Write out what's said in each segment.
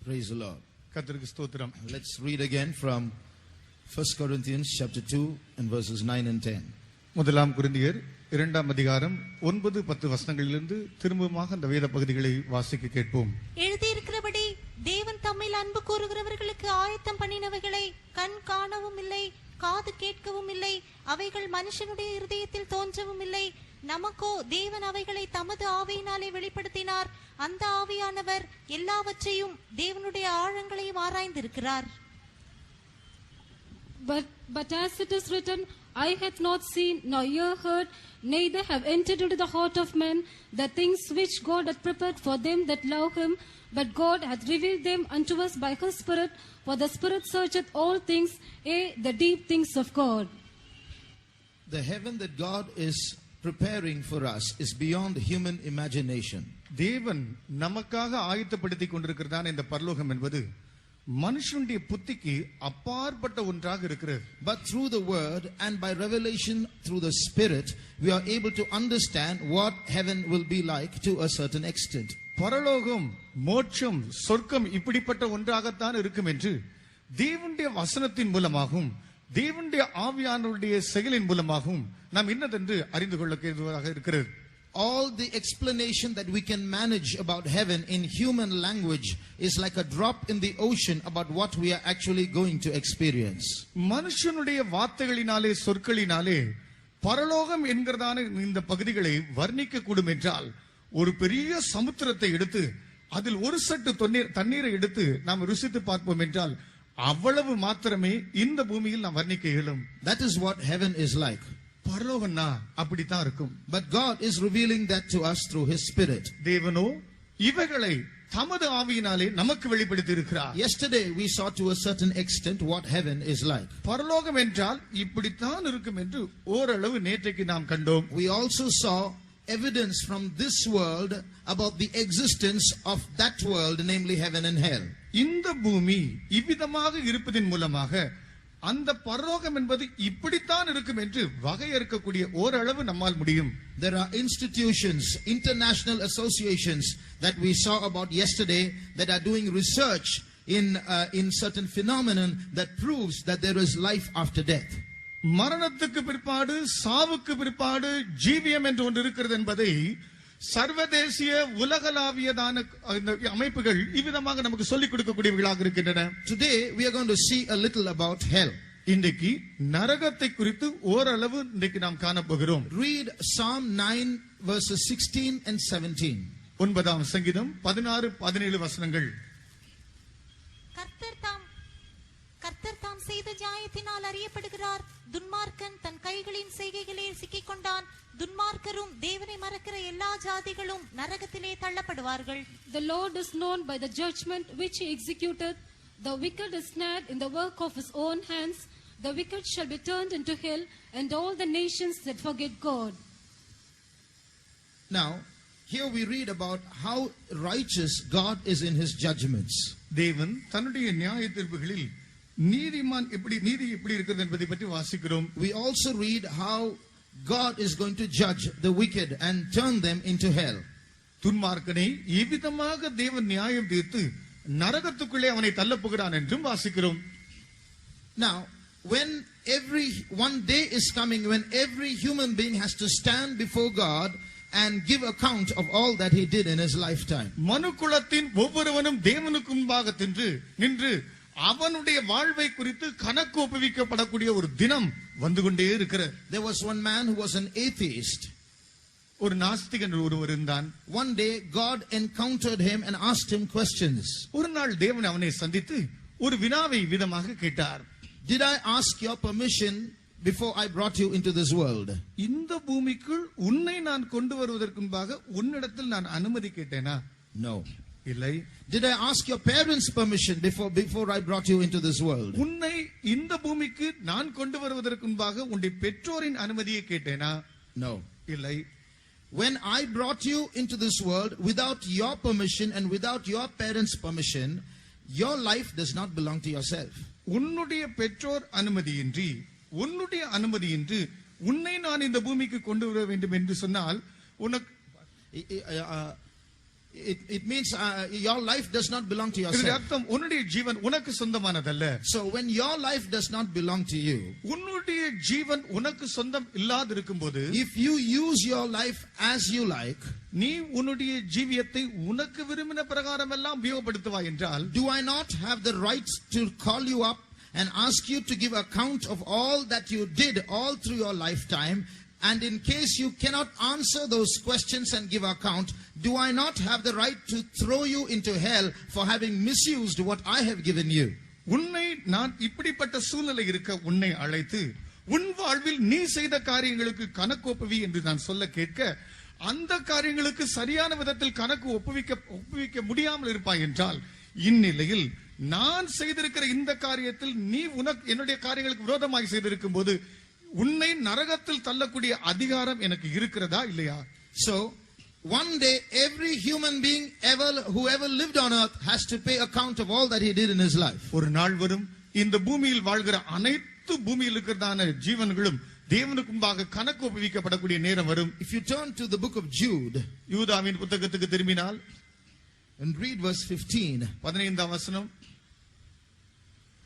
Praise the Lord. கர்த்தருக்கு ஸ்தோத்திரம். Let's read again from 1 Corinthians chapter 2 and verses 9 and 10. முதலாம் கொரிந்தியர் 2ஆம் அதிகாரம் 9-10 வசனங்களிலிருந்து திரும்பமாக அந்த வேத பகுதிகளை வாசிக்க கேட்போம். எழுதியிருக்கிறபடி தேவன் தம்மில் அன்பு கூறுகிறவர்களுக்கு ஆயத்தம் பண்ணினவைகளை கண் காணவும் இல்லை, காது கேட்கவும் இல்லை, அவைகள் மனுஷனுடைய இருதயத்தில் தோன்றவும் இல்லை. நமக்கோ தேவன் அவைகளை தமது ஆவியினாலே வெளிப்படுத்தினார். அந்த ஆவியானவர் எல்லாவற்றையும் தேவனுடைய ஆழங்களையும் ஆராய்ந்திருக்கிறார். But as it is written, eye hath not seen, nor ear heard, neither have entered into the heart of men the things which God hath prepared for them that love him. But God hath revealed them unto us by his Spirit, for the Spirit searcheth all things, yea, the deep things of God. The heaven that God is preparing for us is beyond human imagination. தேவன் நமக்காக ஆயத்தப்படுத்திக் கொண்டிருக்கிறதான இந்த பரலோகம் என்பது மனுஷனுடைய புத்திக்கு அப்பாற்பட்ட ஒன்றாக இருக்கிறது. But through the word and by revelation through the Spirit, we are able to understand what heaven will be like to a certain extent. பரலோகம், மோட்சம், சொர்க்கம் இப்படிப்பட்ட ஒன்றாகத்தான் இருக்கும் என்று தேவனுடைய வசனத்தின் மூலமாகவும் தேவனுடைய ஆவியானவருடைய செயலின் மூலமாகவும் நாம் இன்னதென்று அறிந்து கொள்ளக்கூடியதாக இருக்கிறது. All the explanation that we can manage about heaven in human language is like a drop in the ocean about what we are actually going to experience. மனுஷனுடைய வார்த்தைகளினாலே சொற்களினாலே பரலோகம் என்கிறதான இந்த பகுதிகளை வர்ணிக்க கூடும் என்றால் ஒரு பெரிய சமுத்திரத்தை எடுத்து அதில் ஒரு சட்டு தண்ணீரை எடுத்து நாம் ருசித்து பார்ப்போம் என்றால் அவ்வளவு மாத்திரமே இந்த பூமியில் நாம் வர்ணிக்க இயலும். That is what heaven is like. பரலோகம்னா அப்படித்தான் இருக்கும். But God is revealing that to us through his Spirit. தேவனோ இவைகளை தமது ஆவியினாலே நமக்கு வெளிப்படுத்தி இருக்கிறார். Yesterday we saw to a certain extent what heaven is like. பரலோகம் என்றால் இப்படித்தான் இருக்கும் என்று ஓரளவு நேற்றைக்கு நாம் கண்டோம். We also saw evidence from this world about the existence of that world, namely heaven and hell. இந்த பூமி இவ்விதமாக இருப்பதின் மூலமாக அந்த பரலோகம் என்பது இப்படித்தான் இருக்கும் என்று வகையறுக்கக்கூடிய ஓரளவு நம்மால் முடியும். There are institutions, international associations that we saw about yesterday that are doing research in certain phenomenon that proves that there is life after death. மரணத்துக்கு பிற்பாடு சாவுக்கு பிற்பாடு ஜீவியம் என்று ஒன்று இருக்கிறது என்பதை சர்வதேசிய உலகளாவியதான அமைப்புகள் இவ்விதமாக நமக்கு சொல்லிக் கொடுக்கக்கூடியவர்களாக இருக்கின்றன. Today we are going to see a little about hell. இன்றைக்கு நரகத்தை குறித்து ஓரளவு இன்றைக்கு நாம் காணப்போகிறோம். Read Psalm 9 verses 16 and 17. 9ஆம் சங்கீதம் 16-17 வசனங்கள். கர்த்தர் தாம் செய்த நியாயத்தினால் அறியப்படுகிறார். துன்மார்க்கன் தன் கைகளின் செய்கைகளில் சிக்கிக் கொண்டான். துன்மார்க்கரும் தேவனை மறக்கிற எல்லா ஜாதிகளும் நரகத்திலே தள்ளப்படுவார்கள். The Lord is known by the judgment which he executed. The wicked is snared in the work of his own hands. The wicked shall be turned into hell, and all the nations that forget God. Now, here we read about how righteous God is in his judgments. தேவன் தன்னுடைய நியாய தீர்ப்புகளில் நீதிமான் நீதி எப்படி இருக்கிறது என்பதை பற்றி வாசிக்கிறோம். We also read how God is going to judge the wicked and turn them into hell. துன்மார்க்கனை எவ்விதமாக தேவன் நியாயம் தீர்த்து நரகத்துக்குள்ளே அவனை தள்ளப்போகிறான் என்றும் வாசிக்கிறோம். Now, when one day is coming when every human being has to stand before God and give account of all that he did in his lifetime. மனுக்குலத்தின் ஒவ்வொருவனும் தேவனுக்கு முன்பாக நின்று அவனுடைய வாழ்வை குறித்து கணக்கு ஒப்புவிக்கப்படக்கூடிய ஒரு தினம் வந்து கொண்டே இருக்கிறது. There was one man who was an atheist. ஒரு நாஸ்திகன் ஒருவர் இருந்தான். One day God encountered him and asked him questions. ஒரு நாள் தேவன் அவனை சந்தித்து ஒரு வினாவை விதமாக கேட்டார். Did I ask your permission before I brought you into this world? இந்த பூமிக்குள் உன்னை நான் கொண்டு வருவதற்கு முன்பாக உன்னிடத்தில் நான் அனுமதி கேட்டேனா? No. இல்லை. Did I ask your parents permission before I brought you into this world? உன்னை இந்த பூமிக்கு நான் கொண்டு வருவதற்கு முன்பாக உன்னுடைய பெற்றோரின் அனுமதியை கேட்டேனா? No. இல்லை. When I brought you into this world without your permission and without your parents' permission, your life does not belong to yourself. உன்னுடைய பெற்றோர் அனுமதியின்றி உன்னுடைய அனுமதியின்றி உன்னை நான் இந்த பூமிக்கு கொண்டு வர வேண்டும் என்று சொன்னால் உனக்கு it means your life does not belong to இதனுடைய yourself. அர்த்தம் உன்னுடைய ஜீவன் உனக்கு சொந்தமானதல்ல. So when your life does not belong to you, உன்னுடைய ஜீவன் உனக்கு சொந்தம் இல்லாது இருக்கும்போது, if you use your life as you like, நீ உன்னுடைய ஜீவியத்தை உனக்கு விரும்பின பிரகாரம் எல்லாம் உபயோகப்படுத்துவாய் என்றால், do I not have the right to call you up and ask you to give account of all that you did all through your lifetime? And in case you cannot answer those questions and give account, do I not have the right to throw you into hell for having misused what I have given you? உன்னை நான் இப்படிப்பட்ட சூழ்நிலை இருக்க உன்னை அழைத்து உன் வாழ்வில் நீ செய்த காரியங்களுக்கு கணக்கு ஒப்புவி என்று நான் சொல்ல கேட்க, அந்த காரியங்களுக்கு சரியான விதத்தில் கணக்கு ஒப்புவிக்க முடியாமல் இருப்பாய் என்றால், இந்நிலையில் நான் செய்திருக்கிற இந்த காரியத்தில் நீ என்னுடைய காரியங்களுக்கு விரோதமாக செய்திருக்கும் போது உன்னை நரகத்தில் தள்ளக்கூடிய அதிகாரம் எனக்கு இருக்கிறதா இல்லையா? So one day every human being who ever lived on earth has to pay account of all that he did in his life. ஒரு நாள் வரும், இந்த பூமியில் வாழ்கிற அனைத்து பூமியில் இருக்கிறதான ஜீவன்களும் தேவனுக்கு முன்பாக கணக்கு ஒப்புவிக்கப்படக்கூடிய நேரம் வரும். If you turn to the book of Jude, யூதாவின் புத்தகத்துக்கு திரும்பினால் and read verse 15. 15ஆம் வசனம்.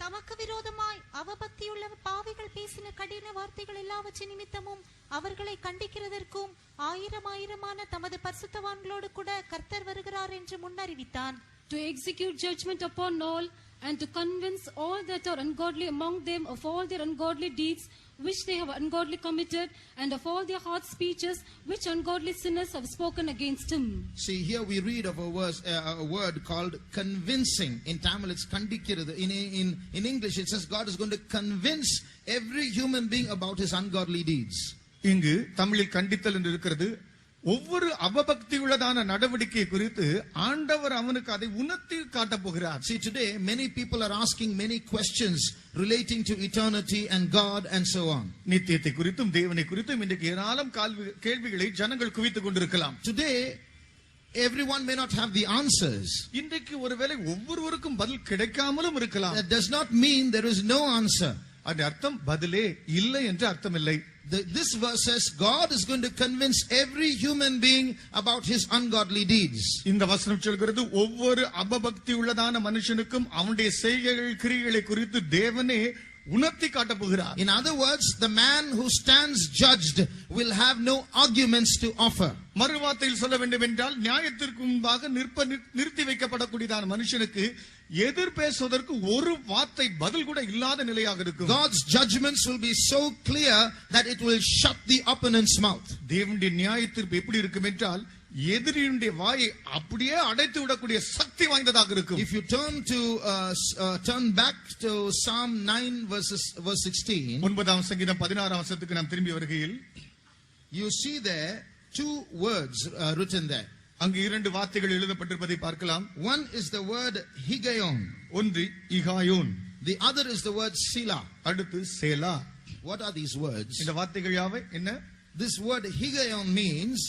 தமக்கு விரோதமாய் அவபக்தியுள்ள பாவிகள் பேசின கடின வார்த்தைகள் எல்லாவற்றின் நிமித்தமும் அவர்களை கண்டிக்கிறதற்கும் ஆயிரமான தமது பரிசுத்தவான்களோடு கூட கர்த்தர் வருகிறார் என்று முன்னறிவித்தான். To execute judgment upon all, and to convince all that are ungodly among them of all their ungodly deeds which they have ungodly committed, and of all their hard speeches which ungodly sinners have spoken against him. See, here we read of a word called convincing. In Tamil it's kandikkirathu. In English it says God is going to convince every human being about his ungodly deeds. இங்கு தமிழில் கண்டித்தல் என்று இருக்கிறது. ஒவ்வொரு அவபக்தி உள்ளதான நடவடிக்கை குறித்து ஆண்டவர் அவனுக்கு அதை உணர்த்தி காட்ட போகிறார். See, today many people are asking many questions relating to eternity and God and so on. நித்தியத்தை குறித்தும் தேவனை குறித்தும் இன்றைக்கு ஏராளம் கேள்விகளை ஜனங்கள் குவித்துக் கொண்டிருக்கலாம். Today everyone may not have the answers. இன்றைக்கு ஒருவேளை ஒவ்வொருவருக்கும் பதில் கிடைக்காமலும் இருக்கலாம். That does not mean there is no answer. அது அர்த்தம் பதிலே இல்லை என்று அர்த்தம் இல்லை. This verse says God is going to convince every human being about his ungodly deeds. இந்த வசனம் சொல்கிறது ஒவ்வொரு அவபக்தி உள்ளதான மனுஷனுக்கும் அவனுடைய செய்கைகள் கிரியைகளை குறித்து தேவனே உணர்த்தி காட்ட போகிறார். In other words, the man who stands judged will have no arguments to offer. மறுவார்த்தையில் சொல்ல வேண்டும் என்றால், நியாயத்திற்கு முன்பாக நிறுத்தி வைக்கப்படக்கூடியதான மனுஷனுக்கு எதிர் பேசுவதற்கு ஒரு வார்த்தை பதில் கூட இல்லாத நிலையாக இருக்கும். God's judgments will be so clear that it will shut the opponent's mouth. தேவனுடைய நியாயத்தீர்ப்பு எப்படி இருக்கும் என்றால், எதிரியுடைய வாயை அப்படியே அடைத்து விடக்கூடிய சக்தி வாய்ந்ததாக இருக்கும். If you turn back to Psalm 9 verse 16, 9ஆம் சங்கீதம் 16ஆம் வசனத்துக்கு நாம் திரும்பி வருகையில், you see there two words written there. அங்கு இரண்டு வார்த்தைகள் எழுதப்பட்டிருப்பதை பார்க்கலாம். One is the word higayon, ஒன்று இகாயோன், the other is the word sila. அடுத்து சேலா. What are these words? இந்த வார்த்தைகள் யாவை என்ன? This word higayon means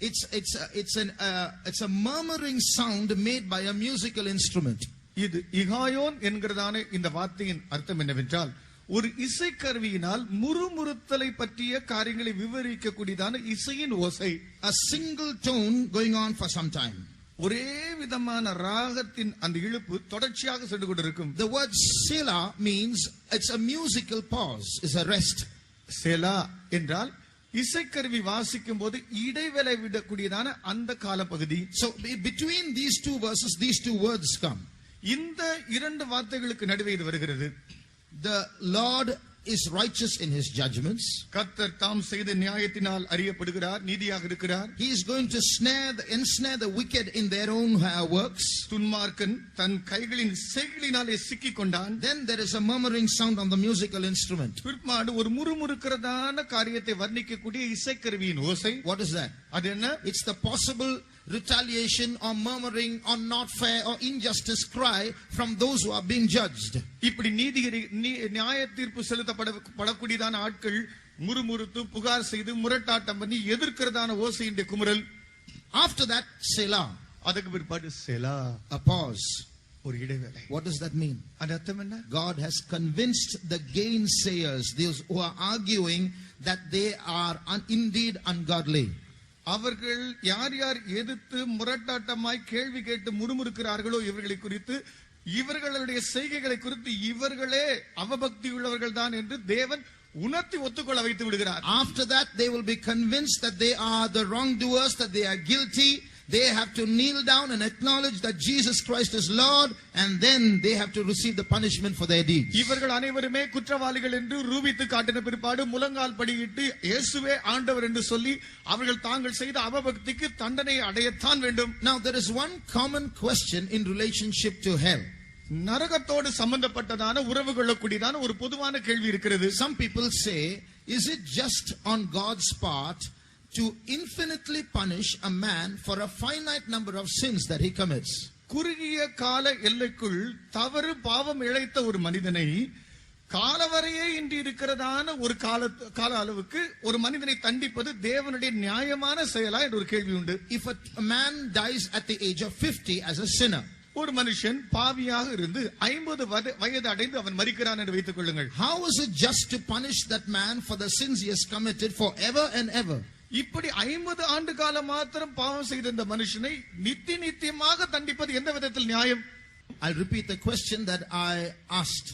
it's a murmuring sound made by a musical instrument. இது இகாயோன் என்கிறதான இந்த வார்த்தையின் அர்த்தம் என்னவென்றால், ஒரு இசைக்கருவியினால் முறுமுறுத்தலை பற்றிய காரியங்களை விவரிக்கக்கூடியதான இசையின் ஓசை. A single tone going on for some time. ஒரே விதமான ராகத்தின் அந்த இழுப்பு தொடர்ச்சியாக சென்று கொண்டிருக்கும். The word sela means it's a musical pause, it's a rest. சேலா என்றால் இசைக்கருவி வாசிக்கும் போது இடைவேளை விடக்கூடியதான அந்த காலப்பகுதி. So between these two verses, these two words come. இந்த இரண்டு வார்த்தைகளுக்கு நடுவே இது வருகிறது. The Lord is righteous in his judgments. கர்த்தர் தாம் செய்த நியாயத்தினால் அறியப்படுகிறார், நீதியாக இருக்கிறார். He is going to ensnare the wicked in their own works. துன்மார்க்கன் தன் கைகளின் செய்களினாலே சிக்கிக் கொண்டான். Then there is a murmuring sound on the musical instrument. பிற்பாடு ஒரு முறுமுறுக்கிறதான காரியத்தை வர்ணிக்கக்கூடிய இசைக்கருவியின் ஓசை. What is that? அது என்ன? It's the possible retaliation or murmuring or not fair or injustice cry from those who are being judged. இப்படி நியாய தீர்ப்பு செலுத்தப்படக்கூடியதான ஆட்கள் முறுமுறுத்து புகார் செய்து முரட்டாட்டம் பண்ணி எதிர்க்கிறதான ஓசையின் குமுறல். After that, Selah. அதுக்கு பிற்பாடு செலா, a pause. ஒரு இடைவேளை. What does that mean? அது அர்த்தம் என்ன? God has convinced the gainsayers, those who are arguing that they are indeed ungodly. அவர்கள் யார் யார் எதிர்த்து முரட்டாட்டமாய் கேள்வி கேட்டு முறுமுறுக்கிறார்களோ இவர்களை குறித்து, இவர்களுடைய செய்கைகளை குறித்து இவர்களே அவபக்தி உள்ளவர்கள் தான் என்று தேவன் உணர்த்தி ஒத்துக்கொள்ள வைத்து விடுகிறார். After that they will be convinced that they are the wrongdoers, that they are guilty. They have to kneel down and acknowledge that Jesus Christ is Lord, and then they have to receive the punishment for their deeds. இவர்கள் அனைவருமே குற்றவாளிகள் என்று ரூபித்து காட்டின பிற்பாடு முழங்கால் படியிட்டு இயேசுவே ஆண்டவர் என்று சொல்லி அவர்கள் தாங்கள் செய்த அவபக்திக்கு தண்டனை அடையத்தான் வேண்டும். Now there is one common question in relationship to hell. நரகத்தோடு சம்பந்தப்பட்டதான உறவு கொள்ளக்கூடியதான ஒரு பொதுவான கேள்வி இருக்கிறது. Some people say, is it just on God's part to infinitely punish a man for a finite number of sins that he commits? குறுகிய கால எல்லைக்குள் தவறு பாவம் இழைத்த ஒரு மனிதனை காலவரையே இன்றி இருக்கிறதான ஒரு கால அளவுக்கு ஒரு மனிதனை தண்டிப்பது தேவனுடைய நியாயமான செயலா என்ற ஒரு கேள்வி உண்டு. If a man dies at the age of 50 as a sinner, ஒரு மனுஷன் பாவியாக இருந்து 50 வயது அடைந்து அவன் மரிக்கிறான் என்று வைத்துக் கொள்ளுங்கள். how is it just to punish that man for the sins he has committed forever and ever? இப்படி 50 ஆண்டு காலம் மாத்திரம் பாவம் செய்த இந்த மனுஷனை நித்தியமாக தண்டிப்பது எந்த விதத்தில் நியாயம்? I'll repeat the question that I asked.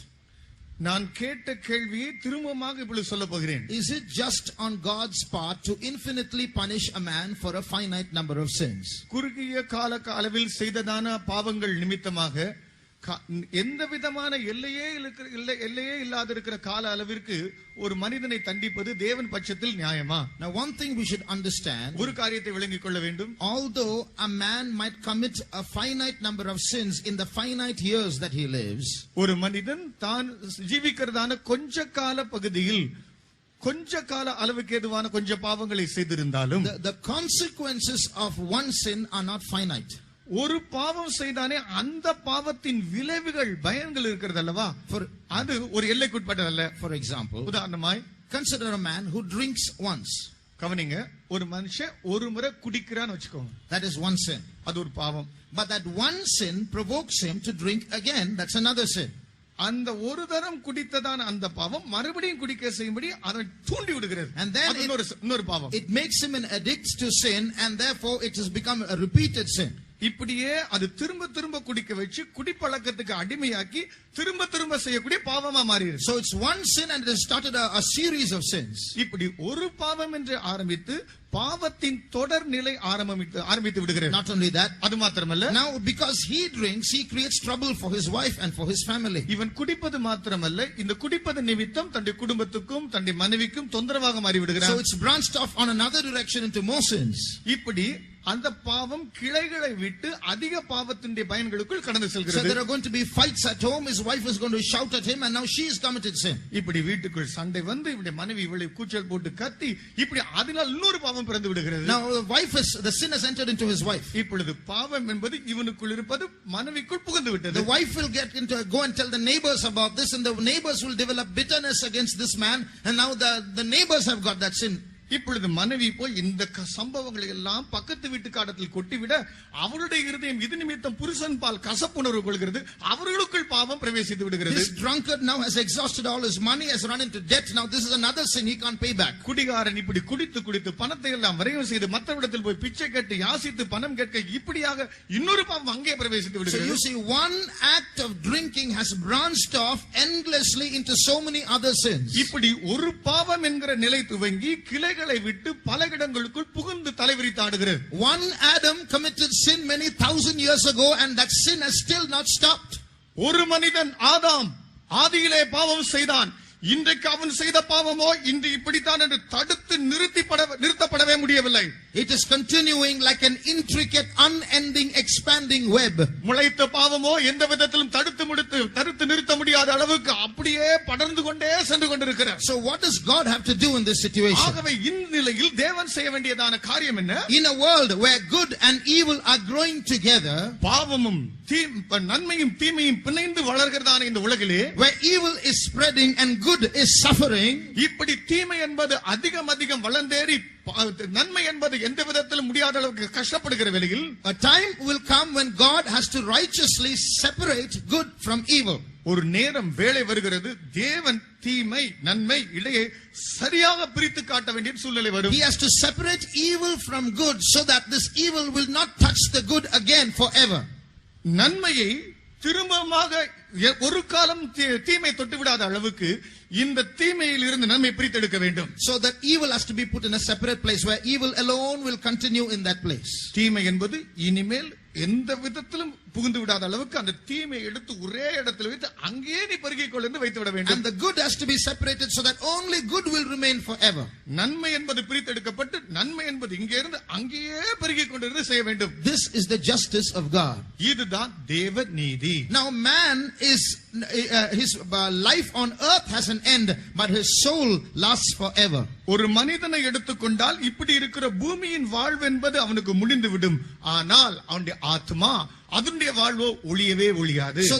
நான் கேட்ட கேள்வியை திரும்பமாக இப்பொழுது சொல்ல போகிறேன். Is it just on God's part to infinitely punish a man for a finite number of sins? குறுகிய கால அளவில் செய்ததான பாவங்கள் நிமித்தமாக எந்த விதமான எல்லையே இல்லாத இருக்கிற கால அளவிற்கு ஒரு மனிதனை தண்டிப்பது தேவன் பட்சத்தில் நியாயமா? Now one thing we should understand, ஒரு காரியத்தை விளங்கிக் கொள்ள வேண்டும். although a man might commit a finite number of sins in the finite years that he lives, ஒரு மனிதன் தான் ஜீவிக்கிறதான கொஞ்ச கால பகுதியில் கொஞ்ச கால அளவுக்கு ஏதுவான கொஞ்ச பாவங்களை செய்திருந்தாலும் the consequences of one sin are not finite. ஒரு பாவம் செய்தானே அந்த பாவத்தின் விளைவுகள் பயன்கள் இருக்கிறது அல்லவா, அது ஒரு எல்லைக்குட்பட்டதல்ல. For example, உதாரணமாய் consider a man who drinks once. கவனிங்க, ஒரு மனுஷன் ஒரு முறை குடிக்கிறான்னு வச்சுக்கோங்க, that is one sin. அது ஒரு பாவம். But that one sin provokes him to drink again, that's another sin. அந்த ஒரு தரம் குடித்ததான அந்த பாவம் மறுபடியும் குடிக்க செய்யும்படி அதை தூண்டி விடுகிறது. And then இன்னொரு பாவம். It makes him an addict to sin, and therefore it has become a repeated sin. இப்படியே அது திரும்ப திரும்ப குடிக்க வச்சு குடிப்பழக்கத்துக்கு அடிமையாக்கி திரும்ப திரும்ப செய்யக்கூடிய பாவமா மாறிடுது. So it's one sin and it has started a series of sins. இப்படி ஒரு பாவம் என்று ஆரம்பித்து பாவத்தின் தொடர் நிலை ஆரம்பித்து விடுகிறது. Not only that, அது மாத்திரமல்ல, now because he drinks, he creates trouble for his wife and for his family. இவன் குடிப்பது மாத்திரமல்ல, இந்த குடிப்பது நிமித்தம் தன்னுடைய குடும்பத்துக்கும் தன்னுடைய மனைவிக்கும் தொந்தரவாக மாறி விடுகிறான். So it's branched off on another direction into more sins. இப்படி அந்த பாவம் கிளைகளை விட்டு அதிக பாவத்தினுடைய பயன்களுக்குள் கடந்து செல்கிறது. So there are going to be fights at home. His wife is going to shout at him, and now she has committed sin. இப்படி வீட்டுக்குள் சண்டை வந்து இவருடைய மனைவி இவளை கூச்சல் போட்டு கத்தி இப்படி அதனால் இன்னொரு பாவம் பிறந்து விடுகிறது. Now the sin has entered into his wife. இப்பொழுது பாவம் என்பது இவனுக்குள் இருப்பது மனைவிக்குள் புகுந்து விட்டது. The wife will go and tell the neighbors about this, and the neighbors will develop bitterness against this man, and now the neighbors have got that sin. இப்பொழுது மனைவி போய் இந்த சம்பவங்களை எல்லாம் பக்கத்து வீட்டுக்காரத்தில் கொட்டிவிட அவருடைய இருதயம் இது நிமித்தம் புருஷன் பால் கசப்புணர்வு கொள்கிறது, அவர்களுக்குள் பாவம் பிரவேசித்து விடுகிறது. This drunkard now has exhausted all his money, has run into debt. Now this is another sin he can't pay back. குடிகாரன் இப்படி குடித்து பணத்தை எல்லாம் விரயம் செய்து மற்றவரிடத்தில் போய் பிச்சை கேட்டு யாசித்து பணம் கேட்க இப்படியாக இன்னொரு பாவம் அங்கே பிரவேசித்து விடுகிறது. So you see, one act of drinking has branched off endlessly into so many other sins. இப்படி ஒரு பாவம் என்கிற நிலை துவங்கி கிளை விட்டு பல இடங்களுக்குள் புகுந்து தலைவிரித்தாடுகிறது. One Adam committed sin many thousand years ago, and that sin has still not stopped. ஒரு மனிதன் ஆதாம் ஆதியிலே பாவம் செய்தான். இன்றைக்கு அவன் செய்த பாவமோ இன்று இப்படித்தான் என்று தடுத்து நிறுத்தப்படவே முடியவில்லை. It is continuing like an intricate, unending, expanding web. முளைத்த பாவமோ எந்த விதத்திலும் தடுத்து நிறுத்த முடியாத அளவுக்கு அப்படியே படர்ந்து கொண்டே சென்று கொண்டிருக்கிறார். So what does God have to do in this situation? ஆகவே இந்த நிலையில் தேவன் செய்ய வேண்டியதான காரியம் என்ன? In a world where good and evil are growing together, பாவமும் நன்மையும் தீமையும் பிணைந்து வளர்கிறதான இந்த உலகிலே, where evil is spreading and good is suffering, இப்படி தீமை என்பது அதிகம் வளர்ந்தேறி நன்மை என்பது எந்த விதத்திலும் முடியாத அளவுக்கு கஷ்டப்படுகிற வேளையில் a time will come when God has to righteously separate good from evil. ஒரு நேரம் வேளை வருகிறது, தேவன் தீமை நன்மை இடையே சரியாக பிரித்து காட்ட வேண்டிய சூழ்நிலை வரும். He has to separate evil from good so that this evil will not touch the good again forever. நன்மையை திரும்பமாக ஒரு காலம் தீமை தொட்டு விடாத அளவுக்கு இந்த தீமையில் இருந்து நன்மை பிரித்தெடுக்க வேண்டும். So that evil has to be put in a separate place where evil alone will continue in that place. தீமை என்பது இனிமேல் எந்த விதத்திலும் புகுந்து விடாத அளவுக்கு அந்த தீமையை எடுத்து ஒரே இடத்துல வைத்து அங்கேயே நீ பெருகிக் கொண்டு வைத்து விட வேண்டும். And the good has to be separated so that only good will remain forever. நன்மை என்பது பிரித்தெடுக்கப்பட்டு நன்மை என்பது இங்கே இருந்து அங்கேயே பெருகிக் கொண்டிருந்து செய்ய வேண்டும். This is the justice of God. இதுதான் தேவ நீதி. Now man is his life on earth has an end, but his soul lasts forever. ஒரு மனிதனை எடுத்துக்கொண்டால் இப்படி இருக்கிற பூமியின் வாழ்வு என்பது அவனுக்கு முடிந்து விடும். ஆனால் அவனுடைய ஆத்மா அதனுடைய வாழ்வோ ஒளியவே ஒளியாது. So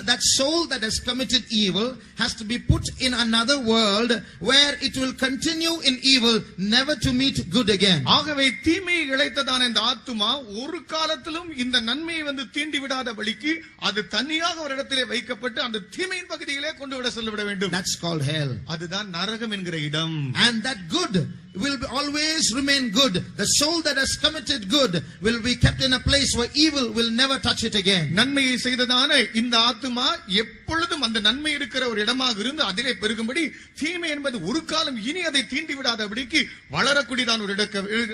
that soul that has committed evil has to be put in another world where it will continue in evil, never to meet good again. ஆகவே தீமையை இழைத்ததான இந்த ஆத்மா ஒரு காலத்திலும் இந்த நன்மையை வந்து தீண்டி விடாதபடிக்கு அது தனியாக ஒரு இடத்திலே வைக்கப்பட்டு அந்த தீமையின் பகுதியிலே கொண்டு விட செல்லவிட வேண்டும். That's called hell. அதுதான் நரகம் என்கிற இடம். And that good will always remain good. The soul that has committed good will be kept in a place where evil will never touch it again. நன்மையை செய்ததான இந்த ஆத்துமா எப்பொழுதும் அந்த நன்மை இருக்கிற ஒரு இடமாக இருந்து அதிலே பெருகும்படி தீமை என்பது ஒரு காலம் இனி அதை தீண்டி விடாதபடிக்கு வளரக்கூடியதான ஒரு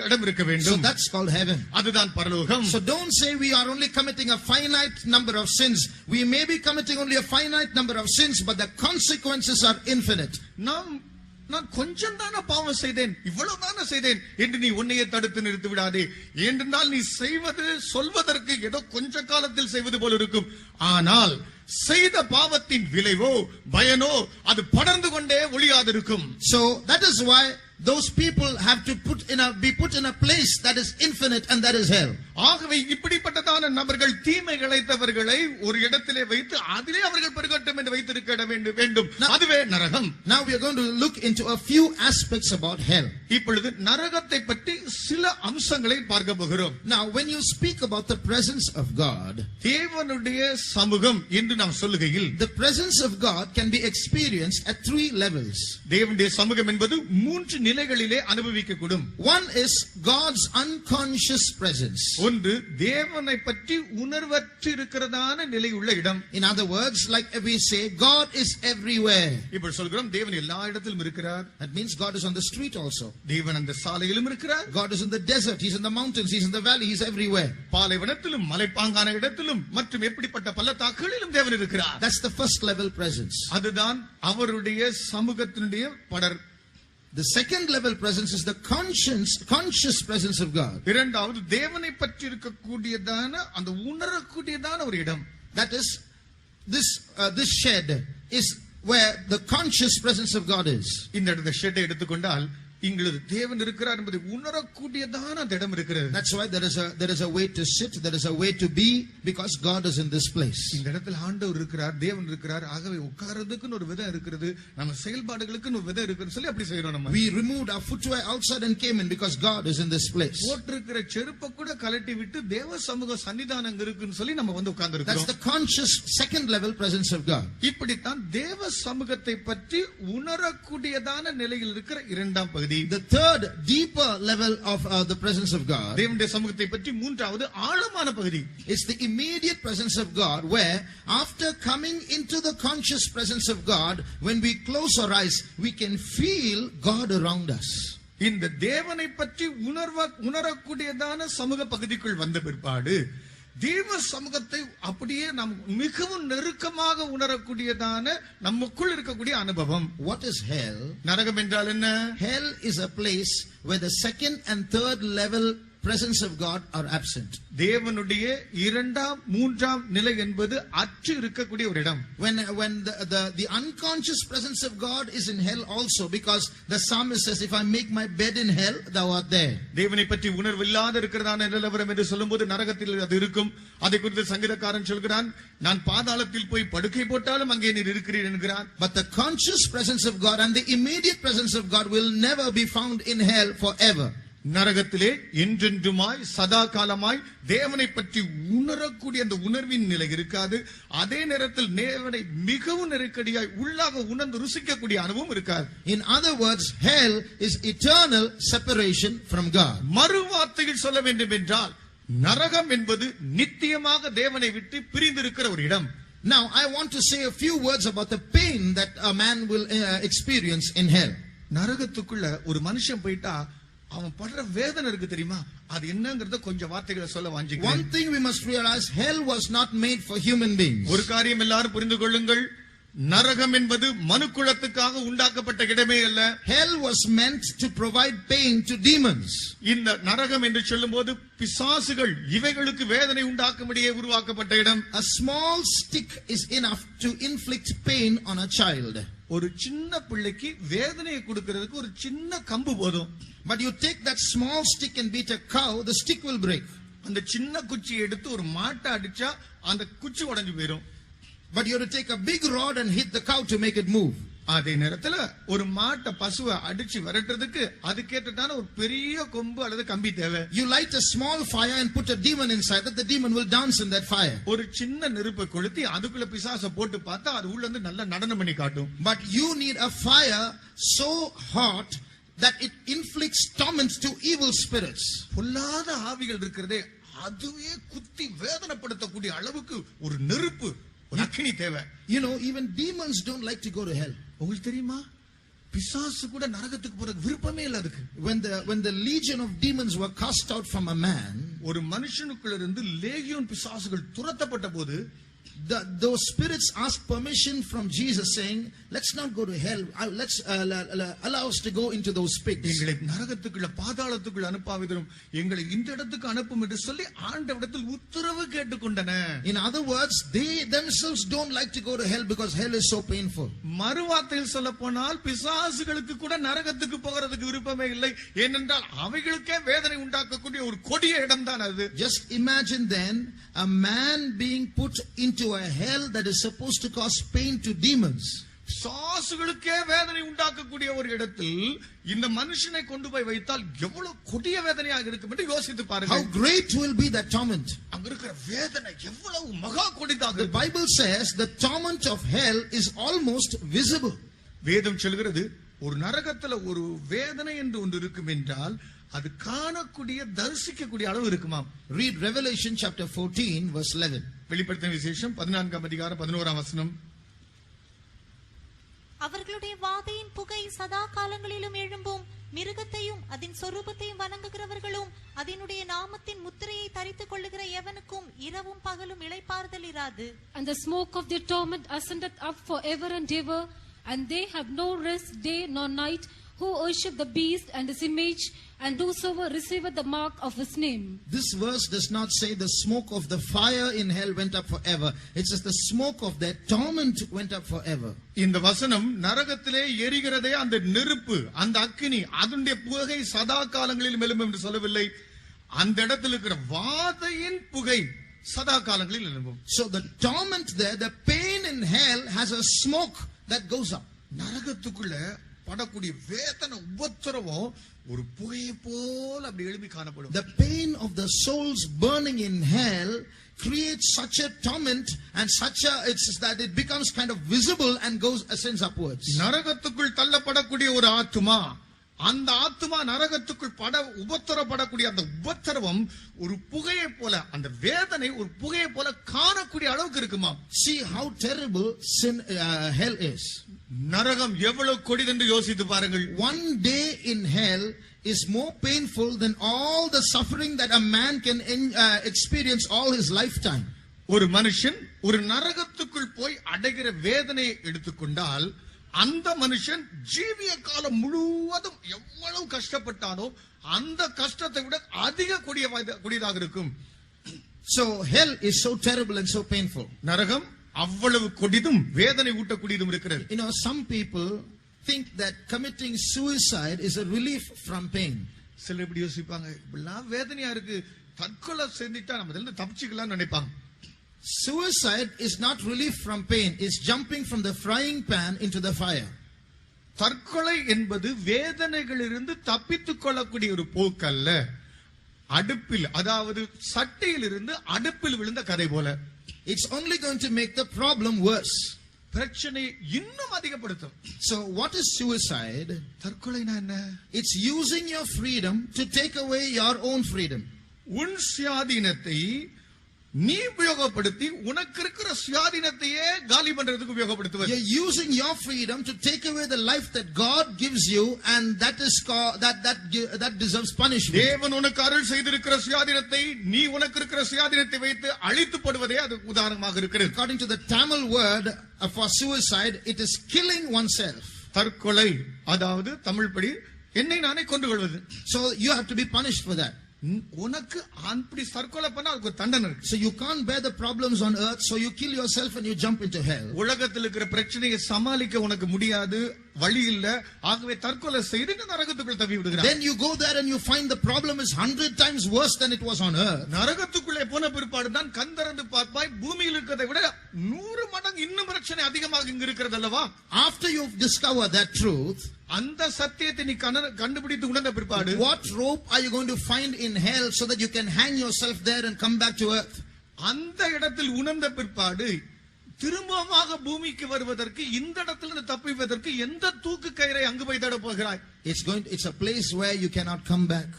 இடம் இருக்க So வேண்டும். that's called heaven. அதுதான் பரலோகம். So don't say we are only committing a finite number of sins. We may be committing only a finite number of sins, but the consequences are infinite. நான் கொஞ்சம் தானே பாவம் செய்தேன், இவ்வளவு தானே செய்தேன் என்று நீ உன்னையே தடுத்து நிறுத்தி விடாதே. ஏனென்றால் நீ செய்வது சொல்வதற்கு ஏதோ கொஞ்ச காலத்தில் செய்வது போல இருக்கும். ஆனால் செய்த பாவத்தின் விளைவோ பயனோ அது படர்ந்து கொண்டே ஒளியாதிருக்கும். So that is why those people have to be put in a place that is infinite, and that is hell. ஆகவே இப்படிப்பட்டதான நபர்கள் தீமை இழைத்தவர்களை ஒரு இடத்திலே வைத்து அதிலே அவர்கள் பெருகட்டும் என்று வைத்திருக்க வேண்டும். அதுவே நரகம். Now we are going to look into a few aspects about hell. இப்பொழுது நரகத்தை பற்றி சில அம்சங்களை பார்க்க போகிறோம். Now when you speak about the presence of God, தேவனுடைய சமூகம் என்று நாம் சொல்லுகையில் the presence of God can be experienced at 3 levels. தேவனுடைய சமூகம் என்பது 3 நிலைகளிலே அனுபவிக்கக்கூடும். One is God's unconscious presence. ஒன்று தேவனை பற்றி உணர்வற்று இருக்கிறதான நிலை உள்ள இடம். In other words, like we say, God is everywhere. இப்படி சொல்கிறோம், தேவன் எல்லா இடத்திலும் இருக்கிறார். That means God is on the street also. தேவன் அந்த சாலையிலும் இருக்கிறார். God is in the desert, He's in the mountains, He's in the valley, He's everywhere. பாலைவனத்திலும் மலைப்பாங்கான இடத்திலும் மற்றும் எப்படிப்பட்ட பள்ளத்தாக்குகளிலும் தேவன் இருக்கிறார். That's the first level presence. அதுதான் அவருடைய சமூகத்தினுடைய படர். The second level presence is the conscious presence of God. இரண்டாவது தேவனை பற்றி இருக்கக்கூடியதான அந்த உணரக்கூடியதான ஒரு இடம். That is this shed is where the conscious presence of God is. இந்த இடத்தை ஷெட்டை எடுத்துக்கொண்டால் இங்கு தேவன் இருக்கிறார் என்பதை உணரக்கூடியதான அந்த இடம் இருக்கிறது. That's why there is a way to sit, there is a way to be, because God is in this place. இந்த இடத்தில் ஆண்டவர் இருக்கிறார், தேவன் இருக்கிறார். ஆகவே உட்கார்றதுக்குன்னு ஒரு விதம் இருக்கிறது, நம்ம செயல்பாடுகளுக்குன்னு ஒரு விதம் இருக்குன்னு சொல்லி அப்படி செய்றோம். நம்ம we removed our footwear outside and came in because God is in this place. போட்டிருக்கிற செருப்பை கூட கழட்டி விட்டு தேவ சமூக சன்னிதானம் இருக்குன்னு சொல்லி நம்ம வந்து உட்கார்ந்திருக்கிறோம். That's the conscious second level presence of God. இப்படித்தான் தேவ சமூகத்தை பற்றி உணரக்கூடியதான நிலையில் இருக்கிற இரண்டாம் பகுதி. The third deeper level of the presence of God, தேவனுடைய சமூகத்தை பற்றி மூன்றாவது ஆழமான பகுதி, is the immediate presence of God, where after coming into the conscious presence of God, when we close our eyes, we can feel God around us. இந்த தேவனை பற்றி உணரக்கூடியதான சமூக பகுதிக்குள் வந்த பிற்பாடு தேவ சமூகத்தை அப்படியே நாம் மிகவும் நெருக்கமாக உணரக்கூடியதான நமக்குள் இருக்கக்கூடிய அனுபவம். What is hell? நரகம் என்றால் என்ன? Hell is a place where the second and third level presence of God are absent. தேவனுடைய இரண்டாம் மூன்றாம் நிலை என்பது அற்று இருக்கக்கூடிய ஒரு இடம். When the unconscious presence of God is in hell also, because the psalmist says, if I make my bed in hell, thou art there. தேவனை பற்றி உணர்வில்லாத இருக்கிறதான நிலவரம் என்று சொல்லும்போது நரகத்தில் அது இருக்கும். அதை குறித்து சங்கீதக்காரன் சொல்கிறான், நான் பாதாளத்தில் போய் படுக்கை போட்டாலும் அங்கே நீர் இருக்கிறீர் என்கிறான். But the conscious presence of God and the immediate presence of God will never be found in hell forever. நரகத்திலே என்றென்றுமாய் சதா காலமாய் தேவனை பற்றி உணரக்கூடிய அந்த உணர்வின் நிலை இருக்காது. அதே நேரத்தில் தேவனை மிகவும் நெருக்கடியாய் உள்ளாக உணர்ந்து ருசிக்கக்கூடிய அனுபவம் இருக்காது. In other words, hell is eternal separation from God. மறு வார்த்தையில் சொல்ல வேண்டும் என்றால் நரகம் என்பது நித்தியமாக தேவனை விட்டு பிரிந்திருக்கிற ஒரு இடம். Now, I want to say a few words about the pain that a man will experience in hell. நரகத்துக்குள்ள ஒரு மனுஷன் போயிட்டா அவன் படுற வேதனை இருக்கு தெரியுமா? அது என்னங்கறத கொஞ்சம் வார்த்தைகளை சொல்ல வாஞ்சிக்கிறேன். One thing we must realize, hell was not made for human beings. ஒரு காரியம் எல்லாரும் புரிந்து கொள்ளுங்கள், நரகம் என்பது மனுக்குலத்துக்காக உண்டாக்கப்பட்ட இடமே அல்ல. Hell was meant to provide pain to demons. இந்த நரகம் என்று சொல்லும்போது பிசாசுகள் இவைகளுக்கு வேதனை உண்டாக்கும்படியே உருவாக்கப்பட்ட இடம். A small stick is enough to inflict pain on a child. ஒரு சின்ன பிள்ளைக்கு வேதனையை கொடுக்கிறதுக்கு ஒரு சின்ன கம்பு போதும். But you take that small stick and beat a cow, the stick will break. அந்த சின்ன குச்சியை எடுத்து ஒரு மாட்டை அடிச்சா அந்த குச்சி உடைஞ்சு போயிடும். But you have to take a big rod and hit the cow to make it move. அதே நேரத்துல ஒரு மாட்டை பசுவை அடிச்சு விரட்டுறதுக்கு அதுக்கேற்றதான ஒரு பெரிய கொம்பு அல்லது கம்பி தேவை. You light a small fire and put a demon inside that the demon will dance in that fire. ஒரு சின்ன நெருப்பை கொளுத்தி அதுக்குள்ள பிசாசை போட்டு பார்த்தா அது உள்ள இருந்து நல்ல நடனம் பண்ணி காட்டும். But you need a fire so hot that it inflicts torment to evil spirits. பொல்லாத ஆவிகள் இருக்கிறதே அதுவே குத்தி வேதனைப்படுத்தக்கூடிய அளவுக்கு ஒரு நெருப்பு, ஒரு அக்கினி தேவை. You know, even demons don't like to go to hell. உங்களுக்கு தெரியுமா, பிசாசு கூட நரகத்துக்கு போறதுக்கு விருப்பமே இல்ல. அதுக்கு when the legion of demons were cast out from a man, ஒரு மனுஷனுக்குள்ள இருந்து லேகியோன் பிசாசுகள் துரத்தப்பட்ட போது those spirits asked permission from Jesus, saying, let's not go to hell, let's allow us to go into those pigs. எங்களை நரகத்துக்குள்ள பாதாளத்துக்குள்ள அனுப்பாவிதரும் எங்களை இந்த இடத்துக்கு அனுப்பும் என்று சொல்லி ஆண்டவரிடத்தில் உத்தரவு கேட்டுக்கொண்டன. In other words, they themselves don't like to go to hell because hell is so painful. மறுவார்த்தையில் சொல்ல போனால் பிசாசுகளுக்கு கூட நரகத்துக்கு போகிறதுக்கு விருப்பமே இல்லை. ஏனென்றால் அவைகளுக்கே வேதனை உண்டாக்கக்கூடிய ஒரு கொடிய இடம் தான் அது. Just imagine then a man being put into a hell that is supposed to cause pain to demons. பிசாசுகளுக்கே வேதனை உண்டாக்கக்கூடிய ஒரு இடத்தில் இந்த மனுஷனை கொண்டு போய் வைத்தால் எவ்வளவு கொடிய வேதனையாக இருக்கும் என்று யோசித்து பாருங்கள். How great will be that torment. அங்க இருக்கிற வேதனை எவ்வளவு மகா கொடிதாக. The Bible says the torment of hell is almost visible. வேதம் சொல்கிறது ஒரு நரகத்துல ஒரு வேதனை என்று ஒன்று இருக்கும் என்றால் அது காணக்கூடிய தரிசிக்கக்கூடிய அளவு இருக்குமாம். Read Revelation chapter 14 verse 11. வெளிப்படுத்தின விசேஷம் 14ஆம் அதிகாரம் 11ஆம் வசனம். அவர்களுடைய வாதையின் புகை சதா காலங்களிலும் எழும்பும். மிருகத்தையும் அதன் சொரூபத்தையும் வணங்குகிறவர்களும் அதனுடைய நாமத்தின் முத்திரையை தரித்துக் கொள்ளுகிற எவனுக்கும் இரவும் பகலும் இளைப்பாறுதல் இராது. And the smoke of their torment ascendeth up forever and ever, and they have no rest day nor night, who worship the beast and his image, and whosoever receiveth the mark of his name. This verse does not say the smoke of the fire in hell went up forever. It says the smoke of their torment went up forever. இந்த வசனம் நரகத்திலே எரிகிறதே அந்த நெருப்பு, அந்த அக்கினி, அதனுடைய புகை சதா காலங்களில் எழும்பும் என்று சொல்லவில்லை. அந்த இடத்தில் இருக்கிற வாதையின் புகை சதா காலங்களில் எழும்பும். So the torment there, the pain in hell has a smoke that goes up. நரகத்துக்குள்ள படக்கூடிய வேதனை உபத்திரவம் ஒரு புகையை போல அப்படி எழுப்பி காணப்படும். The pain of the souls burning in hell creates such a torment and such a it's that it becomes kind of visible and ascends upwards. நரகத்துக்குள் தள்ளப்படக்கூடிய ஒரு ஆத்துமா, அந்த ஆத்துமா நரகத்துக்குள் உபத்திரப்படக்கூடிய அந்த உபத்திரவம் ஒரு புகையை போல, அந்த வேதனை ஒரு புகையை போல காணக்கூடிய அளவுக்கு இருக்குமா. See how terrible hell is. நரகம் எவ்வளவு கொடிதென்று யோசித்து பாருங்கள். One day in hell is more painful than all the suffering that a man can experience all his lifetime. ஒரு மனுஷன் ஒரு நரகத்துக்குள் போய் அடைகிற வேதனையை எடுத்துக்கொண்டால் அந்த மனுஷன் ஜீவிய காலம் முழுவதும் எவ்வளவு கஷ்டப்பட்டானோ அந்த கஷ்டத்தை விட அதிக கொடியதாக இருக்கும். So hell is so terrible and so painful. நரகம் அவ்வளவு கொடிதும் வேதனை ஊட்டக்கூடியதும் இருக்கிறது. You know, some people think that committing suicide is a relief from pain. சிலர் இப்படி யோசிப்பாங்க, இப்படிலாம் வேதனையா இருக்கு, தற்கொலை செஞ்சுட்டா நம்ம இதிலிருந்து தப்பிச்சுக்கலாம் நினைப்பாங்க. Suicide is not relief from pain, it's jumping from the frying pan into the fire. தற்கொலை என்பது வேதனைகளிலிருந்து தப்பித்துக் கொள்ளக்கூடிய ஒரு போக்கல்ல. அடுப்பில், அதாவது சட்டியிலிருந்து அடுப்பில் விழுந்த கதை போல. It's only going to make the problem worse. பிரச்சனை இன்னும் அதிகப்படுத்தும். So what is suicide? தற்கொலைனா என்ன? It's using your freedom to take away your own freedom. உன் சுயாதீனத்தை நீ உபயோகப்படுத்தி உனக்கு இருக்கிற சுயாதீனத்தையே காலி பண்றதுக்கு உபயோகப்படுத்துவது. You're using your freedom to take away the life that God gives you, and that is that deserves punishment. தேவன் உனக்கு அருள் செய்திருக்கிற சுயாதீனத்தை நீ உனக்கு இருக்கிற சுயாதீனத்தை வைத்து அழித்து போடுவதே அது உதாரணமாக இருக்கிறது. According to the Tamil word for suicide, it is killing oneself. தற்கொலை, அதாவது தமிழ் படி என்னை நானே கொண்டு கொள்வது. So you have to be punished for that. உனக்கு அப்படி தற்கொலை பண்ணா அதுக்கு தண்டனை இருக்கு. So you can't bear the problems on earth, so you kill yourself and you jump into hell. உலகத்தில் இருக்கிற பிரச்சனையை சமாளிக்க உனக்கு முடியாது, வழி இல்ல, ஆகவே தற்கொலை செய்து நரகத்துக்குள் தள்ளி விடுகிறாய். Then you go there and you find the problem is 100 times worse than it was on earth. நரகத்துக்குள்ளே போன பிற்பாடு தான் கந்தரந்து பார்ப்பாய், பூமியில் இருக்கிறதை விட 100 மடங்கு இன்னும் பிரச்சனை அதிகமாக இங்க இருக்கிறது அல்லவா. After you've discovered that truth, அந்த சத்தியத்தை நீ கண்டுபிடித்து உணர்ந்த பிற்பாடு, what rope are you going to find in hell so that you can hang yourself there and come back to earth? அந்த இடத்தில் உணர்ந்த பிற்பாடு திரும்பமாக பூமிக்கு வருவதற்கு, இந்த இடத்திலிருந்து தப்பிப்பதற்கு எந்த தூக்கு கயிறை அங்கு போய் தேட போகிறாய்? It's a place where you cannot come back.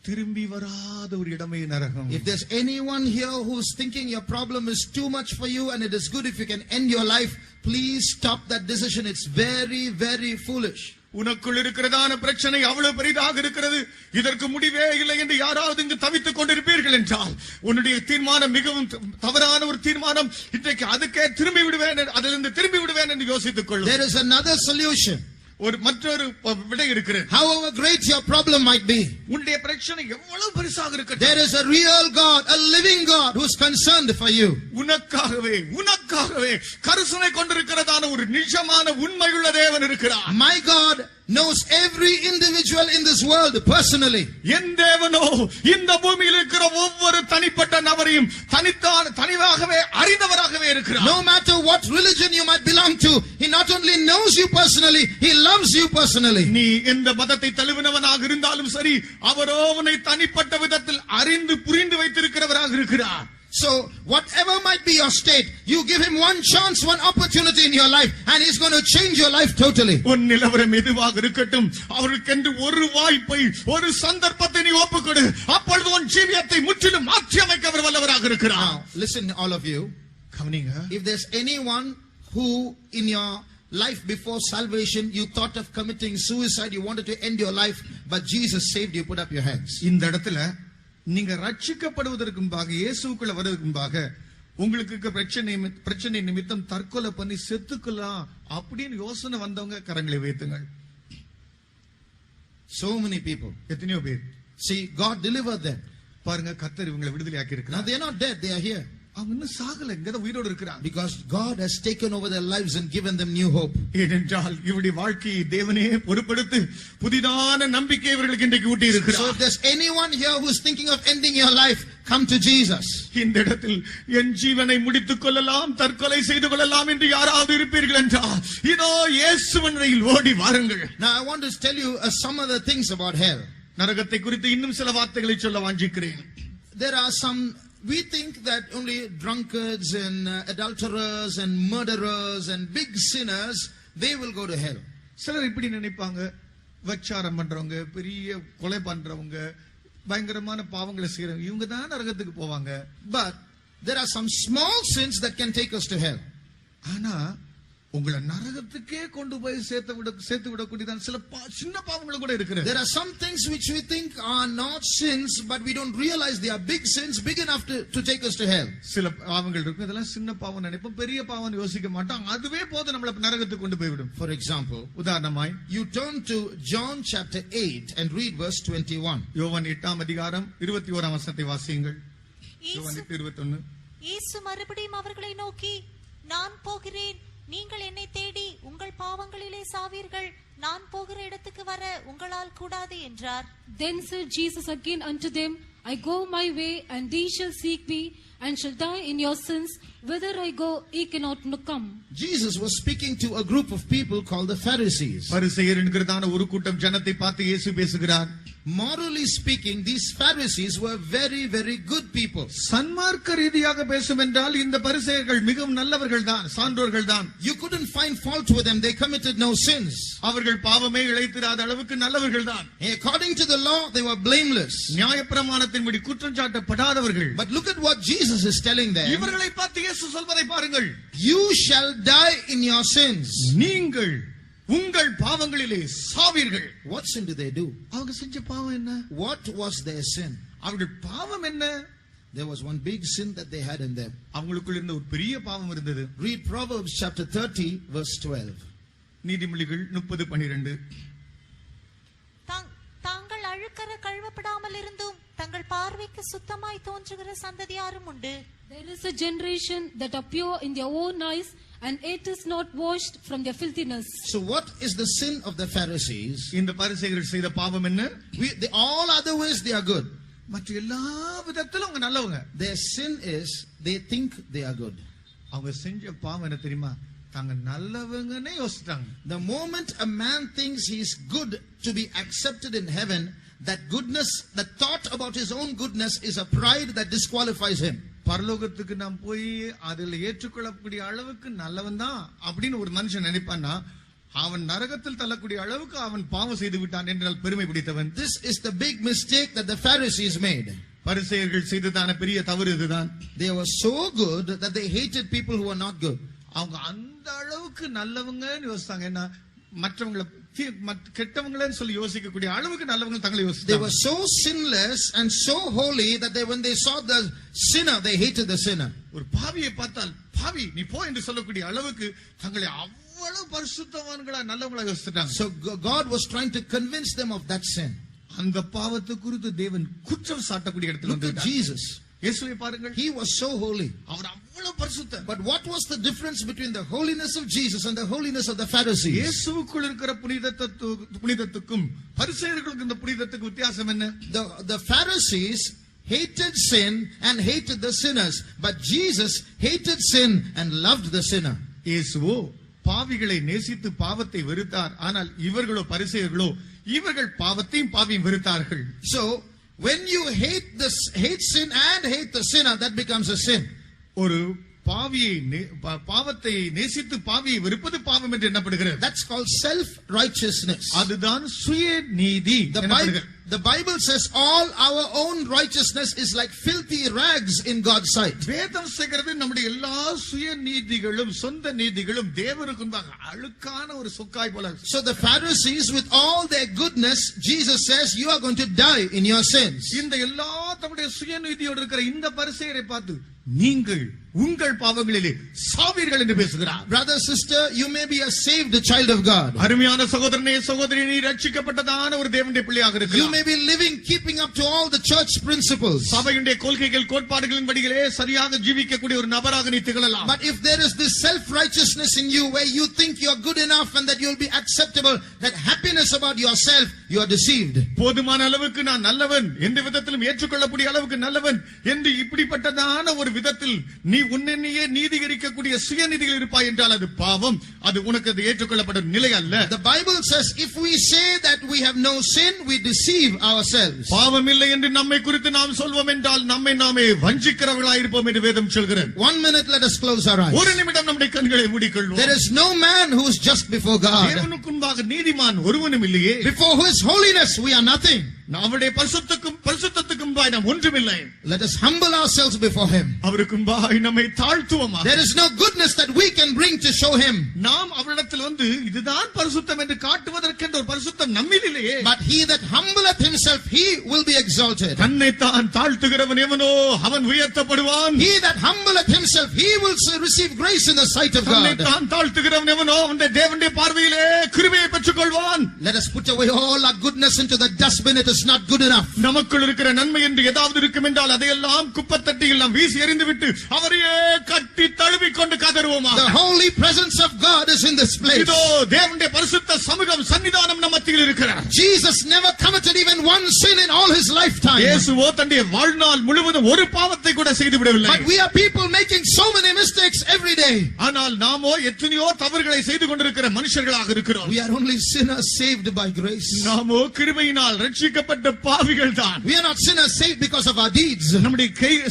திரும்பி வராத ஒரு இடமே நரகம். If there's anyone here who's thinking your problem is too much for you and it is good if you can end your life, please stop that decision. It's very, very foolish. உனக்குள் இருக்கிறதான பிரச்சனை அவ்வளவு பெரிதாக இருக்கிறது, இதற்கு முடிவே இல்லை என்று யாராவது இங்கு தவித்துக் கொண்டிருப்பீர்கள் என்றால், உன்னுடைய தீர்மானம் மிகவும் தவறான ஒரு தீர்மானம். இன்றைக்கு அதுக்கே திரும்பி விடுவேன், அதிலிருந்து திரும்பி விடுவேன் என்று யோசித்துக் கொள்ளும். There is another solution. ஒரு மற்றொரு விடை இருக்கிறது. However great your problem might be, உன்னுடைய பிரச்சனை எவ்வளவு பெருசாக இருக்கட்டும், there is a real God, a living God who's concerned for you. உனக்காகவே கருணை கொண்டிருக்கிறதான ஒரு நிஜமான உண்மையுள்ள தேவன் இருக்கிறார். My God knows every individual in this world personally. என் தேவனோ இந்த பூமியில் இருக்கிற ஒவ்வொரு தனிப்பட்ட நபரையும் தனிவாகவே அறிந்தவராகவே இருக்கிறார். No matter what religion you might belong to, he not only knows you personally, he loves you personally. நீ எந்த மதத்தை தழுவினவனாக இருந்தாலும் சரி, அவரோ உன்னை தனிப்பட்ட விதத்தில் அறிந்து புரிந்து வைத்திருக்கிறவராக இருக்கிறார். So whatever might be your state, you give him one chance, one opportunity in your life, and he's going to change your life totally. உன் நிலவரம் எதுவாக இருக்கட்டும், அவருக்கென்று ஒரு வாய்ப்பை, ஒரு சந்தர்ப்பத்தை நீ ஒப்புக்கொடு. அப்பொழுது உன் ஜீவியத்தை முற்றிலும் மாற்றி அமைக்க அவர் வல்லவராக இருக்கிறார். Now listen, all of you. கவனிங்க. If there's anyone who in your life before salvation you thought of committing suicide, you wanted to end your life, but Jesus saved you, put up your hands. இந்த இடத்துல நீங்க ரட்சிக்கப்படுவதற்கு முன்பாக, இயேசுக்குள்ள வருவதற்கு முன்பாக, உங்களுக்கு பிரச்சனை நிமித்தம் தற்கொலை பண்ணி செத்துக்கலாம் அப்படின்னு யோசனை வந்தவங்க கரங்களை வைத்துங்கள். So many people. எத்தனையோ பேர். See, God delivered them. பாருங்க, கர்த்தர் இவங்களை விடுதலை ஆக்கி Now இருக்கிறார். they are not dead, they are here. அவங்க இன்னும் சாகல, இங்கதான் உயிரோடு இருக்கிறாங்க. Because God has taken over their lives and given them new hope. ஏனென்றால் இவருடைய வாழ்க்கையை தேவனே பொறுப்படுத்தி புதிதான நம்பிக்கை இவர்களுக்கு இன்றைக்கு ஊட்டி இருக்கிறார். So if there's anyone here who's thinking of ending your life, come to Jesus. இந்த இடத்தில் என் ஜீவனை முடித்துக் கொள்ளலாம், தற்கொலை செய்து கொள்ளலாம் என்று யாராவது இருப்பீர்கள் என்றால், இதோ இயேசுவின் வழியில் ஓடி வாருங்கள். Now I want to tell you some other things about hell. நரகத்தை குறித்து இன்னும் சில வார்த்தைகளை சொல்ல வாஞ்சிக்கிறேன். There are some, we think that only drunkards and adulterers and murderers and big sinners, they will go to hell. சிலர் இப்படி நினைப்பாங்க, வச்சாரம் பண்றவங்க, பெரிய கொலை பண்றவங்க, பயங்கரமான பாவங்களை செய்யறவங்க, இவங்க தான் நரகத்துக்கு போவாங்க. But there are some small sins that can take us to hell. ஆனா உங்களை நரகத்துக்கே கொண்டு போய் சேர்த்து விடக்கூடியதான் சில சின்ன பாவங்கள் கூட இருக்கிறது. There are some things which we think are not sins, but we don't realize they are big sins, big enough to take us to hell. சில பாவங்கள் இருக்கு, இதெல்லாம் சின்ன பாவம் நினைப்போம், பெரிய பாவம் யோசிக்க மாட்டோம், அதுவே போது நம்மள நரகத்துக்கு கொண்டு போய்விடும். For example, உதாரணமாய் you turn to John chapter 8 and read verse 21. யோவான் 8ஆம் அதிகாரம் 21ஆம் வசனத்தை வாசியுங்கள். யோவான் 8:21. இயேசு மறுபடியும் அவர்களை நோக்கி, நான் போகிறேன், நீங்கள் என்னை தேடி உங்கள் பாவங்களிலே சாவீர்கள், நான் போகிற இடத்துக்கு வர உங்களால் கூடாது என்றார். Then said Jesus again unto them, I go my way, and ye shall seek me, and shall die in your sins. Whither I go, ye cannot come. Jesus was speaking to a group of people called the Pharisees. பரிசேயர் என்கிறதான ஒரு கூட்டம் ஜனத்தை பார்த்து இயேசு பேசுகிறார். Morally speaking, these Pharisees were very, very good people. சன்மார்க்க ரீதியாக பேசும் என்றால் இந்த பரிசேயர்கள் மிகவும் நல்லவர்கள் தான், சான்றோர்கள் தான். You couldn't find fault with them. They committed no sins. அவர்கள் பாவமே இழைத்திராத அளவுக்கு நல்லவர்கள் தான். According to the law, they were blameless. நியாயப்பிரமாணத்தின்படி குற்றம் சாட்டப்படாதவர்கள். But look at what Jesus is telling them. இவர்களை பார்த்து இயேசு சொல்வதை பாருங்கள். You shall die in your sins. நீங்கள் உங்கள் பாவங்களிலே சாவீர்கள். What sin did they do? அவங்க செஞ்ச பாவம் என்ன? What was their sin? அவர்கள் பாவம் என்ன? There was one big sin that they had in them. அவங்களுக்குள்ள இருந்த ஒரு பெரிய பாவம் இருந்தது. Read Proverbs chapter 30 verse 12. நீதிமொழிகள் 30:12. தாங்கள் அழுக்கற கழுவப்படாமல் இருந்தும் தங்கள் பார்வைக்கு சுத்தமாய் தோன்றுகிற சந்ததியாரும் உண்டு. There is a generation that are pure in their own eyes, and it is not washed from their filthiness. So what is the sin of the Pharisees? இந்த பரிசேயர்கள் செய்த பாவம் என்ன? All other ways they are good. மற்ற எல்லா விதத்திலும் அவங்க நல்லவங்க. Their sin is they think they are good. அவங்க செஞ்ச பாவம் என்ன தெரியுமா? தாங்க நல்லவங்கன்னே யோசிச்சாங்க. The moment a man thinks he is good to be accepted in heaven, that goodness, the thought about his own goodness is a pride that disqualifies him. பரலோகத்துக்கு நாம் போய் அதில் ஏற்றுக்கொள்ளக்கூடிய அளவுக்கு நல்லவன் தான் அப்படின்னு ஒரு மனுஷன் நினைப்பான்னா, அவன் நரகத்தில் தள்ளக்கூடிய அளவுக்கு அவன் பாவம் செய்து விட்டான் என்றால் பெருமை பிடித்தவன். This is the big mistake that the Pharisees made. பரிசேயர்கள் செய்ததான பெரிய தவறு இதுதான். They were so good that they hated people who were not good. அவங்க அந்த அளவுக்கு நல்லவங்கன்னு யோசித்தாங்க. என்ன மற்றவங்களை கெட்டவங்களேன்னு சொல்லி யோசிக்கக்கூடிய அளவுக்கு நல்லவங்க தங்களை யோசித்தாங்க. They were so sinless and so holy that when they saw the sinner, they hated the sinner. ஒரு பாவியை பார்த்தால் பாவி நீ போ என்று சொல்லக்கூடிய அளவுக்கு தங்களை அவ்வளவு பரிசுத்தவான்களா நல்லவங்களா யோசித்தாங்க. So God was trying to convince them of that sin. அந்த பாவத்தை குறித்து தேவன் குற்றம் சாட்டக்கூடிய இடத்துல Look at Jesus. இயேசுவை பாருங்கள். He was so holy. அவர் அவ்வளவு பரிசுத்தர். But what was the difference between the holiness of Jesus and the holiness of the Pharisees? இயேசுவுக்குள் இருக்கிற புனிதத்துக்கும் பரிசேயர்களுக்கு இந்த புனிதத்துக்கு வித்தியாசம் என்ன? The Pharisees hated sin and hated the sinners, but Jesus hated sin and loved the sinner. இயேசுவோ பாவிகளை நேசித்து பாவத்தை வெறுத்தார். ஆனால் இவர்களோ பரிசேயர்களோ இவர்கள் பாவத்தையும் பாவியும் வெறுத்தார்கள். So when you hate sin and hate the sinner, that becomes a sin. ஒரு பாவத்தை நேசித்து பாவியை வெறுப்பது பாவம் என்று எண்ணப்படுகிறது. That's called self righteousness. அதுதான் சுயநீதி. The Bible says all our own righteousness is like filthy rags in God's sight. வேதம் சொல்கிறது நம்முடைய எல்லா சுயநீதிகளும் சொந்த நீதிகளும் தேவனுக்கு முன்பாக அழுக்கான ஒரு சொக்காய் போல. So the Pharisees with all their goodness, Jesus says you are going to die in your sins. இந்த எல்லா தம்முடைய சுயநீதியோடு இருக்கிற இந்த பரிசேயரை பார்த்து நீங்கள் உங்கள் பாவங்களிலே சாவீர்கள் என்று பேசுகிறார். Brother, sister, you may be a saved child of God. அருமையான சகோதரனே சகோதரி, நீ ரட்சிக்கப்பட்டதான ஒரு தேவனுடைய பிள்ளையாக இருக்கிறாய். You may be living keeping up to all the church principles. சபையுடைய கொள்கைகள் கோட்பாடுகளின் படிகளே சரியாக ஜீவிக்கக்கூடிய ஒரு நபராக நீ திகழலாம். But if there is this self righteousness in you where you think you are good enough and that you will be acceptable, that happiness about yourself, you are deceived. போதுமான அளவுக்கு நான் நல்லவன், எந்த விதத்திலும் ஏற்றுக்கொள்ளக்கூடிய அளவுக்கு நல்லவன் என்று இப்படிப்பட்டதான ஒரு விதத்தில் நீ உன்னையே நீதிகரிக்கக்கூடிய சுயநீதிகள் இருப்பாய் என்றால் அது பாவம். அது உனக்கு அது ஏற்றுக்கொள்ளப்படும் நிலை அல்ல. The Bible says if we say that we have no sin, we deceive ourselves. பாவம் இல்லை என்று நம்மை குறித்து நாம் சொல்வோம் என்றால் நம்மை நாமே வஞ்சிக்கிறவர்களாய் இருப்போம் என்று வேதம் சொல்கிறது. 1 minute, let us close our eyes. ஒரு நிமிடம் நம்முடைய கண்களை மூடிக்கொள்வோம். There is no man who is just before God. தேவனுக்கு முன்பாக நீதிமான் ஒருவனும் இல்லையே. Before his holiness we are nothing. அவருடைய பரிசுத்தத்துக்கும் முன்பாய் நாம் ஒன்றுமில்லை. Let us humble ourselves before him. அவருக்கு முன்பாய் நம்மை தாழ்த்துவோமாக. There is no goodness that we can bring to show him. நாம் அவரிடத்தில் வந்து இதுதான் பரிசுத்தம் என்று காட்டுவதற்கென்ற ஒரு பரிசுத்தம் நம்மில் இல்லையே. But he that humbleth himself, he will be exalted. தன்னை தான் தாழ்த்துகிறவன் எவனோ அவன் உயர்த்தப்படுவான். He that humbleth himself, he will receive grace in the sight of God. தன்னை தான் தாழ்த்துகிறவன் எவனோ அவன் தேவனுடைய பார்வையிலே கிருபையை பெற்றுக்கொள்வான். Let us put away all our goodness into the dustbin. It is is not good enough. நமக்குள் இருக்கிற நன்மை என்று ஏதாவது இருக்கும் என்றால் அதையெல்லாம் குப்பைத்தட்டியில் நாம் வீசி எறிந்துவிட்டு அவரையே கட்டி தழுவிக் கொண்டு கதறுவோமா. The holy presence of God is in this place. இதோ தேவனுடைய பரிசுத்த சமூகம் சன்னிதானம் நம் மத்தியில் இருக்கிறார். Jesus never committed even one sin in all his lifetime. இயேசுவோ தன்னுடைய வாழ்நாள் முழுவதும் ஒரு பாவத்தை கூட செய்து விடவில்லை. But we are people making so many mistakes every day. ஆனால் நாமோ எத்தனையோ தவறுகளை செய்து கொண்டிருக்கிற மனுஷர்களாக இருக்கிறோம். We are only sinners saved by grace. நாமோ கிருபையினால் ரட்சிக்கப்பட்ட பாவிகள் தான். We are not sinners saved because of our deeds. நம்முடைய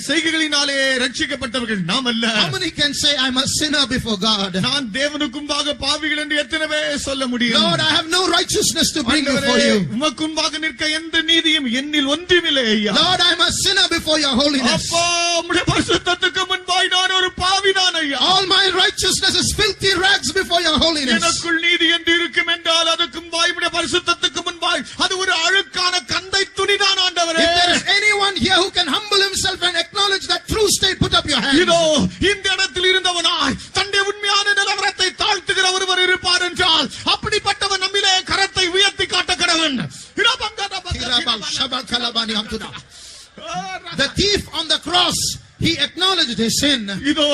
செய்கைகளினாலே ரட்சிக்கப்பட்டவர்கள் நாம் அல்ல. How many can say I'm a sinner before God? நான் தேவனுக்கு முன்பாக பாவிகள் என்று எத்தனை பேர் சொல்ல முடியும்? Lord, I have no righteousness to bring before you. உமக்கு முன்பாக நிற்க எந்த நீதியும் என்னில் ஒன்றுமில்லை ஐயா. Lord, I'm a sinner before your holiness. அப்பா உம்முடைய பரிசுத்தத்துக்கு முன்பாய் நான் ஒரு பாவிதான் ஐயா. All my righteousness is filthy rags before your holiness. எனக்குள் நீதி என்று இருக்கும் என்றால் அதுக்கு முன்பாய் உம்முடைய பரிசுத்தத்துக்கு முன்பாய் அது ஒரு அழுக்கான கந்தை துணிதான் ஆண்டவரே. If there is anyone here who can humble himself and acknowledge that true state, put up your hands. இதோ இந்த இடத்தில் இருந்தவனாய் தன்னுடைய உண்மையான நிலவரத்தை தாழ்த்துகிற ஒருவர் இருப்பார் என்றால் அப்படிப்பட்டவன் நம்மிலே கரத்தை உயர்த்தி காட்ட கடவன். The thief on the cross, he acknowledged his sin. இதோ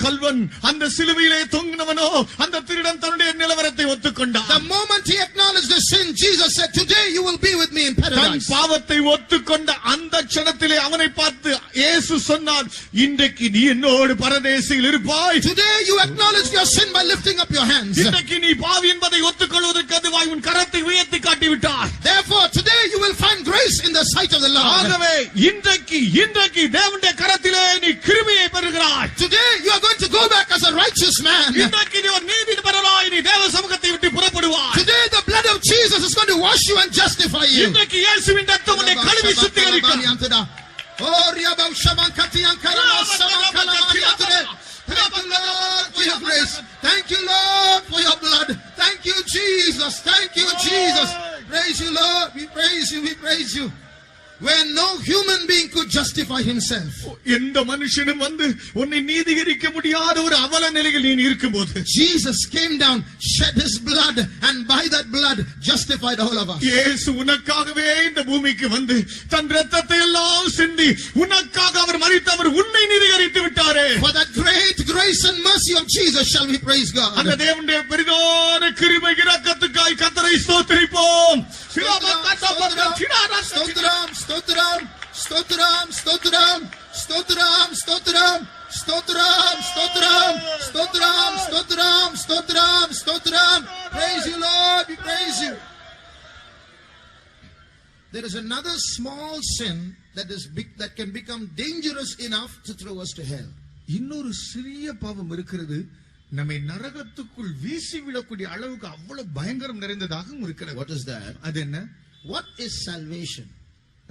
கல்வன் அந்த சிலுவையிலே தொங்கினவனோ அந்த திருடன் தன்னுடைய நிலவரத்தை ஒத்துக்கொண்டான். The moment he acknowledged his sin, Jesus said, today you will be with me in than paradise. பாவத்தை ஒத்துக்கொண்ட அந்த க்ஷணத்திலே அவனை பார்த்து இயேசு சொன்னார், இன்றைக்கு நீ என்னோடு பரதேசில் இருப்பாய். Today you acknowledge your sin by lifting up your hands. இன்றைக்கு நீ பாவி என்பதை ஒத்துக்கொள்வதற்கு அதுவாய் உன் கரத்தை உயர்த்தி காட்டி விட்டார். Therefore today you will find grace in the sight of the Lord. ஆகவே இன்றைக்கு தேவனுடைய கரத்திலே நீ கிருபையை பெறுகிறாய். Today you are going to go back as a righteous man. இன்றைக்கு நீ ஒரு நீதிபரனாய் நீ தேவ சமூகத்தை விட்டு புறப்படுவாய். Today the blood of Jesus is going to wash you and justify you. இன்றைக்கு இயேசுவின் இரத்தம் உன்னை கழுவி சுத்திகரிக்கும். Oh, Riabau Shaman Katiyan Karama Saman Kalamani today. Thank you, Lord, for your grace. Thank you, Lord, for your blood. Thank you, Jesus. Thank you, Jesus. Praise you, Lord. We praise you. We praise you. Where no human being could justify himself. எந்த மனுஷனும் வந்து உன்னை நீதிகரிக்க முடியாத ஒரு அவல நிலையில் நீ இருக்கும்போது Jesus came down, shed his blood, and by that blood justified all of us. இயேசு உனக்காகவே இந்த பூமிக்கு வந்து தன் இரத்தத்தை எல்லாம் சிந்தி உனக்காக அவர் மரித்து அவர் உன்னை நீதிகரித்து விட்டாரே. For that great grace and mercy of Jesus shall we praise God. அந்த தேவனுடைய பெரிதான கிருபை இரக்கத்துக்காய் கர்த்தரை ஸ்தோத்திரிப்போம். Stotram, Stotram, Stotram, Stotram, Stotram, Stotram, Stotram, Stotram, Stotram, Stotram, Stotram, Stotram. Praise you, Lord, we praise you. There is another small sin that is big, that can become dangerous enough to throw us to hell. இன்னொரு சிறிய பாவம் இருக்கிறது, நம்மை நரகத்துக்குள் வீசி விடக்கூடிய அளவுக்கு அவ்வளவு பயங்கரம் நிறைந்ததாகவும் இருக்கிறது. What is that? அது என்ன? What is salvation?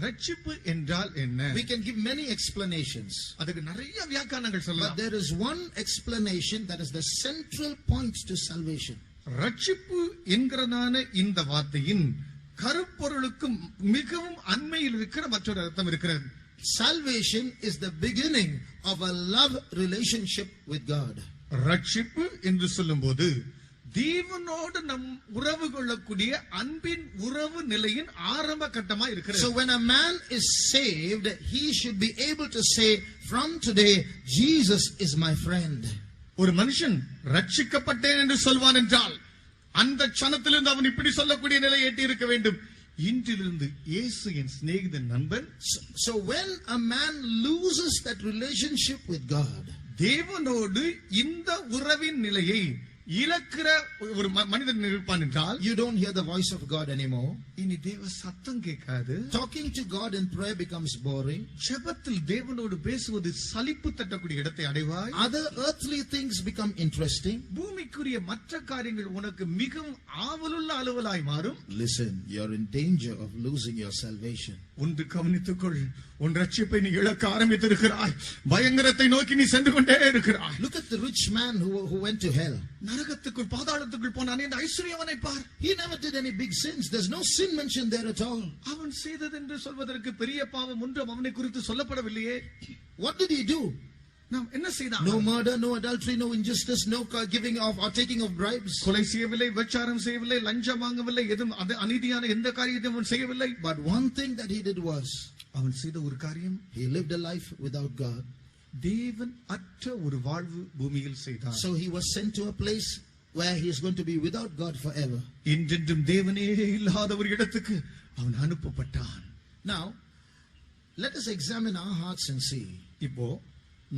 ரட்சிப்பு என்றால் என்ன? We can give many explanations. அதுக்கு நிறைய வியாக்கியானங்கள் But சொல்லலாம். there is one explanation that is the central point to salvation. ரட்சிப்பு என்கிறதான இந்த வார்த்தையின் கருப்பொருளுக்கு மிகவும் அண்மையில் இருக்கிற மற்றொரு அர்த்தம் இருக்கிறது. Salvation is the beginning of a love relationship with God. ரட்சிப்பு என்று சொல்லும்போது தேவனோடு நம் உறவு கொள்ளக்கூடிய அன்பின் உறவு நிலையின் ஆரம்ப கட்டமா இருக்கிறது. So when a man is saved, he should be able to say, from today Jesus is my friend. ஒரு மனுஷன் ரட்சிக்கப்பட்டேன் என்று சொல்வான் என்றால் அந்த க்ஷணத்திலிருந்து அவன் இப்படி சொல்லக்கூடிய நிலை எட்டி இருக்க வேண்டும், இன்றிலிருந்து இயேசு என் சிநேகிதன் நண்பன். So when a man loses that relationship with God, தேவனோடு இந்த உறவின் நிலையை இழக்கிற ஒரு மனிதன் இருப்பான் என்றால், you don't hear the voice of God anymore. இனி தேவ சத்தம் கேட்காது. Talking to God in prayer becomes boring. ஜெபத்தில் தேவனோடு பேசுவது சலிப்பு தட்டக்கூடிய இடத்தை அடைவாய். Other earthly things become interesting. பூமிக்குரிய மற்ற காரியங்கள் உனக்கு மிகவும் ஆவலுள்ள அலுவலாய் மாறும். Listen, you're in danger of losing your salvation. ஒன்று கவனித்துக்கொள், உன் ரட்சிப்பை நீ இழக்க ஆரம்பித்திருக்கிறாய். பயங்கரத்தை நோக்கி நீ சென்று கொண்டே இருக்கிறாய். Look at the rich man who went to hell. நரகத்துக்குள் பாதாளத்துக்குள் போனான் இந்த ஐஸ்வர்யவனை பார். He never did any big sins. There's no sin mentioned there at all. அவன் செய்தது என்று சொல்வதற்கு பெரிய பாவம் ஒன்றும் அவனை குறித்து சொல்லப்படவில்லையே. What did he do? நாம் என்ன செய்தான்? No murder, no adultery, no injustice, no giving of or taking of bribes. கொலை செய்யவில்லை, விபச்சாரம் செய்யவில்லை, லஞ்சம் வாங்கவில்லை, எதுவும் அநீதியான எந்த காரியத்தையும் அவன் செய்யவில்லை. But one thing that he did was, அவன் செய்த ஒரு காரியம், he lived a life without God. தேவன் அற்ற ஒரு வாழ்வு பூமியில் செய்தான். So he was sent to a place where he is going to be without God forever. என்றென்றும் தேவனே இல்லாத ஒரு இடத்துக்கு அவன் அனுப்பப்பட்டான். Now, let us examine our hearts and see. இப்போ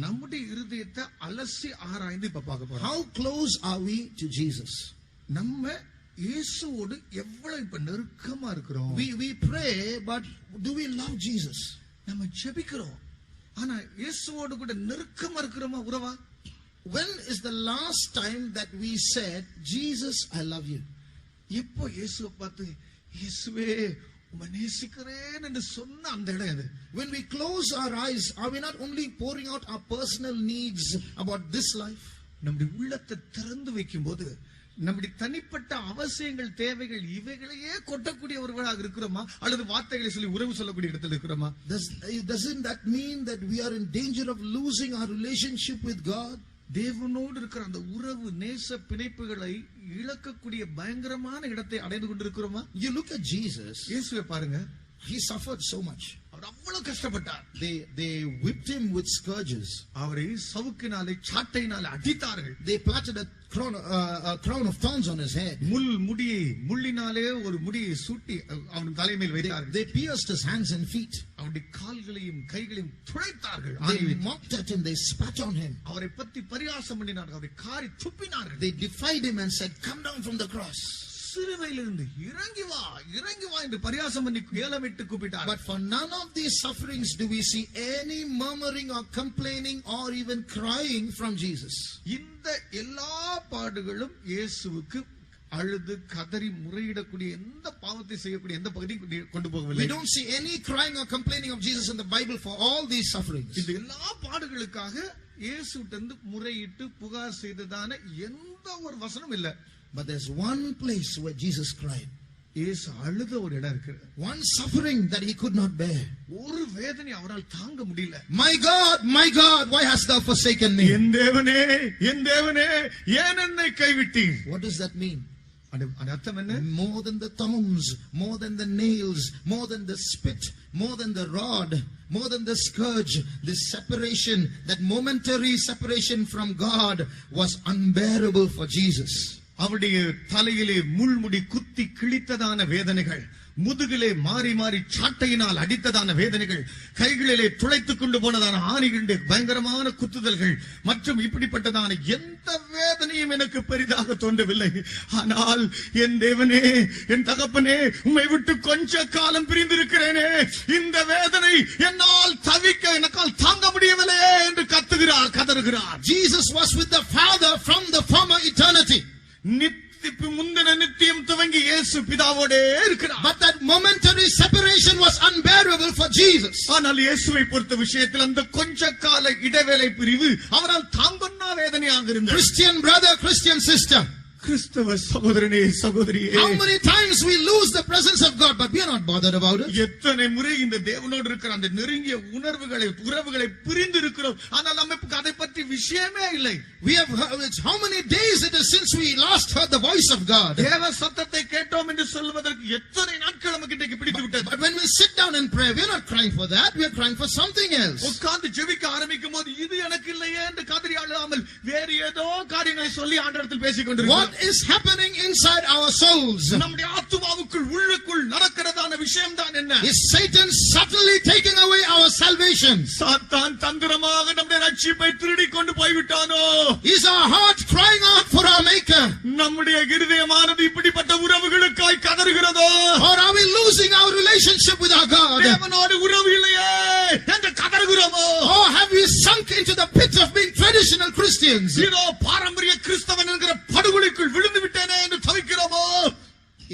நம்முடைய இருதயத்தை அலசி ஆராய்ந்து இப்ப பார்க்க போறோம். How close are we to Jesus? நம்ம இயேசுவோடு எவ்வளவு இப்ப நெருக்கமா இருக்கிறோம். We pray, but do we love Jesus? நம்ம ஜெபிக்கிறோம், ஆனா இயேசுவோடு கூட நெருக்கமா இருக்கிறோமா உறவா? When is the last time that we said, Jesus, I love you? எப்போ இயேசுவை பார்த்து இயேசுவே உம்மை நேசிக்கிறேன் என்று சொன்ன அந்த இடம் அது. When we close our eyes, are we not only pouring out our personal needs about this life? நம்முடைய உள்ளத்தை திறந்து வைக்கும்போது நம்முடைய தனிப்பட்ட அவசியங்கள், தேவைகள் இவைகளையே கொட்டக்கூடியவர்களாக இருக்கிறோமா, அல்லது வார்த்தைகளை சொல்லி உறவு சொல்லக்கூடிய இடத்துல இருக்கிறோமா? Doesn't that mean that we are in danger of losing our relationship with God? தேவனோடு இருக்கிற அந்த உறவு, நேச பிணைப்புகளை இழக்கக்கூடிய பயங்கரமான இடத்தை அடைந்து கொண்டிருக்கிறோமா? You look at Jesus. இயேசுவை பாருங்க, he suffered so much. அவர் அவ்வளவு கஷ்டப்பட்டார். They whipped him with scourges. அவரை சவுக்கினாலே, சாட்டையினாலே அடித்தார்கள். They planted a crown of thorns on his head. முடியை முள்ளினாலே ஒரு முடியை சூட்டி அவன் தலைமையில் வைத்தார்கள். They pierced his hands and feet. அவருடைய கால்களையும் கைகளையும் துளைத்தார்கள். They mocked at him, they spat on him. அவரை பற்றி பரியாசம் பண்ணினார்கள், அவரை காரி துப்பினார்கள். They defied him and said, come down from the cross. சிலுவையிலிருந்து இறங்கி வா, இறங்கி வா என்று பரியாசம் பண்ணி ஏலமிட்டு கூப்பிட்டார். But for none of these sufferings do we see any murmuring or complaining or even crying from Jesus. இந்த எல்லா பாடுகளும் இயேசுவுக்கு அழுது கதறி முறையிடக்கூடிய எந்த பாவத்தை செய்யக்கூடிய எந்த பகுதி கொண்டு போகவில்லை. We don't see any crying or complaining of Jesus in the Bible for all these sufferings. இந்த எல்லா பாடுகளுக்காக இயேசுவிட்டு முறையிட்டு புகார் செய்ததான எந்த ஒரு வசனம் இல்ல. But there's one place where Jesus cried. இயேசு அழுத ஒரு இடம் இருக்கு. One suffering that he could not bear. ஒரு வேதனை அவரால் தாங்க முடியல. My God, why hast thou forsaken me? என் தேவனே, என் தேவனே, ஏன் என்னை கைவிட்டீர்? What does that mean? அர்த்தம் என்ன? More than the thorns, more than the nails, more than the spit, more than the rod, more than the scourge, this separation, that momentary separation from God was unbearable for Jesus. அவருடைய தலையிலே முள்முடி குத்தி கிழித்ததான வேதனைகள், முதுகிலே மாறி மாறி சாட்டையினால் அடித்ததான வேதனைகள், கைகளிலே துளைத்துக் கொண்டு போனதான ஆணிகளுடைய பயங்கரமான குத்துதல்கள் மற்றும் இப்படிப்பட்டதான எந்த வேதனையும் எனக்கு பெரிதாக தோன்றவில்லை. ஆனால் என் தேவனே, என் தகப்பனே, உம்மை விட்டு கொஞ்ச காலம் பிரிந்திருக்கிறேனே, இந்த வேதனை என்னால் தவிக்க எனக்கால் தாங்க முடியவில்லையே என்று கதறுகிறார். Jesus was with the Father from the former eternity. முந்தின நித்தியம் துவங்கி இயேசு பிதாவோடே இருக்கிறார். But that momentary separation was unbearable for Jesus. ஆனால் இயேசுவை பொறுத்த விஷயத்தில் அந்த கொஞ்ச கால இடைவேளை பிரிவு அவரால் தாங்கொன்னா வேதனையாக இருந்தது. Christian brother, Christian sister, கிறிஸ்தவ சகோதரனே, சகோதரியே, how many times we lose the presence of God, but we are not bothered about it. எத்தனை முறை இந்த தேவனோடு இருக்கிற அந்த நெருங்கிய உறவுகளை பிரிந்து இருக்கிறோம், ஆனால் நமக்கு அதை பற்றி விஷயமே இல்லை. We have heard, how many days it is since we last heard the voice of God. தேவ சத்தத்தை கேட்டோம் என்று சொல்வதற்கு எத்தனை நாட்கள் நமக்கு இன்றைக்கு பிடித்து விட்டது. But when we sit down and pray, we are not crying for that, we are crying for something else. உட்கார்ந்து ஜெபிக்க ஆரம்பிக்கும் போது இது எனக்கு இல்லையே என்று கதறி அழாமல் வேறு ஏதோ காரியங்களை சொல்லி ஆண்டவரிடத்தில் பேசிக் கொண்டிருக்கிறோம். What is happening inside our souls? நம்முடைய ஆத்துமாவுக்குள் உள்ளுக்குள் நடக்கிறதான விஷயம் தான் என்ன? Is Satan subtly taking away our salvation? சாத்தான் தந்திரமாக நம்முடைய ரட்சிப்பை திருடி கொண்டு போய்விட்டானோ? Is our heart crying out for our maker? நம்முடைய இருதயமானது இப்படிப்பட்ட உறவுகளுக்காய் கதறுகிறதோ? Or are we losing our relationship with our God? தேவனோடு உறவு இல்லையே என்று கதறுகிறோமோ? Or have we sunk into the pit of being traditional Christians? இதோ பாரம்பரிய கிறிஸ்தவன் என்கிற படுகொலைக்குள் விழுந்து விட்டேனே என்று தவிக்கிறோமோ?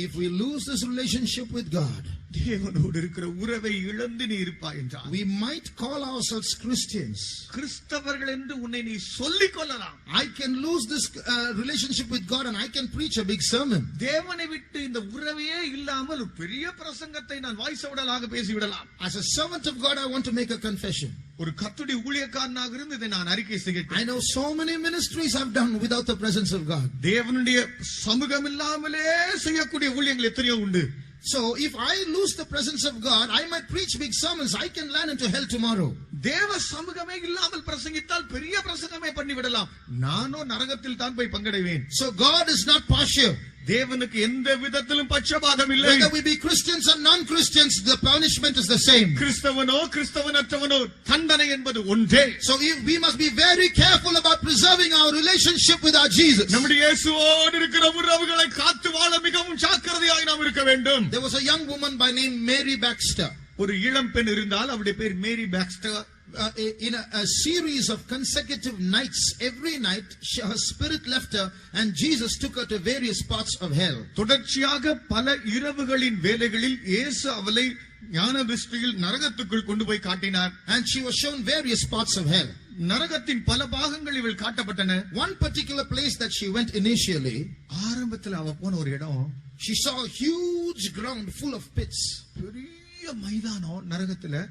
If we lose this relationship with God, தேவனோடு இருக்கிற உறவை இழந்து நீ இருப்பாய் என்றால் we might call ourselves Christians. கிறிஸ்தவர்கள் என்று உன்னை நீ சொல்லிக் கொள்ளலாம். I can lose this relationship with God and I can preach a big sermon. தேவனை விட்டு இந்த உறவையே இல்லாமல் ஒரு பெரிய பிரசங்கத்தை நான் வாய்சவுடலாக பேசிவிடலாம். As a servant of God, I want to make a confession. ஒரு கர்த்தருடைய ஊழியக்காரனாக இருந்து இதை நான் அறிக்கை செய்கிறேன். I know so many ministries I've done without the presence of God. தேவனுடைய சமூகம் இல்லாமலே செய்யக்கூடிய ஊழியங்கள் எத்தனையோ உண்டு. So if I lose the presence of God, I might preach big sermons. I can land into hell tomorrow. தேவ சமூகமே இல்லாமல் பிரசங்கித்தால் பெரிய பிரசங்கமே பண்ணி விடலாம். நானோ நரகத்தில் தான் போய் பங்கடைவேன். So God is not partial. தேவனுக்கு எந்த விதத்திலும் பட்சபாதம் இல்லை. Whether we be Christians or non-Christians, the punishment is the same. கிறிஸ்தவனோ கிறிஸ்தவனற்றவனோ தண்டனை என்பது ஒன்றே. So we must be very careful about preserving our relationship with our Jesus. நம்முடைய இயேசுவோடு இருக்கிற உறவுகளை காத்து வாழ மிகவும் ஜாக்கிரதையாய் நாம் இருக்க வேண்டும். There was a young woman by name Mary Baxter. ஒரு இளம் பெண் இருந்தால் அவருடைய பேர் மேரி Boxster. In a series of consecutive nights, every night her spirit left her and Jesus took her to various parts of hell. தொடர்ச்சியாக பல இரவுகளின் வேளைகளில் இயேசு அவளை ஞான திருஷ்டியில் நரகத்துக்குள் கொண்டு போய் காட்டினார். And she was shown various parts of hell. நரகத்தின் பல பாகங்கள் இவள் காட்டப்பட்டன. One particular place that she went initially, ஆரம்பத்தில் அவ போன ஒரு இடம், she saw a huge ground full of pits. பெரிய மைதானம் நரகத்துல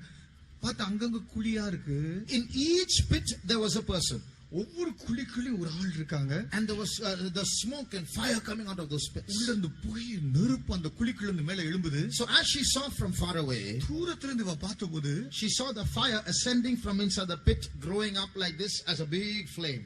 பார்த்து அங்கங்க குழியா இருக்கு. In each pit there was a person. ஒவ்வொரு குழிக்குள்ளயும் ஒரு ஆள் இருக்காங்க. And there was the smoke and fire coming out of those pits. உள்ள இருந்து புகை நெருப்பு அந்த குழிக்குள்ள இருந்து மேல எழும்புது. So as she saw from far away, தூரத்துல இருந்து இவ பார்த்தபோது she saw the fire ascending from inside the pit, growing up like this as a big flame.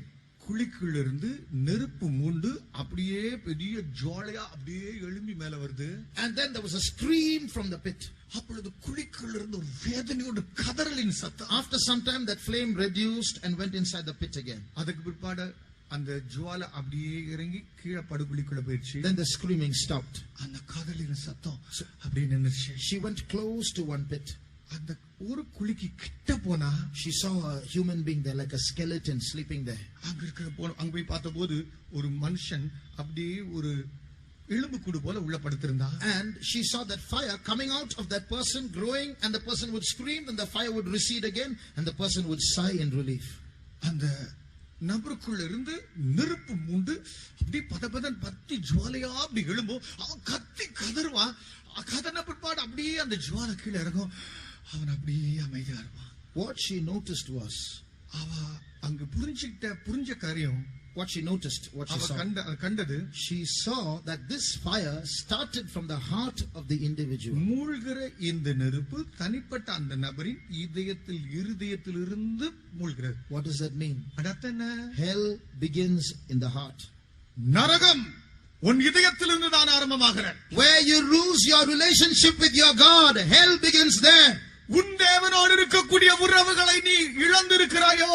குழிக்குள்ள இருந்து நெருப்பு மூண்டு அப்படியே பெரிய ஜுவாலையா அப்படியே எழும்பி மேல வருது. And then there was a scream from the pit. அப்பொழுது குழிக்குள்ள இருந்து ஒரு வேதனையோட கதறலின் சத்தம். After some time that flame reduced and went inside the pit again. அதுக்கு பிற்பாடு அந்த ஜுவாலை அப்படியே இறங்கி கீழே படுகுழிக்குள்ள போயிடுச்சு. Then the screaming stopped. அந்த கதறலின் சத்தம் அப்படியே நின்னுச்சு. She went close to one pit. அந்த ஒரு குழிக்கு கிட்ட போனா she saw a human being there like a skeleton sleeping there. அங்க இருக்கிற அங்க போய் பார்த்தபோது ஒரு மனுஷன் அப்படியே ஒரு எலும்பு கூடு போல உள்ள படுத்திருந்தான். And she saw that fire coming out of that person, growing, and the person would scream, and the fire would recede again, and the person would sigh in relief. அந்த நபருக்குள்ள இருந்து நெருப்பு மூண்டு அப்படி பதபதன் பத்தி ஜுவாலையா அப்படி எழும்பும். அவன் கத்தி கதறுவான். கதன பிற்பாடு அப்படியே அந்த ஜுவாலை கீழே இறங்கும். அவன் அப்படியே அமைதியா இருப்பான். What she noticed was, அவ அங்க புரிஞ்ச காரியம், what she noticed, what she saw, கண்டது, she saw that this fire started from the heart of the individual. மூழ்கிற இந்த நெருப்பு தனிப்பட்ட அந்த நபரின் இருதயத்தில் இருந்து மூழ்கிறது. What does that mean? அடத்தன Hell begins in the heart. நரகம் உன் இதயத்திலிருந்து தான் ஆரம்பமாகிறது. Where you lose your relationship with your God, hell begins there. உன் தேவனோடு இருக்கக்கூடிய உறவுகளை நீ இழந்திருக்கிறாயோ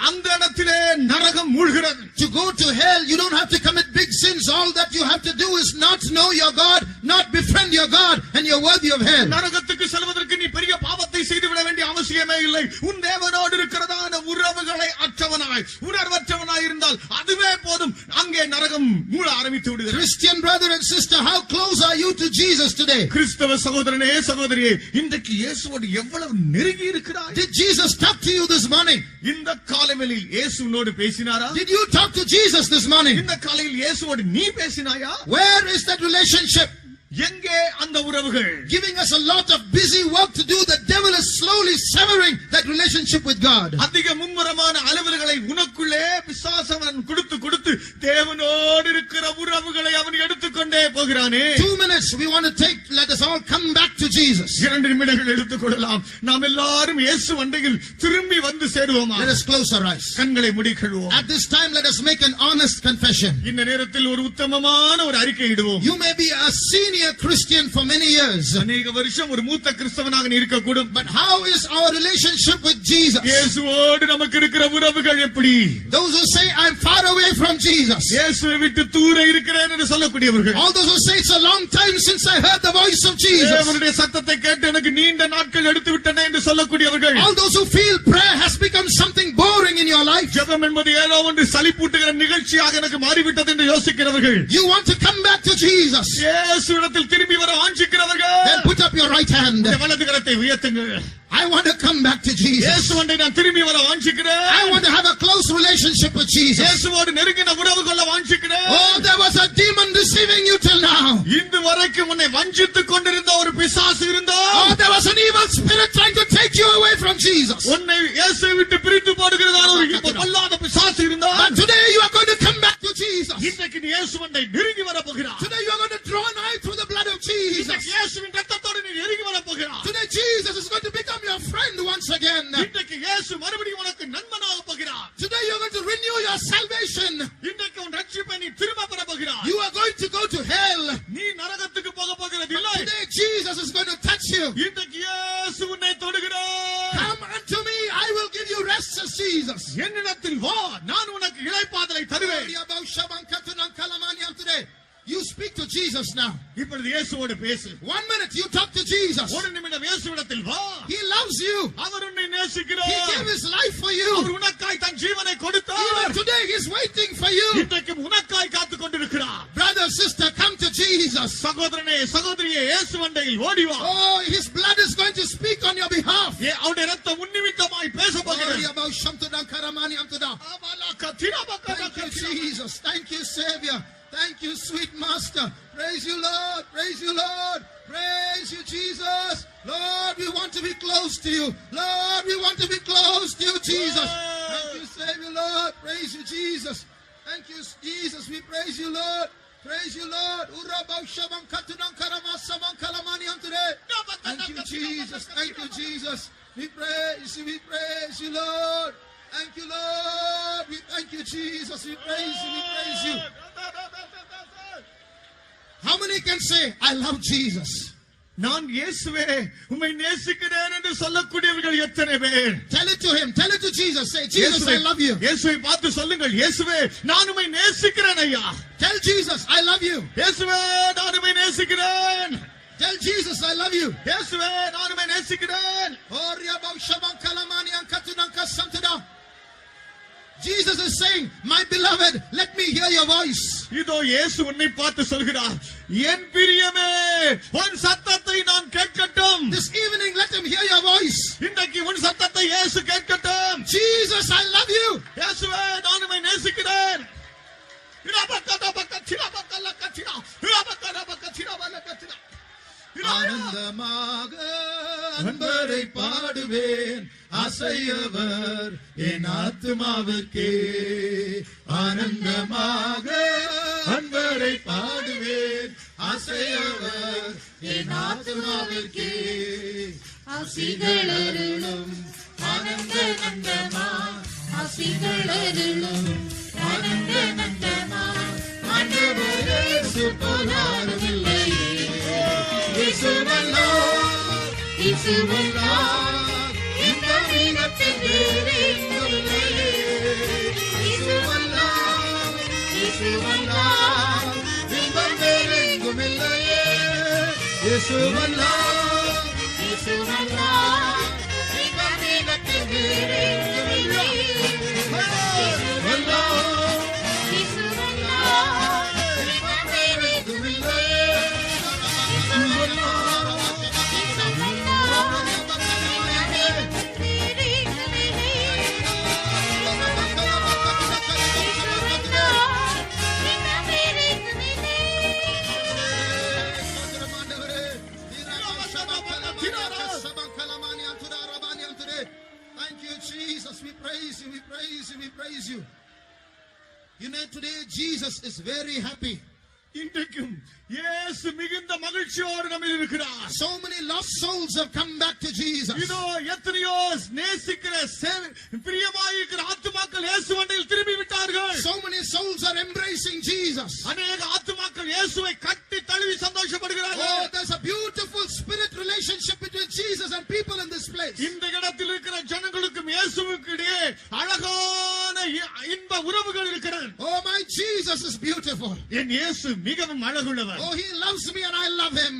அந்த இடத்திலே நரகம் மூழ்கிறது. To go to hell, you don't have to commit big sins. All that you have to do is not know your God, not befriend your God, and you're worthy of hell. நரகத்துக்கு செல்வதற்கு நீ பெரிய பாவத்தை செய்து விட வேண்டிய அவசியமே இல்லை. உன் தேவனோடு இருக்கிறதான உறவுகளை அற்றவனாய் உணர்வற்றவனாய் இருந்தால் அதுவே போதும். அங்கே நரகம் மூழ ஆரம்பித்து விடுகிறது. Christian brother and sister, how close are you to Jesus today? கிறிஸ்தவ சகோதரனே சகோதரியே, இன்றைக்கு இயேசுவோடு எவ்வளவு நெருங்கி இருக்கிறாய்? Did Jesus talk to you this morning? இந்த காலையில் இயேசு உன்னோடு பேசினாரா? Did you talk to Jesus this morning? இந்த காலையில் இயேசுவோடு நீ பேசினாயா? Where is that relationship? எங்கே அந்த உறவுகள்? Giving us a lot of busy work to do, the devil is slowly severing that relationship with God. அதிக மும்முரமான அலுவல்களை உனக்குள்ளே பிசாசவன் கொடுத்து தேவனோடு இருக்கிற உறவுகளை அவன் எடுத்துக்கொண்டே போகிறானே. 2 minutes we want to take, let us all come back to Jesus. 2 நிமிடங்கள் எடுத்துக்கொள்ளலாம். நாம் எல்லாரும் இயேசு அண்டையில் திரும்பி வந்து சேருவோமா? Let us close our eyes. கண்களை மூடிக்கொள்வோம். At this time let us make an honest confession. இந்த நேரத்தில் ஒரு உத்தமமான ஒரு அறிக்கை இடுவோம். You may be a senior Christian for many years. அநேக வருஷம் ஒரு மூத்த கிறிஸ்தவனாக நீ இருக்கக்கூடும். But how is our relationship with Jesus? இயேசுவோடு நமக்கு இருக்கிற உறவுகள் எப்படி? Those who say I'm far away from Jesus. இயேசுவை விட்டு தூர இருக்கிறேன் என்று சொல்லக்கூடியவர்கள். All those who say it's a long time since I heard the voice of Jesus. தேவனுடைய சத்தத்தை கேட்டு எனக்கு நீண்ட நாட்கள் எடுத்து விட்டன என்று சொல்லக்கூடியவர்கள். All those who feel prayer has become something boring in your your life? ஜெபம் என்பது ஏதோ ஒன்று சலிப்பூட்டுகிற நிகழ்ச்சியாக எனக்கு மாறிவிட்டது என்று யோசிக்கிறவர்கள், You want to come back to Jesus? இயேசுவிடத்தில் திரும்பி வர வாஞ்சிக்கிறவர்கள், Then put up your right hand. இந்த வலது கரத்தை உயர்த்துங்கள். I want to come back to Jesus. இயேசுவண்டை நான் திரும்பி வர வாஞ்சிக்கிறேன். I want to have a close relationship with Jesus. இயேசுவோடு நெருங்கின உறவு கொள்ள வாஞ்சிக்கிறேன். Oh, there was a demon deceiving you till now. இன்று வரைக்கும் உன்னை வஞ்சித்துக் கொண்டிருந்த ஒரு பிசாசு இருந்தா, Oh, there was an evil spirit trying to take you away from Jesus. உன்னை இயேசுவை விட்டு பிரித்து போடுகிறதான ஒரு பொல்லாத பிசாசு இருந்தா, But today you are going to come back to Jesus. இன்றைக்கு நீ இயேசுவண்டை நெருங்கி வர போகிறாய். Today you are going to draw nigh through the blood of Jesus. இன்றைக்கு இயேசுவின் இரத்தத்தோடு நீ நெருங்கி வர போகிறாய். Today Jesus is going to become your friend once again. இன்றைக்கு இயேசு மறுபடியும் உனக்கு நண்பனாக போகிறார். Today you are going to renew your salvation. இன்றைக்கு உன் ரட்சிப்பை நீ திரும்ப பெற போகிறாய். You are going to go to hell. நீ நரகத்துக்கு போக போகிறது இல்லை. Today Jesus is going to touch you. இன்றைக்கு இயேசு உன்னை தொடுகிறார். Come unto me, I will give you rest, says Jesus. என்னிடத்தில் வா, நான் உனக்கு இளைப்பாறுதலை தருவேன். Today you speak to Jesus now. இப்பொழுது இயேசுவோடு பேசு. 1 minute you talk to Jesus. ஒரு நிமிடம் இயேசுவிடத்தில் வா. He loves you. அவர் உன்னை He நேசிக்கிறார். gave his life for our you. உனக்காய் தன் ஜீவனை Even கொடுத்தார். today he's waiting for you. இன்றைக்கும் உனக்காய் காத்துக் கொண்டிருக்கிறார். Brother, sister, come to Jesus. சகோதரனே, சகோதரியே, இயேசு வண்டையில் ஓடி வா. Oh, his blood is going to speak on your behalf. அவருடைய ரத்தம் உன்னிமித்தமாய் பேச போகிறது. Thank you, Jesus. Thank you, Savior. Thank you, sweet Master. Praise you, Lord. Praise you, Lord. Praise you, Jesus. Lord, we want to be close to you. Lord, we want to be close to you, Jesus. Thank you, Savior, Lord. Praise you, Jesus. Thank you, Jesus. We praise you, Lord. Praise you, Lord. Thank you, Jesus. Thank you, Jesus. We praise you. We praise you, Lord. Thank you, Lord. We thank you, Jesus. We praise you. We praise you. How many can say, I love Jesus? நான் இயேசுவே உம்மை நேசிக்கிறேன் என்று சொல்லக்கூடியவர்கள் எத்தனை பேர்? Tell it to him. Tell it to Jesus. Say, Jesus, I love you. இயேசுவை பார்த்து சொல்லுங்கள், இயேசுவே நான் உம்மை நேசிக்கிறேன் ஐயா. Tell Jesus, I love you. இயேசுவே நான் உம்மை நேசிக்கிறேன். Tell Jesus, I love you. இயேசுவே நான் உம்மை நேசிக்கிறேன். Jesus is saying, my beloved, let me hear your voice. இதோ இயேசு உன்னை பார்த்து சொல்கிறார், என் பிரியமே உன் சத்தத்தை நான் கேட்கட்டும். This evening, let him hear your voice. இன்றைக்கு உன் சத்தத்தை இயேசு கேட்கட்டும். Jesus, I love you. இயேசுவே நான் உம்மை நேசிக்கிறேன். ஆனந்தமாக அன்பரை பாடுவேன், அசையவர் என் ஆத்துமாவுக்கே. ஆனந்தமாக அன்பரை பாடுவேன், அசையவர் என் ஆத்துமாவுக்கே. ஆசிகளருளும் ஆனந்த நந்தமா, ஆசிகளருளும் ஆனந்த நந்தமா. ஆண்டவரே சுப்பனாருமில்லை, இயேசுவல்லார், இயேசுவல்லார், இந்த வீரத்தில் வேறே இல்லையே. இயேசுவல்லார், இயேசுவல்லார், இன்பம் வேறெங்கும் இல்லையே. இயேசுவல்லார், இயேசுவல்லார், இந்த வீரத்தில் வேறே இல்லையே. இயேசுவல்லார், இயேசுவல்லார், இன்பம் வேறெங்கும் இல்லையே. Thank you, Jesus. We praise you. We praise you. We praise you. You know, today Jesus is very happy. இன்றைக்கும் இயேசு மிகுந்த மகிழ்ச்சியோடு நம்மில் இருக்கிறார். So many lost souls have come back to Jesus. இதோ எத்தனையோ நேசிக்கிற பிரியமாயிருக்கிற ஆத்துமாக்கள் இயேசு வண்டியில் திரும்பி விட்டார்கள். So many souls are embracing Jesus. அநேக ஆத்துமாக்கள் இயேசுவை கட்டி தழுவி சந்தோஷப்படுகிறார்கள். Oh, there's a beautiful spirit relationship between Jesus and people in this place. இந்த இடத்தில் இருக்கிற ஜனங்களுக்கும் இயேசுவுக்கு இடையே அழகான இன்ப உறவுகள் இருக்கிறது. Oh, my Jesus Jesus is beautiful. என் இயேசு மிகவும் அழகுள்ளவர். Oh, he loves me and I love him.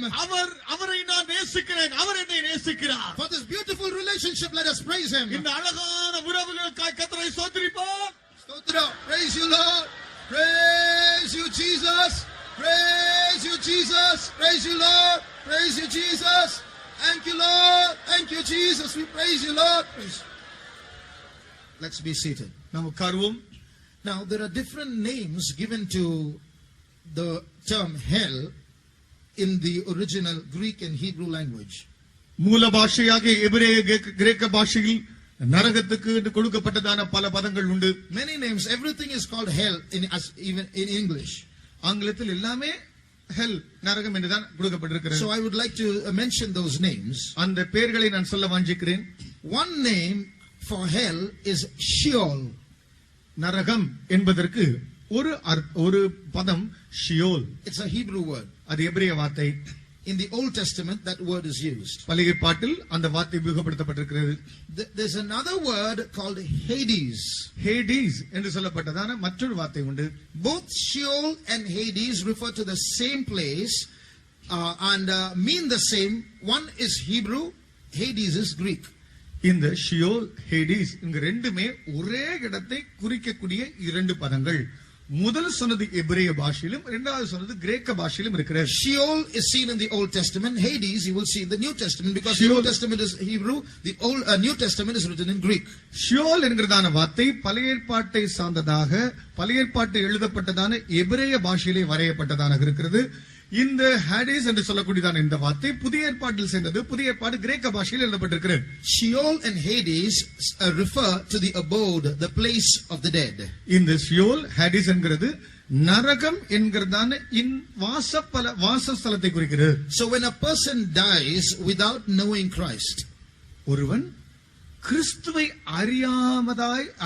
அவரை நான் நேசிக்கிறேன், அவர் என்னை நேசிக்கிறார். For this beautiful relationship, let us praise him. இந்த அழகான உறவுகளுக்காய் கர்த்தரை ஸ்தோத்திரிப்போம். Stotra, praise you, Lord. Praise you, Jesus. Praise you, Jesus. Praise you, Lord. Praise you, Jesus. Thank you, Lord. Thank you, Jesus. We praise you, Lord. Praise. Let's be seated. நாம் உட்காருவோம். Now, there are different names given to the term hell in the original Greek and Hebrew language. மூல பாஷையாக எபிரேய கிரேக்க பாஷையில் நரகத்துக்கு என்று கொடுக்கப்பட்டதான பல பதங்கள் உண்டு. Many names. Everything is called hell even in English. ஆங்கிலத்தில் எல்லாமே ஹெல் நரகம் என்று தான் கொடுக்கப்பட்டிருக்கிறது. So I would like to mention those names. அந்த பெயர்களை நான் சொல்ல வாஞ்சிக்கிறேன். One name for hell is Sheol. நரகம் என்பதற்கு ஒரு பதம் Sheol. It's a Hebrew word. அது எபிரேய வார்த்தை. In the Old Testament, that word is used. பழைய ஏற்பாட்டில் அந்த வார்த்தை உபயோகப்படுத்தப்பட்டிருக்கிறது. There's another word called Hades. Hades என்று சொல்லப்பட்டதான மற்றொரு வார்த்தை உண்டு. Both Sheol and Hades refer to the same place and mean the same. One is Hebrew, Hades is Greek. இந்த Sheol Hades இங்க ரெண்டுமே ஒரே இடத்தை குறிக்கக்கூடிய இரண்டு பதங்கள். முதல் சொன்னது எபிரேய பாஷையிலும் இரண்டாவது சொன்னது கிரேக்க பாஷையிலும் இருக்கிறது. Sheol is seen in the Old Testament. Hades you will see in the New Testament because the Old Testament is Hebrew, the New Testament is written in Greek. Sheol என்கிறதான வார்த்தை பழைய ஏற்பாட்டை சார்ந்ததாக பழைய ஏற்பாட்டில் எழுதப்பட்டதான எபிரேய பாஷையிலே வரையப்பட்டதாக இருக்கிறது. இந்த ஹேடிஸ் என்று சொல்லக்கூடியதான இந்த வார்த்தை புதிய ஏற்பாட்டில் சேர்ந்தது. புதிய ஏற்பாடு கிரேக்க பாஷையில் எழுதப்பட்டிருக்கிறது. Sheol and Hades refer to the abode, the place of the dead. இந்த ஷியோல் ஹேடிஸ் என்கிறது நரகம் என்கிறதான வாசஸ்தலத்தை குறிக்கிறது. So when a person dies without knowing Christ, ஒருவன் கிறிஸ்துவை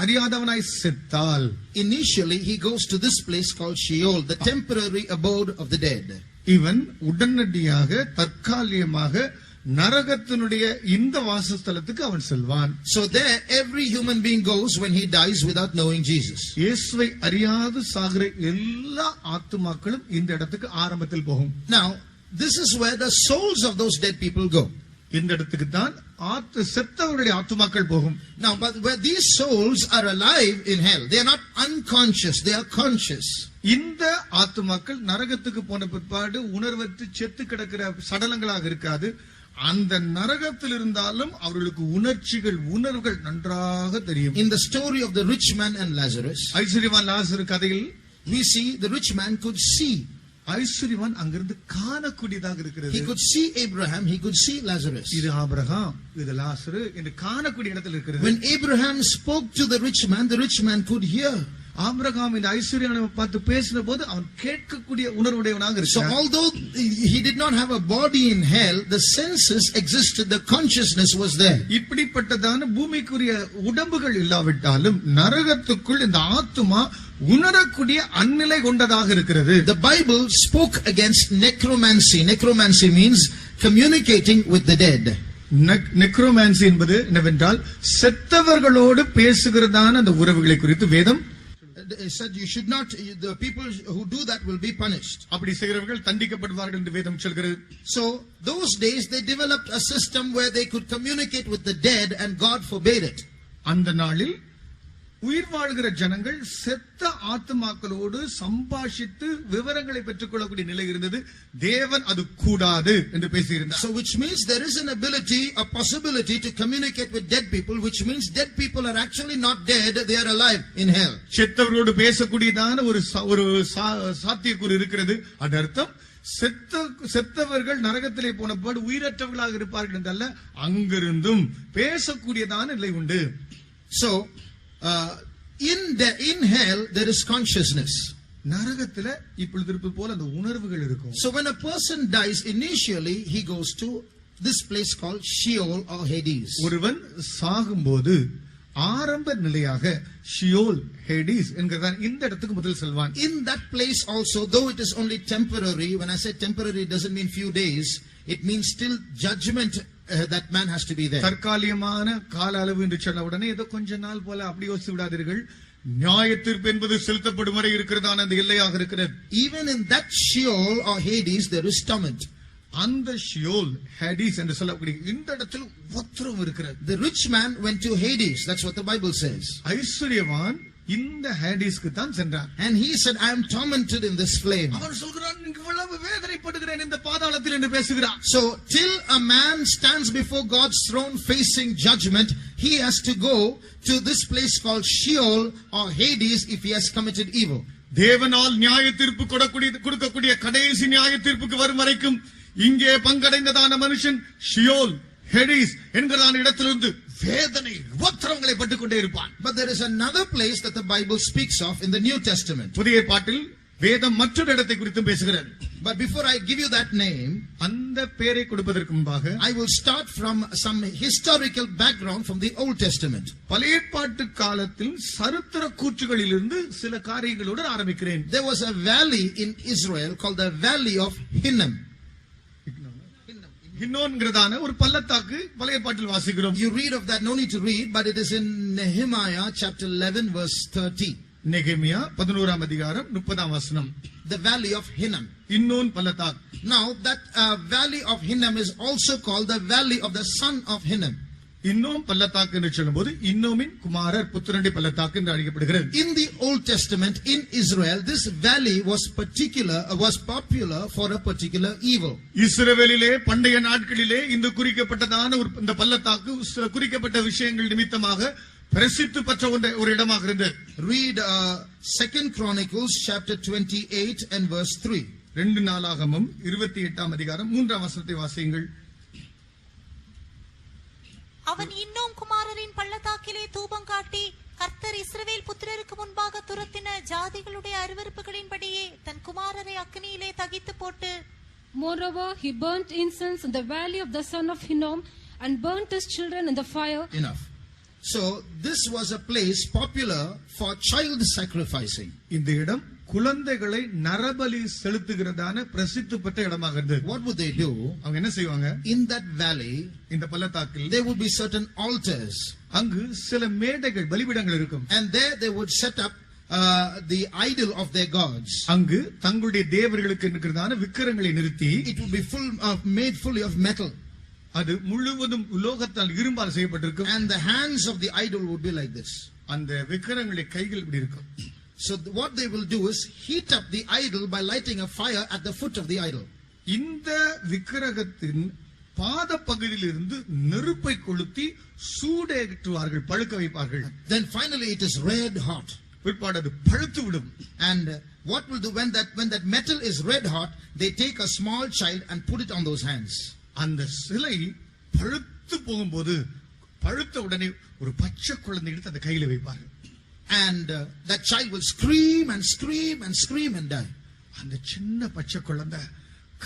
அறியாதவனாய் செத்தால் initially he goes to this place called Sheol, the temporary abode of the dead. இவன் உடனடியாக தற்காலிகமாக நரகத்தினுடைய இந்த வாசஸ்தலத்துக்கு அவன் செல்வான். So there every human being goes when he dies without knowing Jesus. இயேசுவை அறியாது சாகிற எல்லா ஆத்துமாக்களும் இந்த இடத்துக்கு ஆரம்பத்தில் போகும். Now this is where the souls of those dead people go. இந்த இடத்துக்கு தான் செத்தவருடைய ஆத்துமாக்கள் போகும். Now but where these souls are alive in hell, they are not unconscious, they are conscious. இந்த ஆத்துமாக்கள் நரகத்துக்கு போன பிற்பாடு உணர்வற்று செத்து கிடக்கிற சடலங்களாக இருக்காது. அந்த நரகத்தில் இருந்தாலும் அவர்களுக்கு உணர்வுகள் நன்றாக தெரியும். In the story of the rich man and Lazarus, ஐஸ்வர்யவான் லாசரு கதையில் we see the rich man could see. ஐஸ்வர்யவான் அங்கிருந்து காணக்கூடியதாக இருக்கிறது. He could see Abraham, he could see Lazarus. இது ஆபிரகாம், இது லாசரு என்று காணக்கூடிய இடத்தில் இருக்கிறது. When Abraham spoke to the rich man could hear. Abraham இந்த ஐஸ்வர்யவானை பார்த்து பேசின போது அவன் கேட்கக்கூடிய உணர்வுடையவனாக இருக்கிறான். So although he did not have a body in hell, the senses existed, the consciousness was there. இப்படிப்பட்டதான பூமிக்குரிய உடம்புகள் இல்லாவிட்டாலும் நரகத்துக்குள் இந்த ஆத்துமா உணரக்கூடிய அந்நிலை கொண்டதாக இருக்கிறது. The Bible spoke against necromancy. Necromancy means communicating with the dead. நெக்ரோமான்சி என்பது என்னவென்றால் செத்தவர்களோடு பேசுகிறதான அந்த உறவுகளை குறித்து வேதம் said you should not, the people who do that will be punished. அப்படி செய்கிறவர்கள் தண்டிக்கப்படுவார்கள் என்று வேதம் சொல்கிறது. So those days they developed a system where they could communicate with the dead and God forbade it. அந்த நாளில் உயிர் வாழ்கிற ஜனங்கள் செத்த ஆத்துமாக்களோடு சம்பாஷித்து விவரங்களை பெற்றுக்கொள்ளக்கூடிய நிலை இருந்தது. தேவன் அது கூடாது என்று பேசியிருந்தார். So which means there is an ability, a possibility to communicate with dead people, which means dead people are actually not dead, they are alive in hell. செத்தவர்களோடு பேசக்கூடியதான ஒரு சாத்தியக்கூறு இருக்கிறது. அது அர்த்தம் செத்தவர்கள் நரகத்திலே போனபோது உயிரற்றவர்களாக இருப்பார்கள் என்றல்ல, அங்கிருந்தும் பேசக்கூடியதான நிலை உண்டு. So in hell there is consciousness. நரகத்தில இப்பொழுது இருப்பது போல அந்த உணர்வுகள் இருக்கும். So when a person dies, initially he goes to this place called Sheol or Hades. ஒருவன் சாகும்போது ஆரம்ப நிலையாக ஷியோல் ஹேடிஸ் என்கிறதான் இந்த இடத்துக்கு முதல் செல்வான். In that place also, though it is only temporary, when I say temporary it doesn't mean few days, it means still judgment. That man has to be there. தற்காலிகமான கால அளவு என்று சொன்ன உடனே ஏதோ கொஞ்ச நாள் போல அப்படி யோசித்து விடாதீர்கள். நியாய தீர்ப்பு என்பது செலுத்தப்படும் வரை இருக்கிறதான அந்த எல்லையாக இருக்கிறது. Even in that Sheol or Hades there is torment. அந்த ஷியோல் ஹேடிஸ் என்று சொல்லக்கூடிய இந்த இடத்தில் உத்தரவு இருக்கிறது. The rich man went to Hades. That's what the Bible says. ஐஸ்வர்யவான் இந்த ஹேடிஸ்க்கு தான் சென்றான். And he said, I am tormented in this flame. அவன் சொல்கிறான், இவ்வளவு வேதனைப்படுகிறேன் இந்த பாதாளத்தில் என்று பேசுகிறான். So till a man stands before God's throne facing judgment, he has to go to this place called Sheol or Hades if he has committed evil. தேவனால் நியாய தீர்ப்பு கொடுக்கக்கூடிய கடைசி நியாய தீர்ப்புக்கு வரும் வரைக்கும் இங்கே பங்கடைந்ததான மனுஷன் ஷியோல் ஹேடிஸ் என்கிறதான இடத்திலிருந்து வேதனை உபத்திரவங்களை பட்டுக்கொண்டே இருப்பான். But there is another place that the Bible speaks of in the New Testament. புதிய ஏற்பாட்டில் வேதம் மற்றொரு இடத்தை குறித்து பேசுகிறது. But before I give you that name, அந்த பெயரை கொடுப்பதற்கு முன்பாக I will start from some historical background from the Old Testament. பழைய ஏற்பாட்டு காலத்தில் சரித்திர கூற்றுகளிலிருந்து சில காரியங்களோடு ஆரம்பிக்கிறேன். There was a valley in Israel called the Valley of Hinnom. ஹின்னோன்கிறதான ஒரு பள்ளத்தாக்கு பழைய ஏற்பாட்டில் வாசிக்கிறோம். You read of that, no need to read, but it is in Nehemiah chapter 11 verse 30. நெகேமியா 11ஆம் அதிகாரம் 30ஆம் வசனம். The Valley of Hinnom. இன்னோன் பள்ளத்தாக்கு. Now that Valley of Hinnom is also called the Valley of the Son of Hinnom. இன்னோம் பள்ளத்தாக்கு என்று சொல்லும்போது இன்னோமின் குமாரர் புத்திரண்டி பள்ளத்தாக்கு என்று அழைக்கப்படுகிறது. In the Old Testament in Israel, this valley was popular for a particular evil. இஸ்ரவேலிலே பண்டைய நாட்களிலே இந்த குறிக்கப்பட்டதான இந்த பள்ளத்தாக்கு குறிக்கப்பட்ட விஷயங்கள் நிமித்தமாக பிரசித்தி பெற்ற ஒரு இடமாக இருந்தது. Read 2 Chronicles chapter 28 and verse 3. 2 நாளாகமம் 28ஆம் அதிகாரம் 3ஆம் வசனத்தை வாசியுங்கள். அவன் இன்னும் குமாரரின் பள்ளத்தாக்கிலே தூபம் காட்டி கர்த்தர் இஸ்ரவேல் புத்திரருக்கு முன்பாக துரத்தின ஜாதிகளுடைய அருவருப்புகளின்படியே தன் குமாரரை அக்னியிலே தகித்து போட்டு, Moreover, he burnt incense in the valley of the son of Hinnom and burnt his children in the fire. Enough. So this was a place popular for child sacrificing. இந்த இடம் குழந்தைகளை நரபலி செலுத்துகிறதான பிரசித்தி பெற்ற இடமாக இருந்தது. What would they do? அவங்க என்ன செய்வாங்க? In that valley, இந்த பள்ளத்தாக்கில் there would be certain altars. அங்கு சில மேடைகள் பலிபீடங்கள் இருக்கும். And there they would set up the idol of their gods. அங்கு தங்களுடைய தேவர்களுக்கு இருக்கிறதான விக்கிரங்களை நிறுத்தி, it would be made fully of metal. அது முழுவதும் உலோகத்தால் இரும்பால் செய்யப்பட்டிருக்கும். And the hands of the idol would be like this. அந்த விக்கிரங்களுடைய கைகள் இப்படி இருக்கும். So what they will do is heat up the idol by lighting a fire at the foot of the idol. இந்த விக்கிரகத்தின் பாத பகுதியிலிருந்து நெருப்பை கொளுத்தி சூடேற்றுவார்கள், பழுக்க வைப்பார்கள். Then finally it is red hot. பிற்பாடு அது பழுத்து விடும். And what will do when that metal is red hot, they take a small child and put it on those hands. அந்த சிலை பழுத்து போகும்போது பழுத்த உடனே ஒரு பச்சை குழந்தை எடுத்து அந்த கையில வைப்பார்கள். And that child will scream and scream and scream and die. அந்த சின்ன பச்சை குழந்தை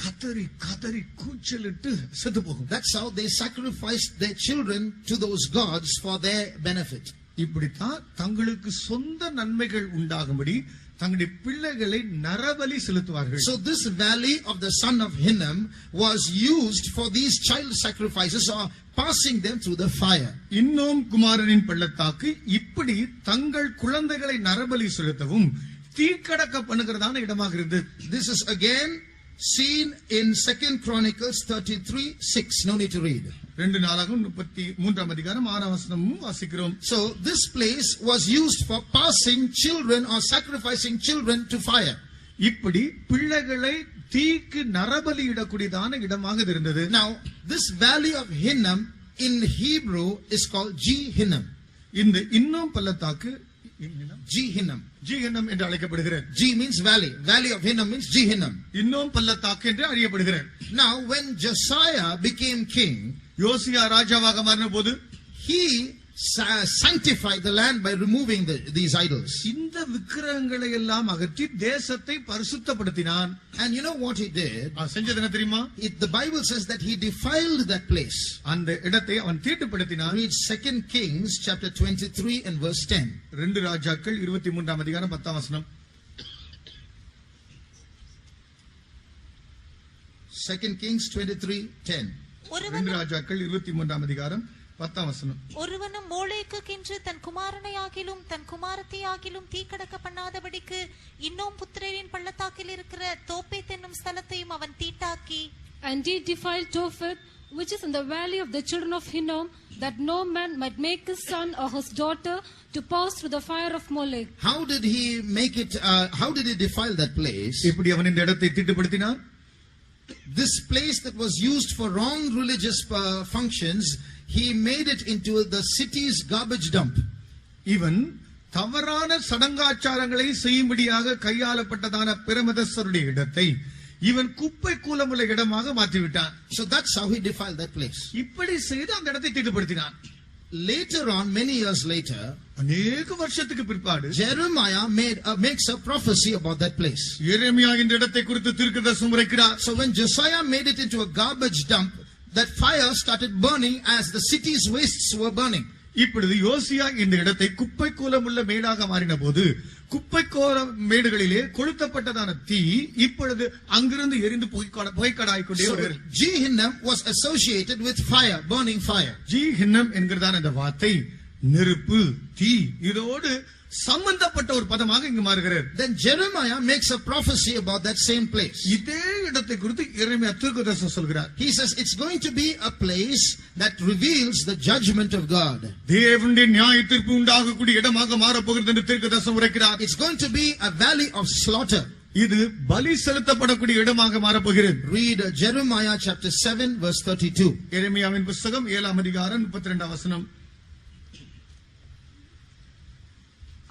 கதறி கதறி கூச்சலிட்டு செத்து போகும். That's how they sacrificed their children to those gods for their benefit. இப்படித்தான் தங்களுக்கு சொந்த நன்மைகள் உண்டாகும்படி தங்களுடைய பிள்ளைகளை நரபலி செலுத்துவார்கள். So this valley of the son of Hinnom was used for these child sacrifices or passing them through the fire. இன்னும் குமாரனின் பள்ளத்தாக்கு இப்படி தங்கள் குழந்தைகளை நரபலி செலுத்தவும் தீக்கடக்க பண்ணுகிறதான இடமாக இருந்தது. This is again seen in 2 Chronicles 33:6. No need to read. 2 நாளாகமம் 33ஆம் அதிகாரம் 6ஆம் வசனமும் வாசிக்கிறோம். So this place was used for passing children or sacrificing children to fire. இப்படி பிள்ளைகளை தீக்கு நரபலி இடக்கூடியதான இடமாக இருந்தது. Now this valley of Hinnom in Hebrew is called Hinnom. இந்த இன்னும் பள்ளத்தாக்கு Hinnom. Hinnom என்று அழைக்கப்படுகிறது. G means valley. Valley of Hinnom means Hinnom. இன்னும் பள்ளத்தாக்கு என்று அறியப்படுகிறது. Now when Josiah became king, யோசியா ராஜாவாக மாறின போது he sanctified the land by removing these idols. இந்த விக்கிரகங்களை எல்லாம் அகற்றி தேசத்தை பரிசுத்தப்படுத்தினான். And you know what he did? செஞ்சது என்ன தெரியுமா? The Bible says that he defiled that place. அந்த இடத்தை அவன் தீட்டுப்படுத்தினான். Read 2 Kings chapter 23 and verse 10. 2 ராஜாக்கள் 23ஆம் அதிகாரம் 10ஆம் வசனம். 2 Kings 23:10. 2 ராஜாக்கள் 23ஆம் அதிகாரம் 10ஆம் வசனம். ஒருவனும் மோளேக்குக்கென்று தன் குமாரனையாகிலும் தன் குமாரத்தையாகிலும் தீக்கடக்க பண்ணாதபடிக்கு இன்னும் புத்திரரின் பள்ளத்தாக்கில் இருக்கிற தோப்பேத் என்னும் ஸ்தலத்தையும் அவன் தீட்டாக்கி. And he defiled Tophet, which is in the valley of the children of Hinnom, that no man might make his son or his daughter to pass through the fire of Molech. How did he make it? How did he defile that place? எப்படி அவன் இந்த இடத்தை தீட்டுப்படுத்தினான்? This place that was used for wrong religious functions, he made it into the city's garbage dump. இவன் தவறான சடங்காச்சாரங்களை செய்யும்படியாக கையாளப்பட்டதான பிரமதஸ்தருடைய இடத்தை இவன் குப்பை கூலமுள்ள இடமாக மாற்றிவிட்டான். So that's how he defiled that place. இப்படி செய்து அந்த இடத்தை தீட்டுப்படுத்தினான். Later on, many years later, அநேக வருஷத்துக்கு பிற்பாடு Jeremiah makes a prophecy about that place. எரேமியா இந்த இடத்தை குறித்து தீர்க்கதரிசனம் உரைக்கிறார். So when Josiah made it into a garbage dump, that fire started burning as the city's wastes were burning. இப்பொழுது யோசியா இந்த இடத்தை குப்பை கூலமுள்ள மேடாக மாறின போது குப்பை கோல மேடுகளிலே கொளுத்தப்பட்டதான தீ இப்பொழுது அங்கிருந்து எரிந்து புகைக்கடாய் கொண்டே வருகிறது. Gehinnom was associated with fire, burning fire. ஜீஹின்னம் என்கிறதான இந்த வார்த்தை நெருப்பு, தீ இதோடு சம்பந்தப்பட்ட ஒரு பதமாக இங்கு மாறுகிறது. Then Jeremiah makes a prophecy about that same place. இதே இடத்தை குறித்து எரேமியா தீர்க்கதரிசனம் சொல்கிறார். He says it's going to be a place that reveals the judgment of God. தேவனுடைய நியாய தீர்ப்பு உண்டாகக்கூடிய இடமாக மாறப் போகிறது என்று தீர்க்கதரிசனம் உரைக்கிறார். It's going to be a valley of slaughter. இது பலி செலுத்தப்படக்கூடிய இடமாக மாறப் போகிறது. Read Jeremiah chapter 7 verse 32. எரேமியாவின் புத்தகம் 7ஆம் அதிகாரம் 32ஆம் வசனம்.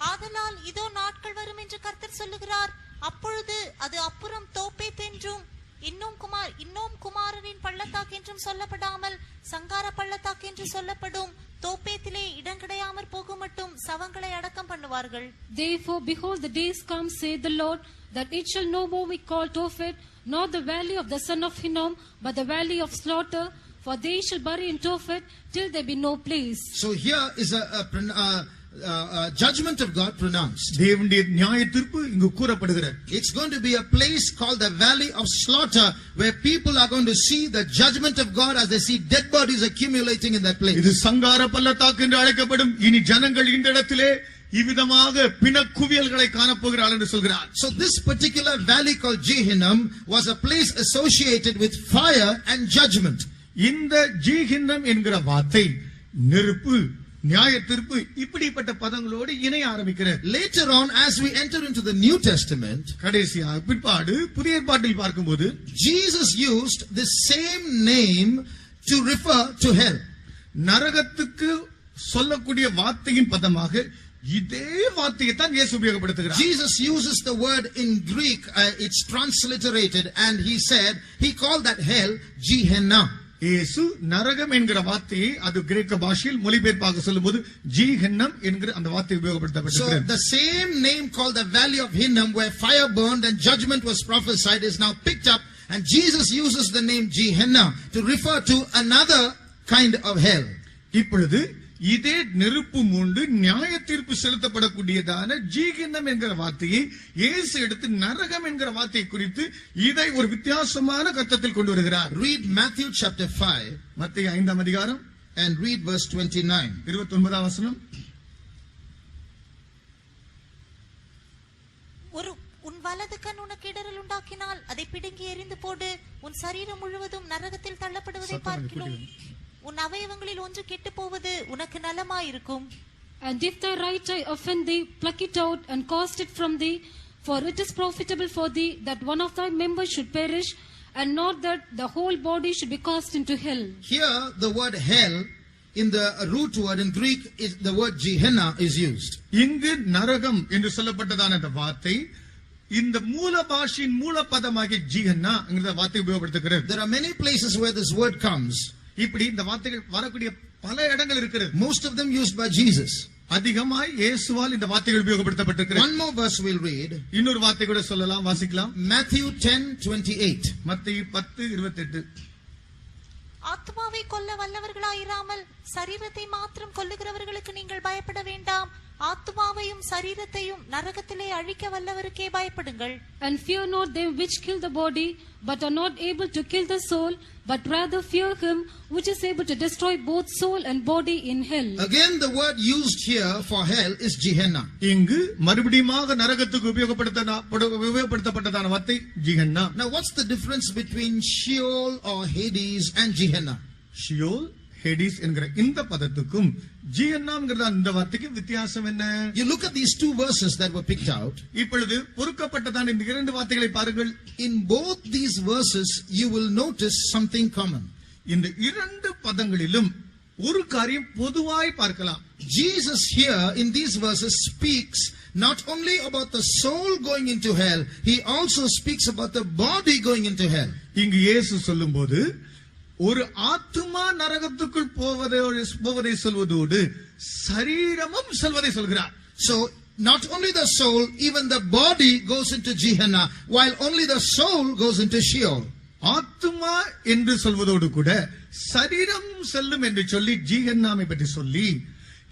ஆதலால் இதோ நாட்கள் வரும் என்று கர்த்தர் சொல்லுகிறார், அப்பொழுது அது அப்புறம் தோப்பேத் என்றும் இன்னும் குமாரரின் பள்ளத்தாக்கு என்றும் சொல்லப்படாமல் சங்கார பள்ளத்தாக்கு என்று சொல்லப்படும். தோப்பேத்திலே இடம் கிடையாமற் போகும் மட்டும் சவங்களை அடக்கம் பண்ணுவார்கள். Therefore, behold, the days come, saith the Lord, that it shall no more be called Tophet, nor the valley of the son of Hinnom, but the valley of slaughter. For they shall bury in Tophet till there be no place. So here is a judgment of God pronounced. தேவனுடைய நியாய தீர்ப்பு இங்கு கூறப்படுகிறது. It's going to be a place called the valley of slaughter, where people are going to see the judgment of God as they see dead bodies accumulating in that place. இது சங்கார பள்ளத்தாக்கு என்று அழைக்கப்படும். இனி ஜனங்கள் இந்த இடத்திலே இவ்விதமாக பிணக்குவியல்களை காணப்போகிறார்கள் என்று சொல்கிறார். So this particular valley called Gehinnom was a place associated with fire and judgment. இந்த ஜீஹின்னம் என்கிற வார்த்தை நெருப்பு, நியாய தீர்ப்பு இப்படிப்பட்ட பதங்களோடு இணைய ஆரம்பிக்கிறது. Later on, as we enter into the New Testament, கடைசியாக பிற்பாடு புதிய ஏற்பாட்டில் பார்க்கும்போது Jesus used the same name to refer to hell. நரகத்துக்கு சொல்லக்கூடிய வார்த்தையின் பதமாக இதே வார்த்தையை தான் இயேசு உபயோகப்படுத்துகிறார். Jesus uses the word in Greek, it's transliterated, and he called that hell Gehenna. இயேசு நரகம் என்கிற வார்த்தையை அது கிரேக்க பாஷையில் மொழிபெயர்ப்பாக சொல்லும்போது ஜீஹென்னம் என்கிற அந்த வார்த்தை உபயோகப்படுத்தப்பட்டிருக்கிறது. So the same name called the valley of Hinnom, where fire burned and judgment was prophesied, is now picked up, and Jesus uses the name Gehenna to refer to another kind of hell. இப்பொழுது இதே நெருப்பு மூண்டு நியாய தீர்ப்பு செலுத்தப்படக்கூடியதான ஜீஹென்னம் என்கிற வார்த்தையை இயேசு எடுத்து நரகம் என்கிற வார்த்தையை குறித்து இதை ஒரு வித்தியாசமான கருத்தில் கொண்டு வருகிறார். Read Matthew chapter 5, மத்தேயு 5ஆம் அதிகாரம் and read verse 29. 29ஆம் வசனம். உன் வலது கண் உனக்கு இடறல் உண்டாக்கினால் அதை பிடுங்கி எறிந்து போடு. உன் சரீரம் முழுவதும் நரகத்தில் தள்ளப்படுவதை பார்க்கிறோம். உன் அவயவங்களில் ஒன்று கெட்டு போவது உனக்கு நலமாயிருக்கும். And if thy right eye offend thee, pluck it out and cast it from thee, for it is profitable for thee that one of thy members should perish, and not that the whole body should be cast into hell. Here the word hell in the root word in Greek is the word Gehenna is used. இங்கு நரகம் என்று சொல்லப்பட்டதான அந்த வார்த்தை இந்த மூல பாஷையின் மூலப்பதமாகிய ஜீஹன்னா என்கிற வார்த்தை உபயோகப்படுத்துகிறது. There are many places where this word comes. இப்படி இந்த வார்த்தைகள் வரக்கூடிய பல இடங்கள் இருக்கிறது. Most of them used by Jesus. அதிகமாய் இயேசுவால் இந்த வார்த்தைகள் உபயோகப்படுத்தப்பட்டிருக்கிறது. One more verse we'll read. இன்னொரு வார்த்தை கூட சொல்லலாம், வாசிக்கலாம். Matthew 10:28. மத்தேயு 10:28. ஆத்மாவை கொல்ல வல்லவர்களாயிராமல் சரீரத்தை மாத்திரம் கொல்லுகிறவர்களுக்கு நீங்கள் பயப்பட வேண்டாம். ஆத்துமாவையும் சரீரத்தையும் நரகத்திலே அழிக்க வல்லவருக்கே பயப்படுங்கள். And fear not them which kill the body, but are not able to kill the soul, but rather fear him which is able to destroy both soul and body in hell. Again, the word used here for hell is Gehenna. இங்கு மறுபடியுமாக நரகத்துக்கு உபயோகப்படுத்தப்பட்டதான வார்த்தை ஜிஹன்னா. Now, what's the difference between Sheol or Hades and Gehenna? Sheol, Hades என்கிற இந்த பதத்துக்கும் ஜிஹன்னாம்ங்கற இந்த வார்த்தைக்கு வித்தியாசம் என்ன? You look at these two verses that were picked out. இப்பொழுது பொறுக்கப்பட்டதான இந்த இரண்டு வார்த்தைகளை பாருங்கள். In both these verses, you will notice something common. இந்த இரண்டு பதங்களிலும் ஒரு காரியம் பொதுவாய் பார்க்கலாம். Jesus here in these verses speaks not only about the soul going into hell, he also speaks about the body going into hell. இங்கு இயேசு சொல்லும்போது ஒரு ஆத்துமா நரகத்துக்குள் போவதை சொல்வதோடு சரீரமும் செல்வதை சொல்கிறார். So not only the soul, even the body goes into Gehenna, while only the soul goes into Sheol. ஆத்துமா என்று சொல்வதோடு கூட சரீரம் செல்லும் என்று சொல்லி ஜிஹன்னாமை பற்றி சொல்லி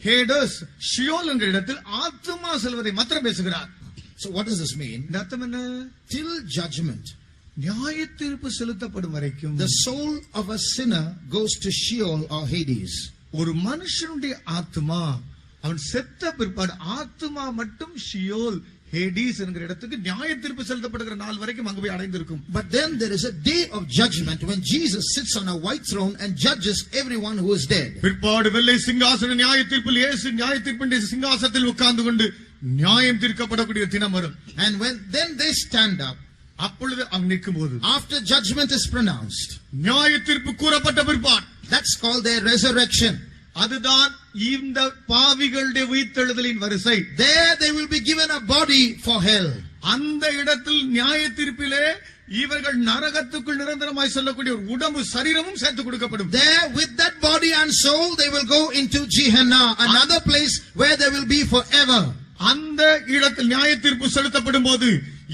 ஹேடஸ் ஷியோல் என்ற இடத்தில் ஆத்துமா செல்வதை மாத்திரம் பேசுகிறார். So what does this mean? இந்த அர்த்தம் என்ன? Till judgment, நியாய தீர்ப்பு செலுத்தப்படும் வரைக்கும் the soul of a sinner goes to Sheol or Hades. ஒரு மனுஷனுடைய ஆத்துமா அவன் செத்த பிற்பாடு ஆத்துமா மட்டும் ஷியோல் ஹேடிஸ் என்கிற இடத்துக்கு நியாய தீர்ப்பு செலுத்தப்படுகிற நாள் வரைக்கும் அங்கு போய் அடைந்திருக்கும். But then there is a day of judgment when Jesus sits on a white throne and judges everyone who is dead. பிற்பாடு வெள்ளை சிங்காசன நியாய தீர்ப்பில் இயேசு நியாய தீர்ப்பின் சிங்காசனத்தில் உட்கார்ந்து கொண்டு நியாயம் தீர்க்கப்படக்கூடிய தினம் வரும். And when then they stand up, அப்பொழுது அங்கு நிற்கும்போது after judgment is pronounced, நியாய தீர்ப்பு கூறப்பட்ட பிற்பாடு that's called their resurrection. அதுதான் இந்த பாவிகளுடைய உயிர்த்தெழுதலின் வரிசை. There they will be given a body for hell. அந்த இடத்தில் நியாய தீர்ப்பிலே இவர்கள் நரகத்துக்குள் நிரந்தரமாய் செல்லக்கூடிய ஒரு உடம்பு சரீரமும் சேர்த்து கொடுக்கப்படும். There with that body and soul they will go into Gehenna, another place where they will be forever. அந்த இடத்தில் நியாய தீர்ப்பு செலுத்தப்படும் போது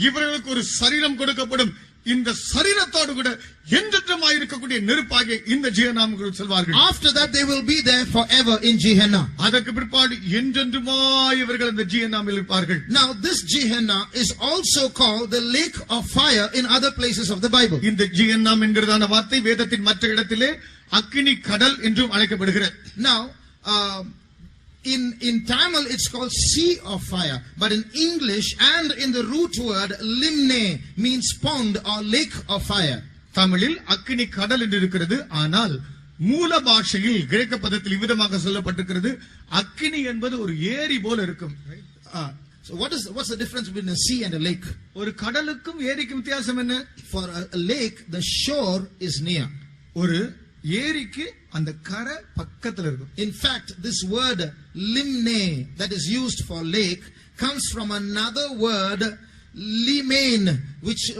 இவர்களுக்கு ஒரு சரீரம் கொடுக்கப்படும். இந்த சரீரத்தோடு கூட என்றென்றுமாய் இருக்கக்கூடிய நெருப்பாகிய இந்த ஜீவனாமுக்குள் செல்வார்கள். After that they will be there forever in Gehenna. அதற்கு பிற்பாடு என்றென்றுமாய் இவர்கள் இந்த ஜீவனாமில் இருப்பார்கள். Now this Gehenna is also called the lake of fire in other places of the Bible. இந்த ஜீவனாம் என்கிறதான வார்த்தை வேதத்தின் மற்ற இடத்திலே அக்கினி கடல் என்றும் அழைக்கப்படுகிறது. Now in Tamil it's called sea of fire, but in English and in the root word limne means pond or lake of fire. தமிழில் அக்கினி கடல் என்று இருக்கிறது. ஆனால் மூல பாஷையில் கிரேக்க பதத்தில் இவ்விதமாக சொல்லப்பட்டிருக்கிறது, அக்கினி என்பது ஒரு ஏரி போல இருக்கும். So what's the difference between a sea and a lake? ஒரு கடலுக்கும் ஏரிக்கும் வித்தியாசம் என்ன? For a lake the shore is near. ஒரு ஏரிக்கு அந்த கரை பக்கத்துல இருக்கும். In fact, this word limne that is used for lake comes from another word limen,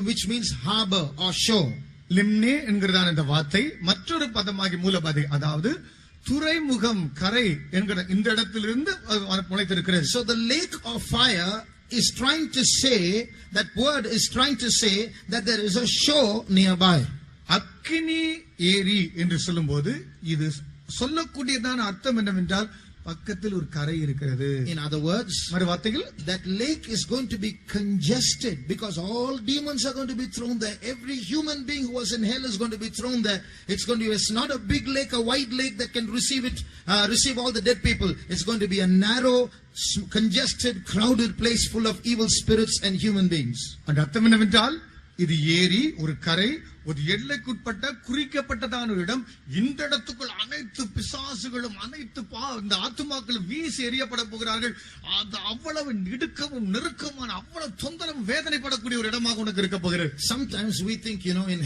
which means harbor or shore. லிம்னே என்கிறதான இந்த வார்த்தை மற்றொரு பதமாகி மூலபதை, அதாவது துறைமுகம் கரை என்கிற இந்த இடத்திலிருந்து முளைத்திருக்கிறது. So the lake of fire is trying to say, that word is trying to say that there is a shore nearby. அக்கினி ஏரி என்று சொல்லும்போது இது சொல்லக்கூடியதான அர்த்தம் என்னவென்றால் பக்கத்தில் ஒரு கரை இருக்கிறது. In other words, மறு வார்த்தைகள், that lake is going to be congested because all demons are going to be thrown there. Every human being who was in hell is going to be thrown there. It's not a big lake, a wide lake that can receive all the dead people. It's going to be a narrow, congested, crowded place full of evil spirits and human beings. அந்த அர்த்தம் என்னவென்றால் இது ஏரி, ஒரு கரை, ஒரு எல்லைக்குட்பட்ட குறிக்கப்பட்டதான ஒரு இடம். இந்த இடத்துக்குள் அனைத்து பிசாசுகளும் அனைத்து இந்த ஆத்துமாக்களும் வீசி எறியப்பட போகிறார்கள். அவ்வளவு இடுக்கமும் நெருக்கமான அவ்வளவு தொந்தரவும் வேதனைப்படக்கூடிய ஒரு இடமாக உனக்கு இருக்க போகிறது. Sometimes we think, in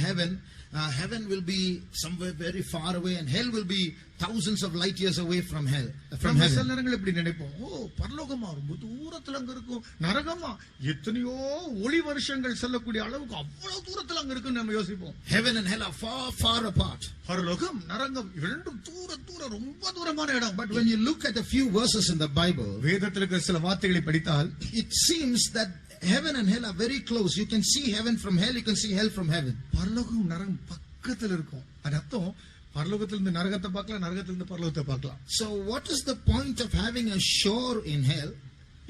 heaven will be somewhere very far away and hell will be thousands of light years away from hell. From heaven. சில நேரங்கள் இப்படி நினைப்போம், பரலோகமா ரொம்ப தூரத்துல அங்க இருக்கும், நரகமா எத்தனையோ ஒளி வருஷங்கள் செல்லக்கூடிய அளவுக்கு அவ்வளவு தூரத்துல அங்க இருக்குன்னு நம்ம யோசிப்போம். Heaven and hell are far, far apart. பரலோகம் நரகம் இரண்டும் தூர ரொம்ப தூரமான இடம். But when you look at a few verses in the Bible, வேதத்தில் இருக்கிற சில வார்த்தைகளை படித்தால் it seems that heaven and hell are very close. You can see heaven from hell, you can see hell from heaven. பரலோகம் நரகம் பக்கத்துல இருக்கும். அது அர்த்தம் பரலோகத்திலிருந்து நரகத்தை பார்க்கலாம், நரகத்திலிருந்து பரலோகத்தை பார்க்கலாம். So what is the point of having a shore in hell?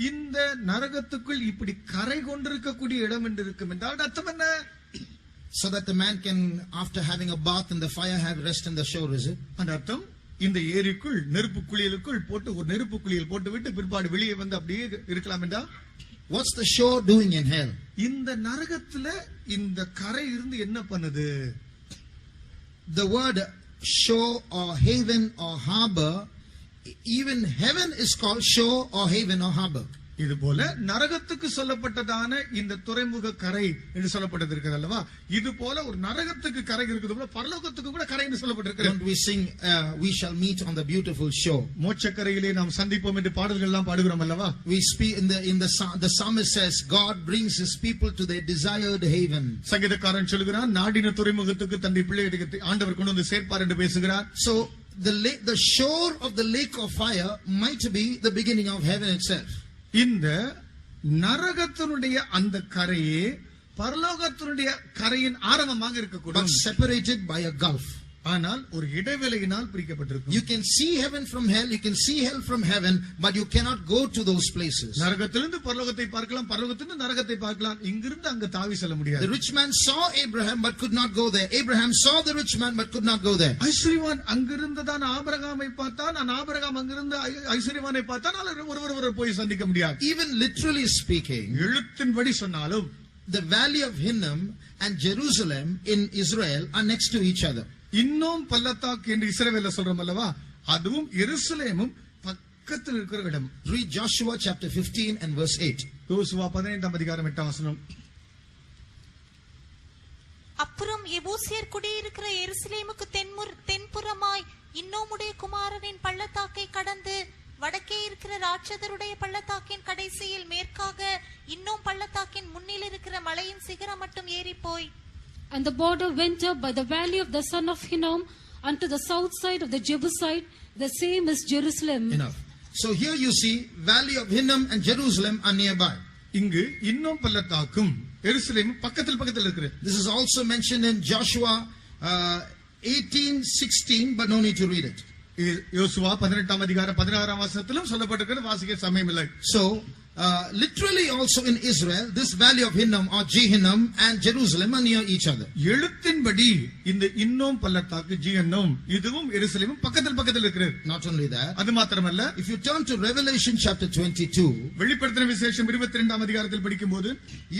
இந்த நரகத்துக்குள் இப்படி கரை கொண்டிருக்கக்கூடிய இடம் என்று இருக்கும் என்றால் அர்த்தம் என்ன? So that the man can, after having a bath in the fire, have rest in the shore, is it? அந்த அர்த்தம் இந்த ஏரிக்குள் நெருப்பு குளியலுக்குள் போட்டு ஒரு நெருப்பு குளியல் போட்டு விட்டு பிற்பாடு வெளியே வந்து அப்படியே இருக்கலாம் என்றா? What's the shore doing in hell? இந்த நரகத்துல இந்த கரை இருந்து என்ன பண்ணுது? The word shore or haven or harbor, even heaven is called shore or haven or harbor. இது போல நரகத்துக்கு சொல்லப்பட்டதான இந்த துறைமுக கரை என்று சொல்லப்பட்டது இருக்கிறது அல்லவா? இது போல ஒரு நரகத்துக்கு கரை இருக்குது போல பரலோகத்துக்கு கூட கரை என்று சொல்லப்பட்டிருக்கிறது. Don't we sing we shall meet on the beautiful shore? மோட்சக்கரையிலே நாம் சந்திப்போம் என்று பாடல்கள் எல்லாம் பாடுகிறோம் அல்லவா? We speak the psalmist says God brings his people to their desired haven. சங்கீதக்காரன் சொல்கிறான் நாடின துறைமுகத்துக்கு தன்னுடைய பிள்ளைகளுக்கு ஆண்டவர் கொண்டு வந்து சேர்ப்பார் என்று பேசுகிறார். So the shore of the lake of fire might be the beginning of heaven itself. இந்த நரகத்தினுடைய அந்த கரையே பரலோகத்தினுடைய கரையின் ஆரம்பமாக இருக்கக்கூடும். But separated by a gulf. ஆனால் ஒரு இடைவேளையினால் பிரிக்கப்பட்டிருக்கும். You can see heaven from hell, you can see hell from heaven, but you cannot go to those places. நரகத்திலிருந்து பரலோகத்தை பார்க்கலாம், பரலோகத்திலிருந்து நரகத்தை பார்க்கலாம், இங்கிருந்து அங்க தாவி செல்ல முடியாது. The rich man saw Abraham but could not go there. Abraham saw the rich man but could not go there. ஐஸ்வரியவான் அங்கிருந்து தான் ஆபிரகாமை பார்த்தான், நான் ஆபிரகாம் அங்கிருந்து ஐஸ்வரியவானை பார்த்தான், ஒருவர் போய் சந்திக்க முடியாது. Even literally speaking, எழுத்தின்படி சொன்னாலும் the valley of Hinnom and Jerusalem in Israel are next to each other. இன்னும் பள்ளத்தாக்கு என்று இஸ்ரவேல்ல சொல்றோம் அல்லவா? அதுவும் எருசலேமும் பக்கத்தில் இருக்கிற இடம். Read Joshua chapter 15 and verse 8. யோசுவா 15ஆம் அதிகாரம் 8ஆம் வசனம். அப்புறம் எபூசியர் குடியிருக்கிற எருசலேமுக்கு தென்புறமாய் இன்னோமுடைய குமாரனின் பள்ளத்தாக்கை கடந்து வடக்கே இருக்கிற ராட்சதருடைய பள்ளத்தாக்கின் கடைசியில் மேற்காக இன்னும் பள்ளத்தாக்கின் முன்னில் இருக்கிற மலையின் சிகரம் மட்டும் ஏறி போய் And the border went up by the valley of the son of Hinnom unto the south side of the Jebusite, the same is Jerusalem. Enough. So here you see valley of Hinnom and Jerusalem are nearby. இங்கு இன்னும் பள்ளத்தாக்கும் எருசலேமும் பக்கத்தில் இருக்கிறது. This is also mentioned in Joshua 18:16, but no need to read it. யோசுவா 18ஆம் அதிகாரம் 16ஆம் வசனத்திலும் சொல்லப்பட்டிருக்கிறது, வாசிக்க சமயம் இல்லை. So literally also in Israel, this valley of Hinnom or Jehinnom and Jerusalem are near each other. எழுத்தின்படி இந்த இன்னும் பள்ளத்தாக்கு ஜீஹன்னோம் இதுவும் எருசலேமும் பக்கத்தில் இருக்கிறது. Not only that, அது மாத்திரமல்ல, if you turn to Revelation chapter 22, வெளிப்படுத்தின விசேஷம் 22ஆம் அதிகாரத்தில் படிக்கும்போது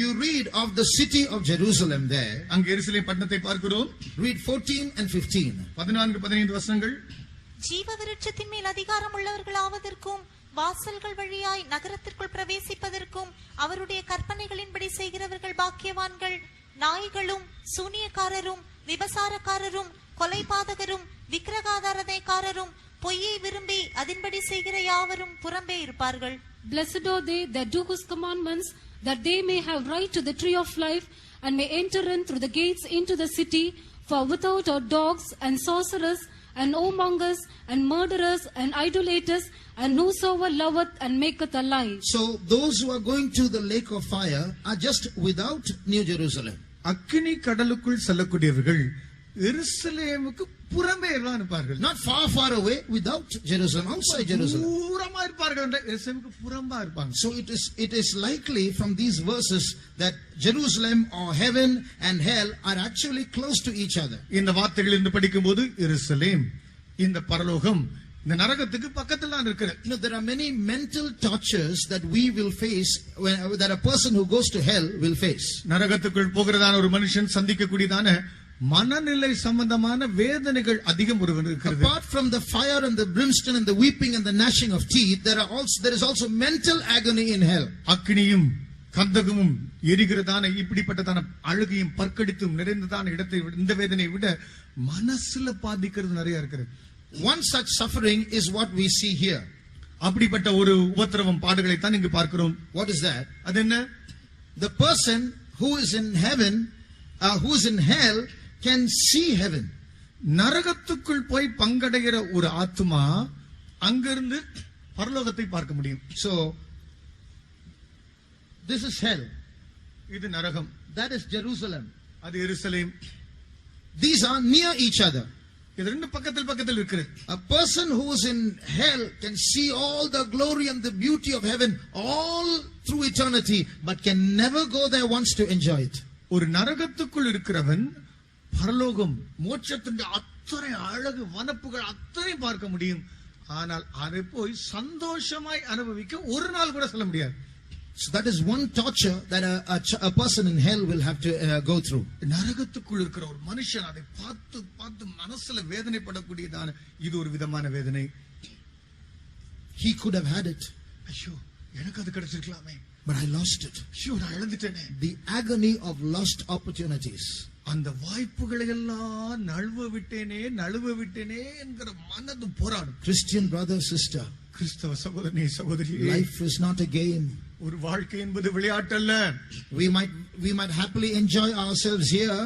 you read of the city of Jerusalem there. அங்க எருசலேம் பட்டணத்தை பார்க்கிறோம். Read 14 and 15. 14-15 வசனங்கள். ஜீவ விருட்சத்தின் மேல் அதிகாரம் உள்ளவர்களாவதற்கும் வாசல்கள் வழியாய் நகரத்திற்குள் பிரவேசிப்பதற்கும் அவருடைய கற்பனைகளின்படி செய்கிறவர்கள் பாக்கியவான்கள். நாய்களும் சூனியக்காரரும் விபசாரக்காரரும் கொலைபாதகரும் விக்கிரகாராதனைக்காரரும் பொய்யை விரும்பி அதன்படி செய்கிற யாவரும் புறம்பே இருப்பார்கள். Blessed are they that do his commandments, that they may have right to the tree of life and may enter in through the gates into the city. For without are dogs and sorcerers and whoremongers and murderers and idolaters and whosoever loveth and maketh a lie. So those who are going to the lake of fire are just without New Jerusalem. அக்கினி கடலுக்குள் செல்லக்கூடியவர்கள் எருசலேமுக்கு புறம்பே இருப்பார்கள். Not far away, without Jerusalem, outside Jerusalem. தூரமா இருப்பார்கள், எருசலேமுக்கு புறம்பா இருப்பாங்க. So it is likely from these verses that Jerusalem or heaven and hell are actually close to each other. இந்த வார்த்தைகள் இருந்து படிக்கும்போது எருசலேம் இந்த பரலோகம் இந்த நரகத்துக்கு பக்கத்துல தான் இருக்கிறது. You know, there are many mental tortures that we will face that a person who goes to hell will face. நரகத்துக்குள் போகிறதான ஒரு மனுஷன் சந்திக்கக்கூடியதான மனநிலை சம்பந்தமான வேதனைகள் அதிகம் இருக்கிறது. Apart from the fire and the brimstone and the weeping and the gnashing of teeth, there is also mental agony in hell. அக்கினியும் கந்தகமும் எரிகிறதான இப்படிப்பட்டதான அழுகையும் பற்கடித்தும் நிறைந்ததான இடத்தை இந்த வேதனையை விட மனசுல பாதிக்கிறது நிறைய இருக்கிறது. One such suffering is what we see here. அப்படிப்பட்ட ஒரு உபத்திரவம் பாடுகளை தான் இங்கு பார்க்கிறோம். What is that? அது என்ன? The person who is in heaven, who is in hell, can see heaven. நரகத்துக்குள் போய் பங்கடைகிற ஒரு ஆத்மா அங்கிருந்து பரலோகத்தை பார்க்க முடியும். So this is hell. இது நரகம். That is Jerusalem. அது எருசலேம். These are near each other. இது ரெண்டு பக்கத்தில் இருக்கிறது. A person who is in hell can see all the glory and the beauty of heaven all through eternity, but can never go there once to enjoy it. ஒரு நரகத்துக்குள் இருக்கிறவன் பரலோகம் மோட்சத்தின் அத்தனை அழகு வனப்புகள் அத்தனை பார்க்க முடியும். ஆனால் அதை போய் சந்தோஷமாய் அனுபவிக்க ஒரு நாள் கூட செல்ல முடியாது. So that is one torture that a person in hell will have to go through. நரகத்துக்குள் இருக்கிற ஒரு மனுஷன் அதை பார்த்து மனசுல வேதனைப்படக்கூடியதான இது ஒரு விதமான வேதனை. He could have had it. ஐயோ எனக்கு அது கிடைச்சிருக்கலாமே, but I lost it. ஐயோ நான் இழந்துட்டேனே. The agony of lost opportunities. அந்த வாய்ப்புகளை எல்லாம் நழுவ விட்டேனே என்கிற மனது போராடும். Christian brother, sister, கிறிஸ்தவ சகோதரனே சகோதரி, life is not a game. ஒரு வாழ்க்கை என்பது விளையாட்டல்ல. We might happily enjoy ourselves here.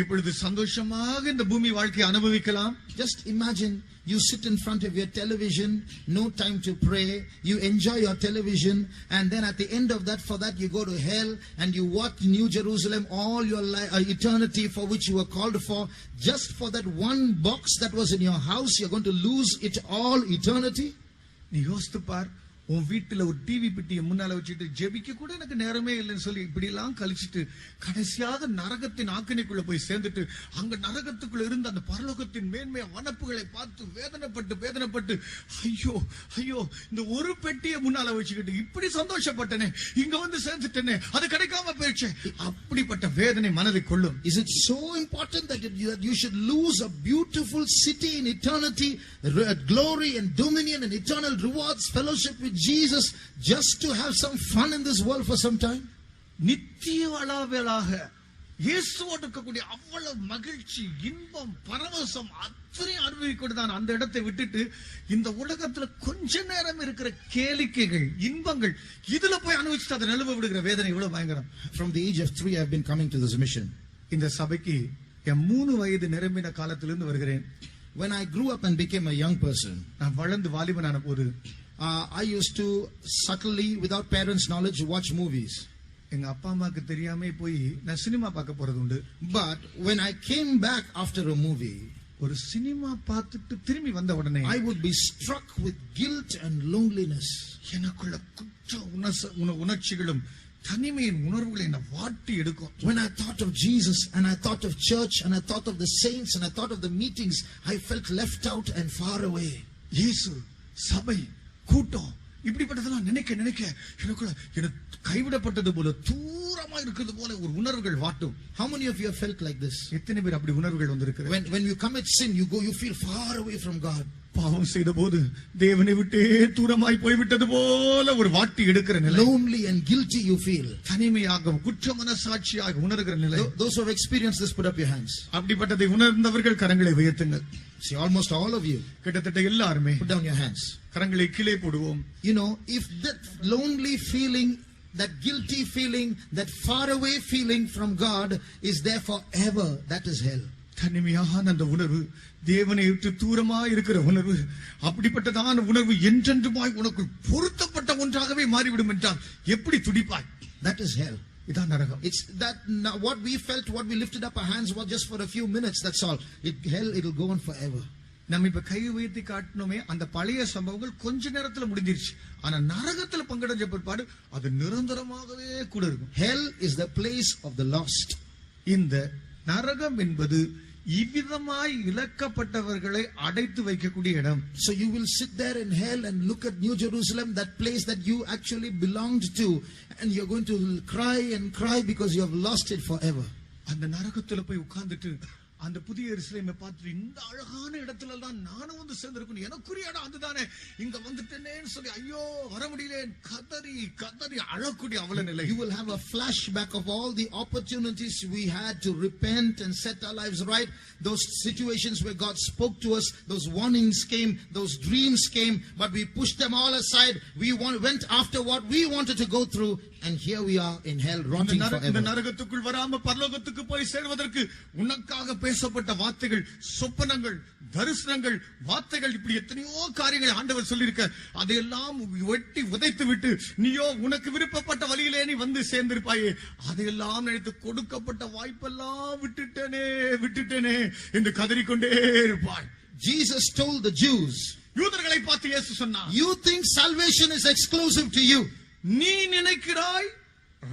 இப்பொழுது சந்தோஷமாக இந்த பூமி வாழ்க்கையை அனுபவிக்கலாம். Just imagine you sit in front of your television, no time to pray, you enjoy your television, and then at the end of that, for that you go to hell and you watch New Jerusalem all your eternity for which you were called for. Just for that one box that was in your house, you're going to lose it all eternity. நீ யோசித்து பார், உன் வீட்டுல ஒரு TV பெட்டியை முன்னால வச்சுட்டு ஜெபிக்க கூட எனக்கு நேரமே இல்லைன்னு சொல்லி இப்படி எல்லாம் கழிச்சிட்டு கடைசியாக நரகத்தின் ஆக்கினைக்குள்ள போய் சேர்ந்துட்டு அங்க நரகத்துக்குள்ள இருந்து அந்த பரலோகத்தின் மேன்மைய வனப்புகளை பார்த்து வேதனைப்பட்டு ஐயோ இந்த ஒரு பெட்டியை முன்னால வச்சுக்கிட்டு இப்படி சந்தோஷப்பட்டனே, இங்க வந்து சேர்ந்துட்டேனே, அது கிடைக்காம போயிடுச்சு, அப்படிப்பட்ட வேதனை மனதை கொள்ளும். Is it so important that you should lose a beautiful city in eternity, glory and dominion and eternal rewards, fellowship with Jesus, just to have some fun in this world for some time? நித்திய அளவிலாக இயேசுவோடு இருக்கக்கூடிய அவ்வளவு மகிழ்ச்சி, இன்பம், பரவசம் அத்தனை அனுபவிக்கொண்டுதான் அந்த இடத்தை விட்டுட்டு இந்த உலகத்துல கொஞ்ச நேரம் இருக்கிற கேளிக்கைகள், இன்பங்கள், இதுல போய் அனுபவிச்சுட்டு அதை நிலவ விடுகிற வேதனை இவ்வளவு பயங்கரம். From the age of 3 I have been coming to this mission. இந்த சபைக்கு என் 3 வயது நிரம்பின காலத்திலிருந்து வருகிறேன். When I grew up and became a young person, நான் வளர்ந்து வாலிபனான போது I used to subtly, without parents' knowledge, watch movies. எங்க அப்பா அம்மாக்கு தெரியாம போய் நான் சினிமா பார்க்க போறது உண்டு. But when I came back after a movie, ஒரு சினிமா பார்த்துட்டு திரும்பி வந்த உடனே I would be struck with guilt and loneliness. எனக்குள்ள குற்ற உணர்ச்சிகளும் தனிமையின் உணர்வுகளை என்ன வாட்டி எடுக்கும். When I thought of Jesus and I thought of church and I thought of the saints and I thought of the meetings, I felt left out and far away. இயேசு, சபை, கூட்டம், இப்படிப்பட்டதெல்லாம் நினைக்க எனக்குள்ள கைவிடப்பட்டது போல, தூரமா இருக்கிறது போல ஒரு உணர்வுகள் வாட்டும். How many of you have felt like this? எத்தனை பேர் அப்படி உணர்வுகள் வந்திருக்கிறது? When you commit sin, you feel far away from God. பாவம் செய்த போது தேவனை விட்டே தூரமாய் போய்விட்டது போல ஒரு வாட்டி எடுக்கிற நிலை. Lonely and guilty you feel. தனிமையாக குற்ற மனசாட்சியாக உணர்கிற நிலை. Those who have experienced this, put up your hands. அப்படிப்பட்டதை உணர்ந்தவர்கள் கரங்களை உயர்த்துங்கள். See, almost all of you. கிட்டத்தட்ட எல்லாருமே put down your hands. கரங்களை கீழே போடுவோம். You know, if that lonely feeling, that guilty feeling, that far away feeling from God is there forever, that is hell. தனிமையான அந்த உணர்வு, தேவனை விட்டு தூரமா இருக்கிற உணர்வு, அப்படிப்பட்டதான உணர்வு என்றென்றுமாய் உனக்கு பொருத்தப்பட்ட ஒன்றாகவே மாறிவிடும் என்றால் எப்படி துடிப்பாய்? That is hell. இதான் நரகம். It's that what we felt, what we lifted up our hands was just for a few minutes, that's all. Hell, it'll go on forever. நம்ம இப்ப கை உயர்த்தி காட்டணுமே, அந்த பழைய சம்பவங்கள் கொஞ்ச நேரத்துல முடிஞ்சிருச்சு. ஆனா நரகத்துல பங்கடைஞ்ச பிற்பாடு அது நிரந்தரமாகவே கூட இருக்கும். Hell is the place of the lost. இந்த நரகம் என்பது இவ்விதமாய் இலக்கப்பட்டவர்களை அடைத்து வைக்கக்கூடிய இடம். So you will sit there in hell and look at New Jerusalem, that place that you actually belonged to, and you're going to cry and cry because you have lost it forever. அந்த நரகத்துல போய் உட்கார்ந்துட்டு அந்த புதிய எருசலேமை பார்த்து இந்த அழகான இடத்துல தான் நானும் வந்து சேர்ந்திருக்கணும், எனக்குரிய இடம் அதுதானே, இங்க வந்துட்டேனேன்னு சொல்லி ஐயோ வர முடியல கதறி அழக்கூடிய அவல நிலை. You will have a flashback of all the opportunities we had to repent and set our lives right, those situations where God spoke to us, those warnings came, those dreams came, but we pushed them all aside. We went after what we wanted to go through. and here we are in hell இந்த rotting forever. நரகத்துக்குள் வராம பரலோகத்துக்கு போய் சேர்வதற்கு உனக்காக பேசப்பட்ட வார்த்தைகள், சொப்பனங்கள், தரிசனங்கள், வார்த்தைகள், இப்படி எத்தனையோ காரியங்களை ஆண்டவர் சொல்லியிருக்க, அதையெல்லாம் வெட்டி உதைத்து விட்டு நீயோ உனக்கு விருப்பப்பட்ட வழியிலே நீ வந்து சேர்ந்திருப்பாயே, அதையெல்லாம் நினைத்து கொடுக்கப்பட்ட வாய்ப்பெல்லாம் விட்டுட்டேனே என்று கதறிக்கொண்டே இருப்பாய். Jesus told the Jews, யூதர்களை பார்த்து இயேசு சொன்னார், you think salvation is exclusive to you. நீ நினைக்கிறாய்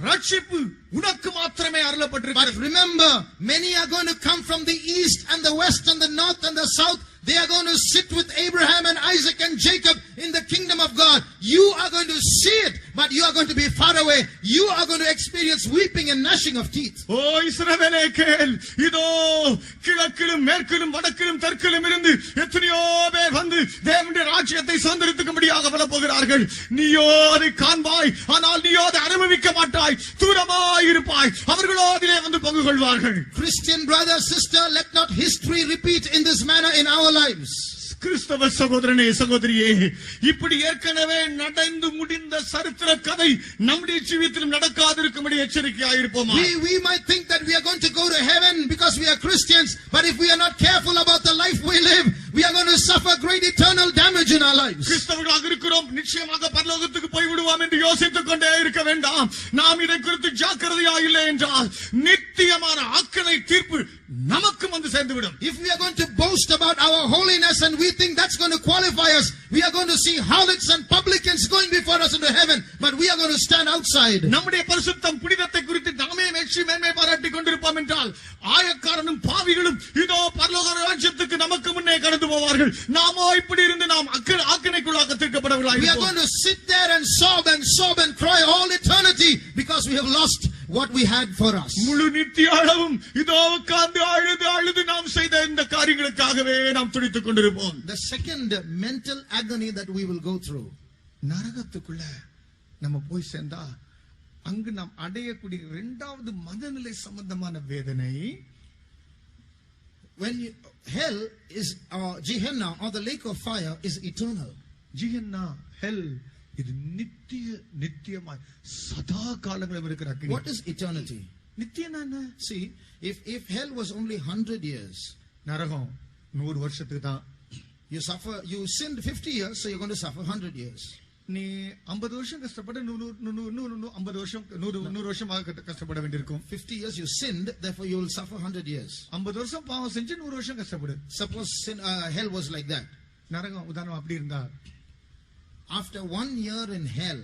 ரட்சிப்பு உனக்கு மாத்திரமே But அருளப்பட்டிருக்கிறது. remember, many are going to come from the east and the west and the north and the south. They are going to sit with Abraham and Isaac and Jacob in the kingdom of God. You are going to see it, but you are going to be far away. You are going to experience weeping and gnashing of teeth. ஓ இஸ்ரவேலே கேள், இதோ கிழக்கிலும் மேற்கிலும் வடக்கிலும் தெற்கிலும் இருந்து எத்தனையோ பேர் வந்து தேவனுடைய ராஜ்யத்தை சுதந்திரித்துக்கும்படியாக வரப்போகிறார்கள். நீயோ அதை காண்பாய், ஆனால் நீயோ அதை அனுபவிக்க மாட்டாய், தூரமாய் இருப்பாய். அவர்களோ அதிலே வந்து பங்கு கொள்வார்கள். Christian brother, sister, let not history repeat in this manner in our lives. கிறிஸ்தவ சகோதரனே, சகோதரியே, இப்படி ஏற்கனவே நடந்து முடிந்த சரித்திர கதை நம்முடைய ஜீவிதத்திலும் நடக்காதிருக்கும்படி எச்சரிக்கையாயிருப்போமா? We might think that we are going to go to heaven because we are Christians, but if we are not careful about the life we live, we are going to suffer great eternal damage in our lives. கிறிஸ்தவர்களாக இருக்கிறோம், நிச்சயமாக பரலோகத்துக்கு போய் விடுவோம் என்று யோசித்துக் கொண்டே இருக்க வேண்டாம். நாம் இதை குறித்து ஜாக்கிரதையா இல்லை என்றால் நித்தியமான ஆக்கனை தீர்ப்பு நமக்கு வந்து சேர்ந்துவிடும். If we are going to boast about our holiness and we think that's going to qualify us, we are going to see harlots and publicans going before us into heaven, but we are going to stand outside. நம்முடைய பரிசுத்தம், புனிதத்தை குறித்து நாமே மேன்மை பாராட்டிக் கொண்டிருப்போம் என்றால் ஆயக்காரனும் பாவிகளும் இதோ பரலோக ராஜ்யத்துக்கு நமக்கு முன்னே கடந்து போவார்கள். நாமோ இப்படி இருந்து நாம் ஆக்கினைக்குள்ளாக தீர்க்கப்படவில்லை. We are going to sit there and sob and cry all eternity because we have lost what we had for us. முழு நித்திய அளவும் இதோ உட்கார்ந்து அழுது நாம் செய்த இந்த காரியங்களுக்காகவே நாம் துடித்துக் கொண்டிருப்போம். The second mental agony that we will go through, நரகத்துக்குள்ள நம்ம போய் சேர்ந்தா அங்கு நாம் அடையக்கூடிய இரண்டாவது மனநிலை சம்பந்தமான வேதனை, when hell is Gehenna or the lake of fire is eternal. ஜிஹன்னா, ஹெல், இது நித்தியமாய் சதா காலங்களும் இருக்கிற அக்கினி. What is eternity? நித்தியம்னா என்ன? See, if hell was only 100 years, நரகம் 100 வருஷத்துக்கு தான். you sinned 50 years, so you're going to suffer 100 years. நீ 50 வருஷம் கஷ்டப்பட 50 வருஷம் 100 வருஷமாக கஷ்டப்பட வேண்டியிருக்கும். 50 years you sinned, therefore you will suffer 100 years. 50 வருஷம் பாவம் செஞ்சு 100 வருஷம் கஷ்டப்படு. Suppose hell was like that. நரகம் உதாரணம் அப்படி இருந்தா, after 1 year in hell,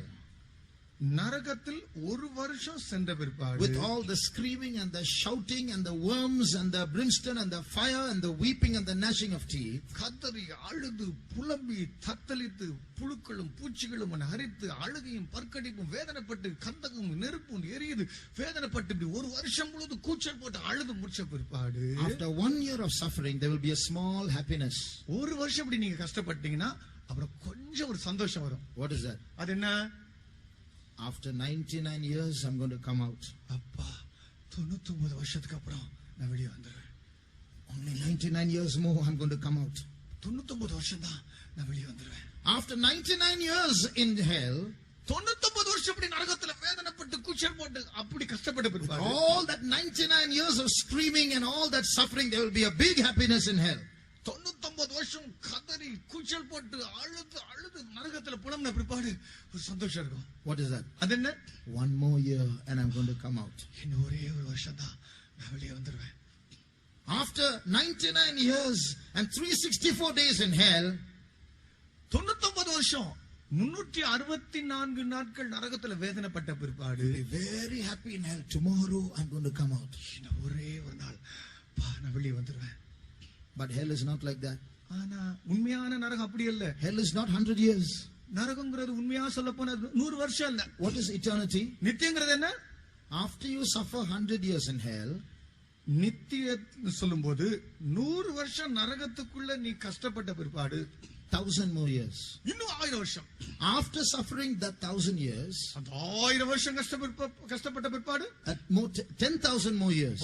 நரகத்தில் 1 வருஷம் சென்ற பிற்பாடு, with all the screaming and the shouting and the worms and the brimstone and the fire and the weeping and the gnashing of teeth, கதறி அழுது புலம்பி தத்தளித்து புழுக்களும் பூச்சிகளும் அரித்து அழுகையும் பற்கடிப்பும் வேதனைப்பட்டு கந்தகம் நெருப்பும் எரியுது வேதனைப்பட்டு இப்படி 1 வருஷம் முழுது கூச்சல் போட்டு அழுது முடிச்ச பிற்பாடு, after 1 year of suffering there will be a small happiness. 1 வருஷம் இப்படி நீங்க கஷ்டப்பட்டீங்கன்னா அப்புறம் கொஞ்சம் ஒரு சந்தோஷம் வரும். What is that? அது என்ன? After 99 years I'm going to come out. அப்பா 99 வருஷத்துக்கு அப்புறம் நான் வெளியே வந்துடுவேன். Only 99 years more I'm going to come out. 99 வருஷம் தான் நான் வெளியே வந்துடுவேன். After 99 years in hell, 99 வருஷம் இப்படி நரகத்துல வேதனைப்பட்டு கூச்சல் போட்டு அப்படி கஷ்டப்பட்ட பிற்பாடு, all that 99 years of screaming and all that suffering, there will be a big happiness in hell. 99 வருஷம் கதறி கூச்சல் போட்டு அழுது நரகத்துல புலம்புன பிற்பாடு ஒரு சந்தோஷம் இருக்கும். What is that? அது என்ன? 1 more year and I'm going to come out. இன்னும் ஒரே ஒரு வருஷம் தான் நான் வெளியே வந்துடுவேன். After 99 years and 364 days in hell, 99 வருஷம் 364 நாட்கள் நரகத்துல வேதனைப்பட்ட பிற்பாடு, very happy in hell. Tomorrow I'm going to come out. இன்னும் ஒரே ஒரு நாள் நான் வெளியே வந்துடுவேன். But hell is not like that. ஆனா உண்மையான நரகம் அப்படி இல்ல. Hell is not 100 years. நரகம்ங்கிறது உண்மையா சொல்ல போனா 100 வருஷம் இல்ல. What is eternity? நித்தியங்கிறது என்ன? After you suffer 100 years in hell, நித்திய சொல்லும்போது 100 வருஷம் நரகத்துக்குள்ள நீ கஷ்டப்பட்ட பிற்பாடு 1000 more years. இன்னும் 1000 வருஷம். After suffering that 1000 years, அந்த 1000 வருஷம் கஷ்டப்பட்ட பிற்பாடு 10,000 more years.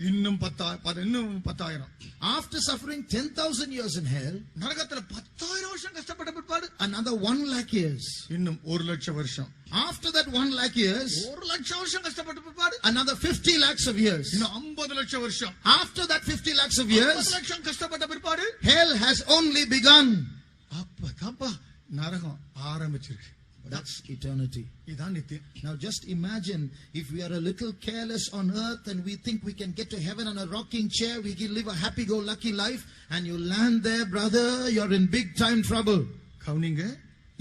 இன்னும் 10,000. After suffering 10,000 years in hell, நரகத்துல 10,000 வருஷம் கஷ்டப்பட்ட பிற்பாடு another 1 lakh years. இன்னும் 1 லட்சம் வருஷம். After that 1 lakh years, 1 லட்சம் வருஷம் கஷ்டப்பட்ட பிற்பாடு another 50 lakhs of years. இன்னும் 50 லட்சம் வருஷம். After that 50 lakhs of 50 years, லட்சம் கஷ்டப்பட்ட பிற்பாடு hell has only begun. அப்பதான்ப்பா நரகம் ஆரம்பிச்சிருக்கு. That's eternity. இதான் நித்தியம். Now just imagine if we are a little careless on earth and we think we can get to heaven on a rocking chair, we can live a happy-go-lucky life, and you land there, brother, you're in big time trouble. கவுனிங்க,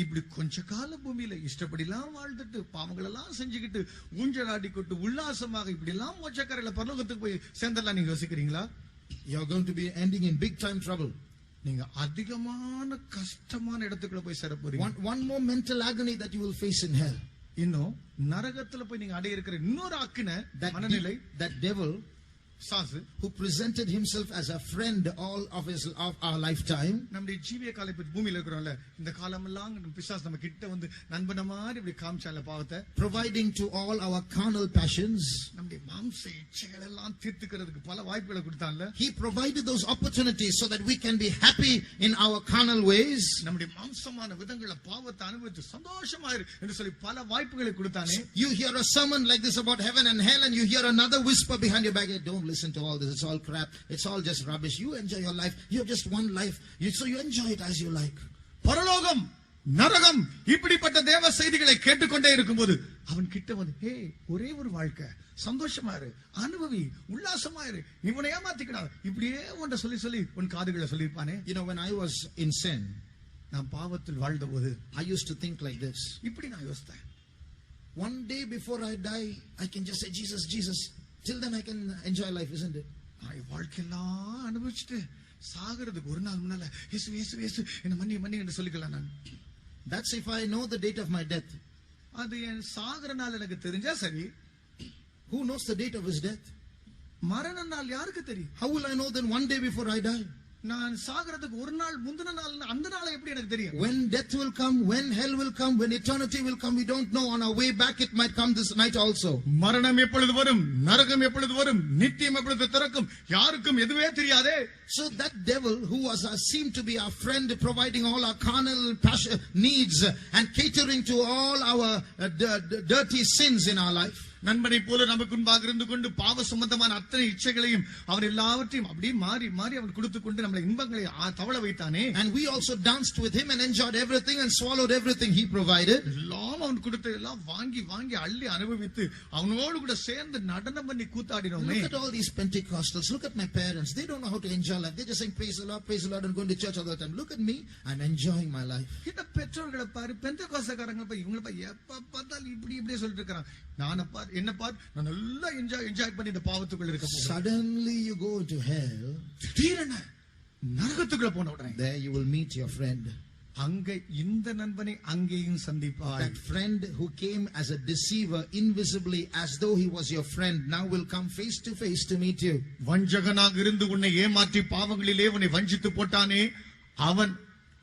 இப்படி கொஞ்ச கால பூமியில இஷ்டப்படிலாம் வாழ்ந்துட்டு பாவங்கள் எல்லாம் செஞ்சுக்கிட்டு ஊஞ்சலாடிக்கிட்டு உல்லாசமாக இப்படி எல்லாம் மோட்சக்கரையில பரலோகத்துக்கு போய் சேர்ந்தெல்லாம் நீங்க யோசிக்கிறீங்களா? You're going to be ending in big time trouble. நீங்க அதிகமான கஷ்டமான இடத்துக்குள்ள போய் சேர போறீங்க. One more mental agony that you will face in hell. இன்னும் நரகத்துல போய் நீங்க அடைய இருக்கிற இன்னொரு ஆக்கின மனநிலை, that devil சாசு, who presented himself as a friend all of our lifetime. நம்முடைய ஜீவிய காலை பத்தி பூமியில இருக்கிறோம்ல, இந்த காலமெல்லாம் பிசாசு நம்ம கிட்ட வந்து நண்பன மாதிரி இப்படி காமிச்சால பாவத்தை, providing to all our carnal passions. நம்முடைய மாம்ச இச்சைகள் எல்லாம் தீர்த்துக்கிறதுக்கு பல வாய்ப்புகளை கொடுத்தான்ல. He provided those opportunities so that we can be happy in our carnal ways. நம்முடைய மாம்சமான விதங்கள பாவத்தை அனுபவித்து சந்தோஷமா இரு என்று சொல்லி பல வாய்ப்புகளை கொடுத்தானே. You hear a sermon like this about heaven and hell, and you hear another whisper behind your back, don't listen to all this, it's all crap, it's all just rubbish. You enjoy your life, you have just one life, so you enjoy it as you like. பரலோகம், நரகம் இப்படிப்பட்ட தேவ செய்திகளை கேட்டுக்கொண்டே இருக்கும்போது அவன் கிட்ட வந்து, ஹே, ஒரே ஒரு வாழ்க்கை, சந்தோஷமா இரு, அனுபவி, உல்லாசமா இரு, இவனை ஏமாத்திக்கடா, இப்படியே உன்ட சொல்லி சொல்லி உன் காதுகளை சொல்லிருப்பானே. You know, when I was in sin, நான் பாவத்தில் வாழ்ந்த போது I used to think like this. இப்படி நான் யோசித்தேன். One day before I die, I can just say, Jesus, Jesus. Till then I can enjoy life, isn't it? நான் வாழ்க்கையெல்லாம் அனுபவிச்சுட்டு சாகிறதுக்கு ஒரு நாள் முன்னால இயேசு இயேசு இயேசு என்ன மன்னி மன்னி என்று சொல்லிக்கலாம் நான். That's if I know the date of my death. அது என் சாகிற நாள் எனக்கு தெரிஞ்சா சரி. Who knows the date of his death? மரண நாள் யாருக்கு தெரியும்? How will I know then one day before I die? நான் சாகிறதுக்கு ஒரு நாள் முந்தின நாள், அந்த நாளை எப்படி எனக்கு தெரியும்? When death will come, when hell will come, when eternity will come, we don't know. On our way back it might come this night also. மரணம் எப்பொழுது வரும், நரகம் எப்பொழுது வரும், நித்தியம் எப்பொழுது திறக்கும், யாருக்கும் எதுவே தெரியாதே. So that devil who was seemed to be our friend, providing all our carnal passion, needs and catering to all our dirty sins in our life. நண்பனை போல நமக்கு முன்பாக இருந்து கொண்டு பாவ சம்பந்தமான அத்தனை இச்சைகளையும் அவன் எல்லாவற்றையும் அப்படியே மாறி மாறி அவன் கொடுத்து கொண்டு நம்மளை இன்பங்களை தவள வைத்தானே. And we also danced with him and enjoyed everything and swallowed everything he provided. எல்லாம் அவன் கொடுத்த எல்லாம் வாங்கி வாங்கி அள்ளி அனுபவித்து அவனோடு கூட சேர்ந்து நடனம் பண்ணி கூத்தாடினோமே. Look at all these Pentecostals. Look at my parents. They don't know how to enjoy life. They just saying praise the Lord and going to church all the time. Look at me. I'm enjoying my life. இந்த பெற்றோர்களை பாரு, பெந்தேகோஸ்தேக்காரங்களை பாரு, இவங்களை பாரு, எப்ப பார்த்தாலும் இப்படி இப்படியே சொல்லிட்டு இருக்கான். நான பாரு, என்ன பாரு, நான் நல்லா என்ஜாய் பண்ணி இந்த பாவத்துக்குள்ள இருக்க போறேன். Suddenly you go into hell. திடீரென நரகத்துக்குள்ள போன உடனே there you will meet your friend. அங்கே இந்த நண்பனை அங்கேயும் சந்திப்பாய். That friend who came as a deceiver invisibly as though he was your friend now will come face to face to meet you. வஞ்சகனாக இருந்து உன்னை ஏமாற்றி பாவங்களிலே உன்னை வஞ்சித்து போட்டானே, அவன்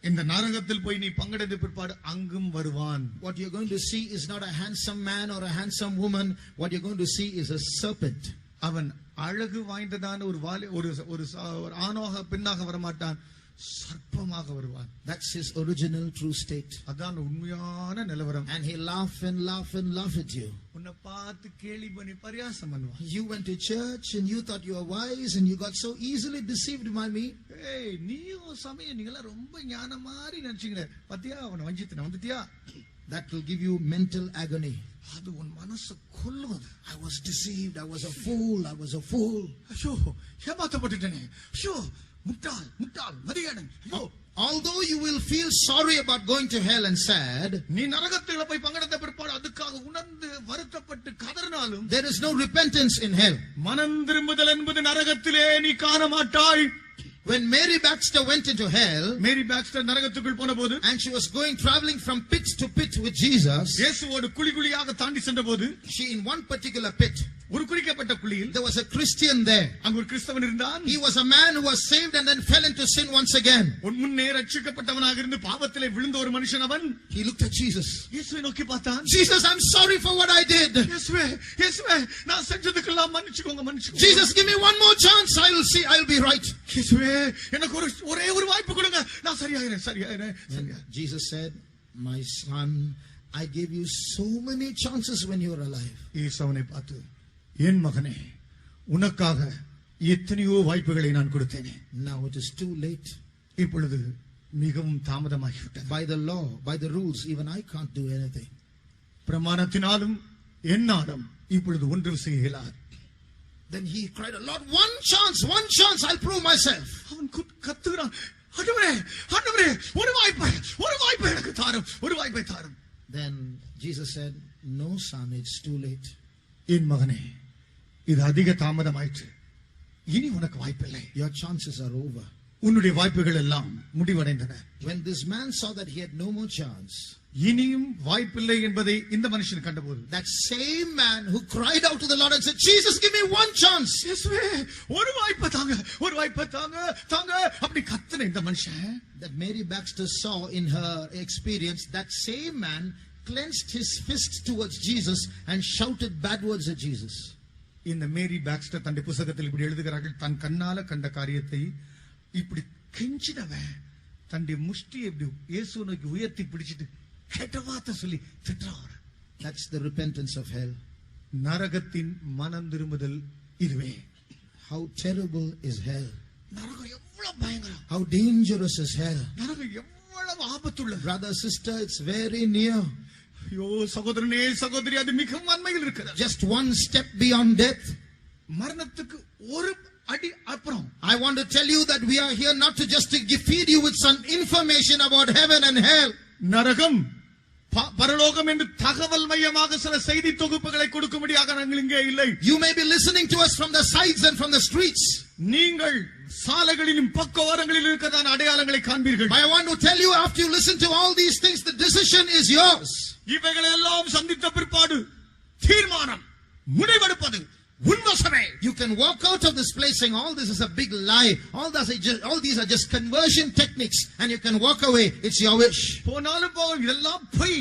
இந்த நரகத்தில் போய் நீ பங்கெடுத்த பிற்பாடு அங்கும் வருவான். What you're going to see is not a handsome man or a handsome woman. What you're going to see is a serpent. அவன் அழகு வாய்ந்ததான ஒரு ஆணாக பெண்ணாக வரமாட்டான், சர்ப்பமாக வருவான். That's his original true state. அதான் உண்மையான நிலவரம். And he'll laugh and laugh and laugh at you. உன்னை பார்த்து கேலி பண்ணி பரியாசம் பண்ணுவான். You went to church and you thought you were wise and you got so easily deceived by me. ஏய், நீயும் சமயம் நீங்களா ரொம்ப ஞான மாதிரி நினைச்சீங்களே, பத்தியா அவனை வஞ்சித்து வந்துட்டியா? That will give you mental agony. அது உன் மனசு கொல்லுவது. I was deceived. I was a fool. I was a fool. ஐயோ, ஏமாத்தப்பட்டுட்டேனே. ஐயோ, முட்டாள் முட்டாள் மதியடன். ஐயோ, although you will feel sorry about going to hell and sad, நீ நரகத்துல போய் பங்கெடுத்த பிற்பாடு அதுக்காக உணர்ந்து வருத்தப்பட்டு கதறினாலும் there is no repentance in hell. மனம் திரும்புதல் என்பது நரகத்திலே நீ காண மாட்டாய். When Mary Baxter went into hell, Mary Boxster நரகத்துக்குள் போனபோது, and she was traveling from pit to pit with Jesus, இயேசுவோடு குழி குழியாக தாண்டி சென்றபோது, she in one particular pit, ஒரு குறிக்கப்பட்ட குழியில் there was a Christian there. அங்க ஒரு கிறிஸ்தவன் இருந்தான். He was a man who was saved and then fell into sin once again. முன்னே ரட்சிக்கப்பட்டவனாக இருந்து பாவத்திலே விழுந்த ஒரு மனுஷன் அவன். He looked at Jesus. இயேசுவை நோக்கி பார்த்தான். Jesus, I'm sorry for what I did. இயேசுவே, இயேசுவே, நான் செஞ்சதுக்கெல்லாம் மன்னிச்சுக்கோங்க, மன்னிச்சுக்கோங்க. Jesus, give me one more chance. I'll be right. இயேசுவே, எனக்கு ஒரே ஒரு வாய்ப்பு கொடுங்க, நான் சரியாயிரேன். Jesus said, my son, I gave you so many chances when you were alive. இயேசு அவனை பார்த்து, என் மகனே, உனக்காக எத்தனையோ வாய்ப்புகளை நான் கொடுத்தேனே. Now it is too late. இப்பொழுது மிகவும் தாமதமாகிவிட்டது. By the law, by the rules, even I can't do anything. பிரமாணத்தினாலும் என்னாலும் இப்பொழுது ஒன்றும் செய்ய இயலாது. Then he cried, Lord, one chance, I'll prove myself. அவன் கத்துகிறான், ஆண்டவரே, ஆண்டவரே, ஒரு வாய்ப்பை எனக்கு தாரும், ஒரு வாய்ப்பை தாரும். Then Jesus said, no son, it's too late. என் மகனே, இது அதிக தாமதமாயிற்று, இனி உனக்கு வாய்ப்பில்லை. Your chances are over. உன்னுடைய வாய்ப்புகள் எல்லாம் முடிவடைந்தன. When this man saw that he had no more chance, இனியும் வாய்ப்பில்லை என்பதை இந்த மனுஷன் கண்டபோது, that same man who cried out to the Lord and said, Jesus, give me one chance. இயேசுவே, ஒரு வாய்ப்பை தாங்க, ஒரு வாய்ப்பை தாங்க, தாங்க, அப்படி கத்துன இந்த மனுஷன், that Mary Baxter saw in her experience, that same man clenched his fist towards Jesus and shouted bad words at Jesus. இந்த மேரி பாக்ஸ்டர் தன்னுடைய புத்தகத்தில் இப்படி எழுதுகிறார்கள், தன் கண்ணால கண்ட காரியத்தை இப்படி கெஞ்சினவன் தன்னுடைய முஷ்டியை இப்படி இயேசு நோக்கி உயர்த்தி பிடிச்சிட்டு கெட்ட வார்த்தை சொல்லி திட்டுறார். That's the repentance of hell. நரகத்தின் மனம் திரும்புதல் இதுவே. How terrible is hell. நரகம் எவ்வளவு பயங்கரம். How dangerous is hell. நரகம் எவ்வளவு ஆபத்துள்ளது. Brother, sister, it's very near. ஐயோ சகோதரனே, சகோதரி, அது மிகவும் அண்மையில் இருக்கிறது. Just one step beyond death. மரணத்துக்கு ஒரு அடி அப்புறம். I want to tell you that we are here not to just to feed you with some information about heaven and hell. நரகம் பரலோகம் என்று தகவல் மையமாக சில செய்தி தொகுப்புகளை கொடுக்கும்படியாக நாங்கள் இங்கே இல்லை. You may be listening to us from the sides and from the streets. நீங்கள் சாலைகளிலும் பக்கவாரங்களில் இருக்கிறதான அடையாளங்களை காண்பீர்கள். I want to tell you, after you listen to all these things, the decision is yours. இவைகளை எல்லாம் சந்தித்த பிற்பாடு தீர்மானம் முடிவெடுப்பது உன்வசமே. You can walk out of this place saying all this is a big lie, all these are just conversion techniques, and you can walk away. It's your wish. போனாலும் போகும், இதெல்லாம் பொய்,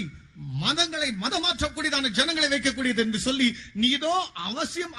மதங்களை மதமாற்றக்கூடியதான ஜனங்களை வைக்கக்கூடியது என்று சொல்லி நீ இதோ அவசியம்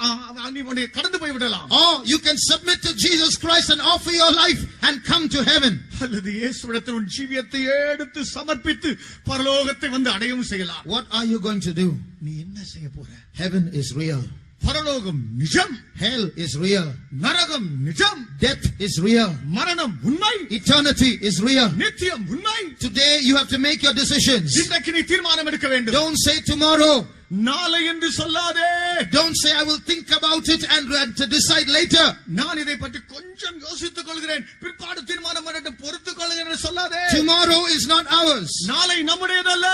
நீ கடந்து போய் விடலாம். Or you can submit to Jesus Christ and offer your life and come to heaven. அல்லது இயேசுவிடத்தில் உன் ஜீவியத்தை எடுத்து சமர்ப்பித்து பரலோகத்தை வந்து அடையவும் செய்யலாம். What are you going to do? நீ என்ன செய்ய போற? Heaven is real. பரலோகம் நிஜம். Hell is real. நரகம் நிஜம். Death is real. மரணம் உண்மை. Eternity is real. நித்தியம் உண்மை. Today you have to make your decisions. இன்றைக்கு நீ தீர்மானம் எடுக்க வேண்டும். Don't say tomorrow. நாளை என்று சொல்லாதே. Don't say I will think about it and to decide later. நான் இதை பற்றி கொஞ்சம் யோசித்துக் கொள்கிறேன், பிற்பாடு தீர்மானம் பண்ணி பொறுத்துக் கொள்கிறேன் என்று சொல்லாதே. Tomorrow is not ours. நாளை நம்முடையதல்ல.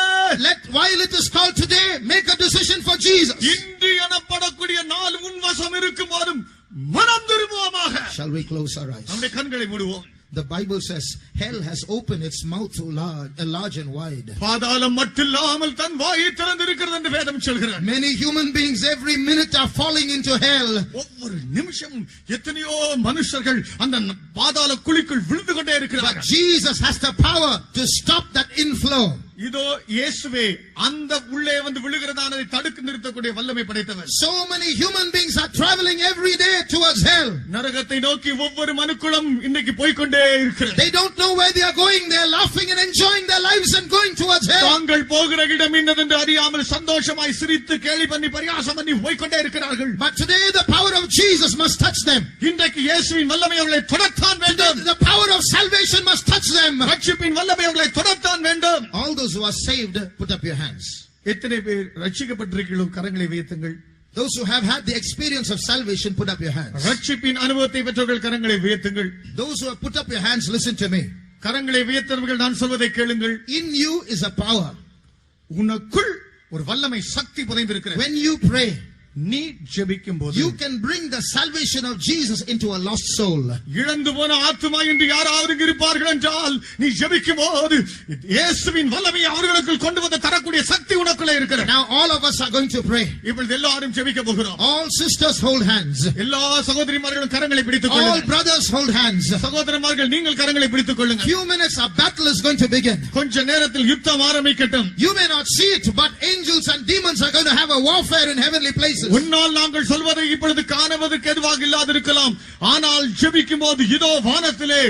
While it is called today, make a decision for Jesus. இன்று எனப்படக்கூடிய நாள் உன் வசம் இருக்கும் போதும் மனம் திரும்புவோமாக. Shall we close our eyes? நம்முடைய கண்களை மூடுவோம். The Bible says hell has opened its mouth so large and wide. பாதாளம் மட்டில்லாமல் தன் வாயை திறந்திருக்கிறது என்று வேதம் சொல்கிறது. Many human beings every minute are falling into hell. ஒவ்வொரு நிமிஷமும் எத்தனையோ மனுஷர்கள் அந்த பாதாள குழிக்குள் விழுந்து கொண்டே இருக்கிறார்கள். But Jesus has the power to stop that inflow. இதோ இயேசுவே அந்த உள்ளே வந்து விழுகிறதானதை தடுத்து நிறுத்தக்கூடிய வல்லமை படைத்தவர். So many human beings are traveling every day towards hell. நரகத்தை நோக்கி ஒவ்வொரு மனுக்குலம் இன்னைக்கு போய்க்கொண்டே இருக்கிறது. They don't know where they are going. They are laughing and enjoying their lives and going towards hell. தாங்கள் போகிற இடம் என்னதென்று அறியாமல் சந்தோஷமாய் சிரித்து கேலி பண்ணி பரியாசம் பண்ணி போய்க்கொண்டே இருக்கிறார்கள். But today the power of Jesus must touch them. இன்றைக்கு இயேசுவின் வல்லமை அவர்களை தொடத்தான் வேண்டும். The power of salvation must touch them. ரட்சிப்பின் வல்லமை அவர்களை தொடத்தான் வேண்டும். All those who are saved, put up your hands. எத்தனை பேர் ரட்சிக்கப்பட்டிருக்கிறீர்களோ கரங்களை உயர்த்துங்கள். Those who have had the experience of salvation, put up your hands. ரட்சிப்பின் அனுபவத்தை பெற்றவர்கள் கரங்களை உயர்த்துங்கள். Those who have put up your hands, listen to me. கரங்களை உயர்த்தவர்கள் நான் சொல்வதை கேளுங்கள். In you is a power. உனக்குள் ஒரு வல்லமை சக்தி புதைந்திருக்கிறது. When you pray, நீ ஜெபிக்கும் போது you can bring the salvation of Jesus into a lost soul. இழந்து போன ஆத்துமா என்று யாராவது இருப்பார்கள் என்றால் நீ ஜெபிக்கும் போது இயேசுவின் வல்லமை அவர்களுக்கு கொண்டு வந்து தரக்கூடிய சக்தி உனக்குள்ளே இருக்கிறது. Now all of us are going to pray. இப்பொழுது எல்லாரும் ஜெபிக்க போகிறோம். All sisters hold hands. எல்லா சகோதரிமார்களும் கரங்களை பிடித்துக் All கொள்ளுங்கள். brothers hold hands. சகோதரமார்கள் நீங்கள் கரங்களை பிடித்துக் கொள்ளுங்கள். Few minutes our battle is going to begin. கொஞ்ச நேரத்தில் யுத்தம் ஆரம்பிக்கட்டும். You may not see it, but angels and demons are going to have a warfare in heavenly places. உன்னால் நாங்கள் சொல்வதை இப்பொழுது காணுவதற்கு எதுவாக இல்லாதிருக்கலாம். ஆனால் ஜெபிக்கும் போது இதோ வானத்திலே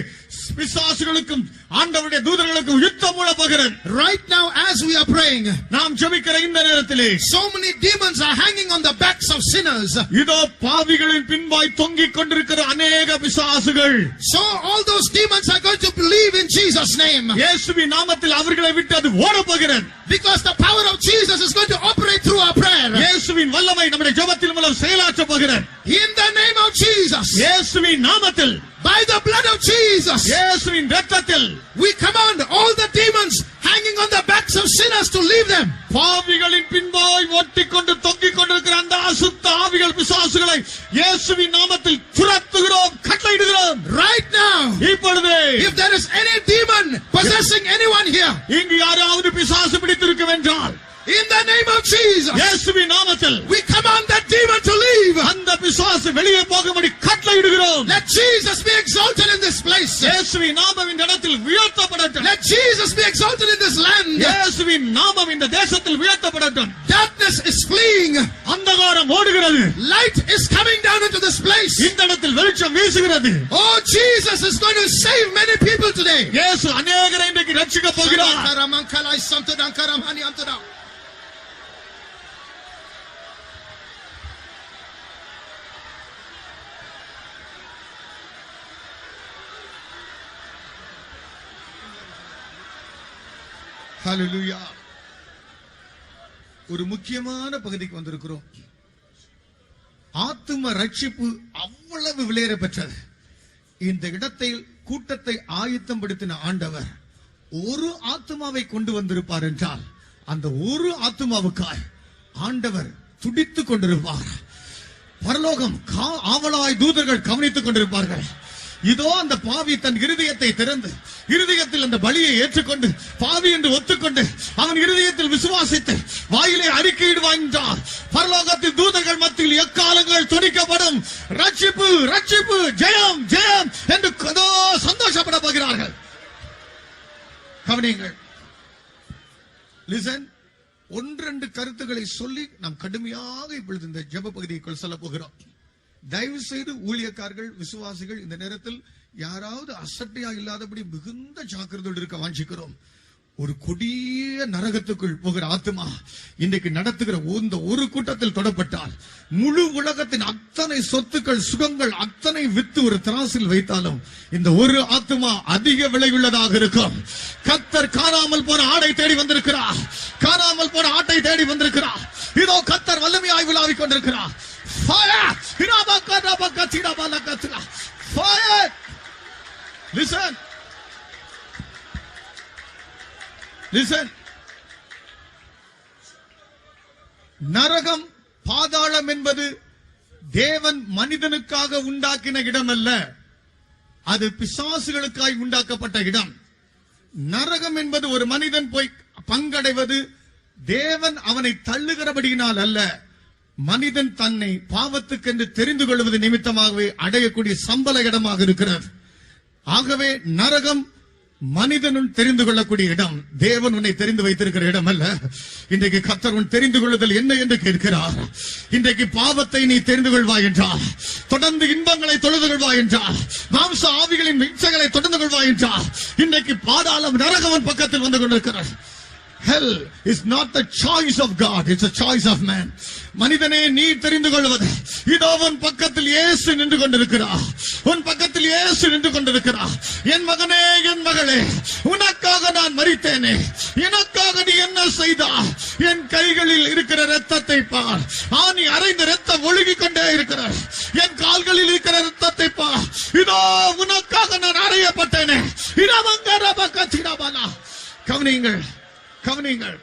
பிசாசுகளுக்கும் ஆண்டவருடைய தூதர்களுக்கும் யுத்தம் மூட போகிறது. Right now as we are praying, நாம் ஜெபிக்கிற இந்த நேரத்திலே so many demons are hanging on the backs of sinners. இதோ பாவிகளின் பின்பாய் தொங்கிக் கொண்டிருக்கிற அநேக பிசாசுகள். So all those demons are going to believe in Jesus' name. இயேசுவின் நாமத்தில் அவர்களை விட்டு அது ஓட போகிறது. Because the power of Jesus is going to operate through our prayer. இயேசுவின் வல்லமை நம்முடைய ஜெபத்தின் மூலம் செயலாற்ற போகிறது. In the name of Jesus. இயேசுவின் நாமத்தில், By the blood of Jesus. இயேசுவின் இரத்தத்தில் We command all the demons hanging on the backs of sinners to leave them. பாவிகளின் பின்பாய் ஒட்டிக்கொண்டு தொங்கிக் கொண்டிருக்கிற அந்த அசுத்த ஆவிகள் பிசாசுகளை இயேசுவின் நாமத்தில் துரத்துகிறோம், கட்டளையிடுகிறோம். Right now. இப்பொழுதே If there is any demon possessing anyone here, இங்கு யாராவது பிசாசு பிடித்திருக்கும் என்றால், in the name of Jesus, இயேசுவின் நாமத்தில் we command that demon to leave. அந்த பிசாசு வெளியே போகும்படி கட்டளையிடுகிறோம். Let Jesus be exalted in this place. இயேசுவின் நாமம் இந்த இடத்தில் உயர்த்தப்படட்டும். Let Jesus be exalted in this land. இயேசுவின் நாமம் இந்த தேசத்தில் உயர்த்தப்படட்டும். Darkness is fleeing. அந்தகாரம் ஓடுகிறது. Light is coming down into this place. இந்த இடத்தில் வெளிச்சம் வீசுகிறது. Oh, Jesus is going to save many people today. இயேசு அநேகரை இன்றைக்கு ரட்சிக்க போகிறார். ஹல்லேலூயா. ஒரு முக்கியமான பகுதிக்கு வந்திருக்கிறோம். ஆத்தும ரட்சிப்பு அவ்வளவு விலையேற பெற்றது. இந்த இடத்தை கூட்டத்தை ஆயத்தம் படுத்தின ஆண்டவர் ஒரு ஆத்துமாவை கொண்டு வந்திருப்பார் என்றால் அந்த ஒரு ஆத்துமாவுக்காய் ஆண்டவர் துடித்துக் கொண்டிருப்பார். பரலோகம் ஆவலாய் தூதர்கள் கவனித்துக் கொண்டிருப்பார்கள். இதோ அந்த பாவி தன் இருதயத்தை திறந்து இருதயத்தில் அந்த பலியை ஏற்றுக்கொண்டு பாவி என்று ஒத்துக்கொண்டு அவன் இருதயத்தில் விசுவாசித்து வாயிலே அறிக்கையிடுவான் என்றால் பரலோகத்தில் தூதர்கள் மத்தியில் எக்காலங்கள் துணிக்கப்படும். ரட்சிப்பு, ரட்சிப்பு, ஜெயம், ஜெயம் என்று சந்தோஷப்பட போகிறார்கள். கவனியுங்கள். லிசன். ஒன்றெண்டு கருத்துக்களை சொல்லி நாம் கடுமையாக இப்பொழுது இந்த ஜெப பகுதிக்குள் சொல்ல போகிறோம். தயவு செய்து ஊழியக்காரர்கள், விசுவாசிகள் இந்த நேரத்தில் யாராவது அசட்டையா இல்லாதபடி மிகுந்த ஜாக்கிரதையோடு இருக்க வாஞ்சிக்கிறோம். ஒரு கொடிய நரகத்துக்குள் போகிற ஆத்மா இன்றைக்கு நடத்துகிற இந்த ஒரு கூட்டத்தில் தொடப்பட்டால் முழு உலகத்தின் அத்தனை சொத்துக்கள், சுகங்கள் அத்தனை வித்து ஒரு திராசில் வைத்தாலும் இந்த ஒரு ஆத்மா அதிக விலையுள்ளதாக இருக்கும். கர்த்தர் காணாமல் போன ஆடை தேடி வந்திருக்கிறார். காணாமல் போன ஆட்டை தேடி வந்திருக்கிறார். இதோ கர்த்தர் வல்லமையாய் விளையாடிக் கொண்டிருக்கிறார். Fire! Fire! Listen. Listen. நரகம், பாதாளம் என்பது தேவன் மனிதனுக்காக உண்டாக்கின இடம் அல்ல. அது பிசாசுகளுக்காய் உண்டாக்கப்பட்ட இடம். நரகம் என்பது ஒரு மனிதன் போய் பங்கடைவது தேவன் அவனை தள்ளுகிறபடியினால் அல்ல, மனிதன் தன்னை பாவத்துக்கென்று தெரிந்து கொள்வது நிமித்தமாகவே அடையக்கூடிய சம்பள இடமாக இருக்கிறது. ஆகவே நரகம் மனிதனும் தெரிந்து கொள்ளக்கூடிய இடம், தேவன் உன்னை தெரிந்து வைத்திருக்கிற இடம் அல்ல. இன்றைக்கு கர்த்தர் உன் தெரிந்து கொள்ளுதல் என்ன என்று கேட்கிறார். இன்றைக்கு பாவத்தை நீ தெரிந்து கொள்வாய் என்றால், தொடர்ந்து இன்பங்களை தொழுது கொள்வாய் என்றால், மாம்ச ஆவிகளின் இச்சைகளை தொடர்ந்து கொள்வாய் என்றால், இன்றைக்கு பாதாளம் நரகவன் பக்கத்தில் வந்து கொண்டிருக்கிறார். Hell is not the choice of God, it's a choice of man. மனிதனே, நீ தெரிந்து கொள்வது இதோ உன் பக்கத்தில் இயேசு நின்று கொண்டிருக்கிறார். உன் பக்கத்தில் இயேசு நின்று கொண்டிருக்கிறார். என் மகனே, என் மகளே, உனக்காக நான் மரித்தேனே, எனக்காக நீ என்ன செய்தாய்? என் கைகளில் இருக்கிற இரத்தத்தை பார். ஆணி அரைந்த இரத்தம் ஒழுகிக் கொண்டே இருக்கிறார். என் கால்களில் இருக்கிற இரத்தத்தை பார். இதோ உனக்காக நான் அறையப்பட்டேனே. கவனியுங்கள், கவனியுங்கள்.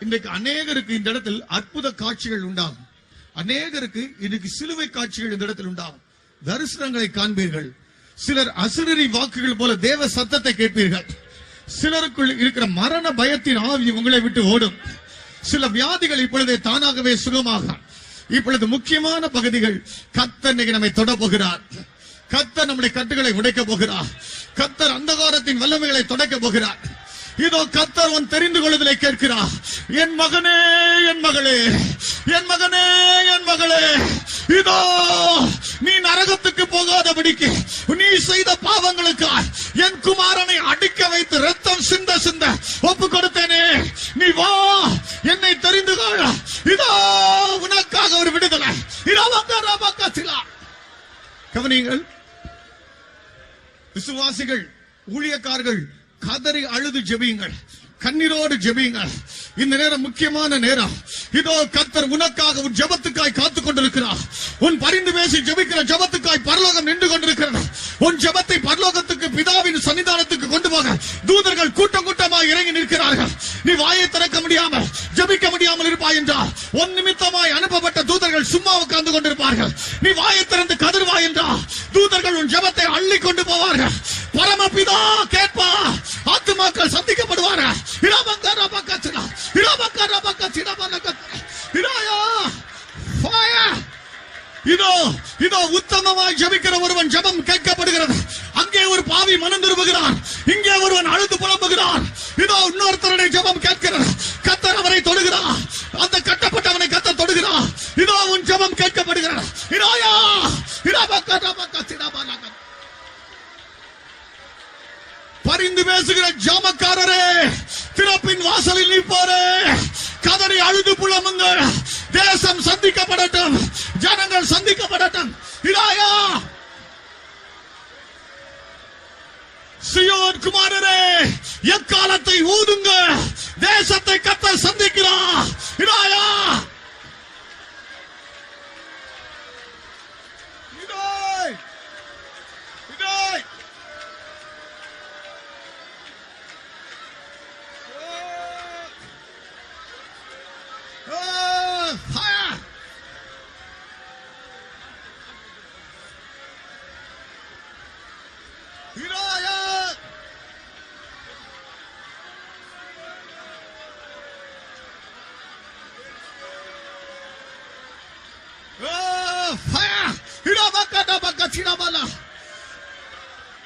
இன்றைக்கு அநேகருக்கு இந்த இடத்தில் அற்புத காட்சிகள் உண்டாகும். அநேகருக்கு இன்னைக்கு சிலுவை காட்சிகள் இந்த இடத்தில் உண்டாகும். தரிசனங்களை காண்பீர்கள். சிலர் அசுரரி வாக்குகள் போல தேவ சத்தத்தை கேட்பீர்கள். சிலருக்குள் இருக்கிற மரண பயத்தின் ஆவி உங்களை விட்டு ஓடும். சில வியாதிகள் இப்பொழுதே தானாகவே சுகமாகும். இப்பொழுது முக்கியமான பகுதிகள் கர்த்தர் இன்னைக்கு நம்மை தொட போகிறார். கர்த்தர் நம்முடைய கட்டுகளை உடைக்க போகிறார். கர்த்தர் அந்தகாரத்தின் வல்லமைகளை தொடக்க போகிறார். இதோ கர்த்தர் உன் தெரிந்து கொள்ளுதலை கேட்கிறார். என் மகனே, என் மகளே, என் மகனே, என் மகளே, இதோ நீ நரகத்துக்கு போகாதபடிக்கு நீ செய்த பாவங்களுக்காய் என் குமாரனை அடிக்க வைத்து ரத்தம் சிந்த சிந்த ஒப்பு கொடுத்தேனே, நீ வா, என்னை தெரிந்து கொள், இதோ உனக்காக ஒரு விடுதலை. கவனிங்கள், விசுவாசிகள், ஊழியக்காரர்கள் கதறி அழுது ஜெபியுங்கள், கண்ணீரோடு ஜெபியுங்கள். இந்த நேரம் முக்கியமான நேரம். இதோ கர்த்தர் உனக்காக உன் ஜெபத்துக்காய் காத்துக் கொண்டிருக்கிறார். உன் பரிந்து பேசி ஜெபிக்கிற ஜெபத்துக்காய் பரலோகம் நின்று கொண்டிருக்கிறது. உன் ஜெபத்தை பரலோகத்துக்கு பிதாவின் சன்னிதானத்துக்கு கொண்டு போக தூதர்கள் கூட்டம் கூட்டமாக இறங்கி நிற்கிறார்கள். நீ வாயை திறக்க முடியாமல் ஜெபிக்க முடியாமல் இருப்பாய் என்றால் உன் நிமித்தமாய் அனுப்பப்பட்ட தூதர்கள் சும்மா உட்கார்ந்து கொண்டிருப்பார்கள். நீ வாயை திறந்து கதறுவாய் என்றால் தூதர்கள் உன் ஜெபத்தை அள்ளி கொண்டு போவார்கள். பரமபிதா கேட்பா, ஆத்துமாக்கள் சந்திக்கப்படுவார்கள். இதோ உத்தமமாய் ஜெபிக்கிற ஒருவன் ஜெபம் கேட்கப்படுகிறது. அங்கே ஒரு பாவி மனம் திரும்புகிறான், இங்கே ஒருவன் அழுது புலம்புகிறான். இதோ இன்னொருத்தருடைய ஜெபம் கேட்கிறது. கர்த்தர் அவரை தொடுகிறார், அந்த கட்டப்பட்டவனை கர்த்தர் தொடுகிறார். இதோ உன் ஜெபம் கேட்கப்படுகிறது. பரிந்து பேசுகிற ஜாமக்காரரே, திறப்பின் வாசலில் நிற்போரே, கதறி அழுது புலம்புங்கள். தேசம் சந்திக்கப்படட்டும், ஜனங்கள் சந்திக்கப்படட்டும். இதாயா சியோன் குமாரரே, எக்காலத்தை ஊதுங்க, தேசத்தை கர்த்தர் சந்திக்கிறார். இதாயா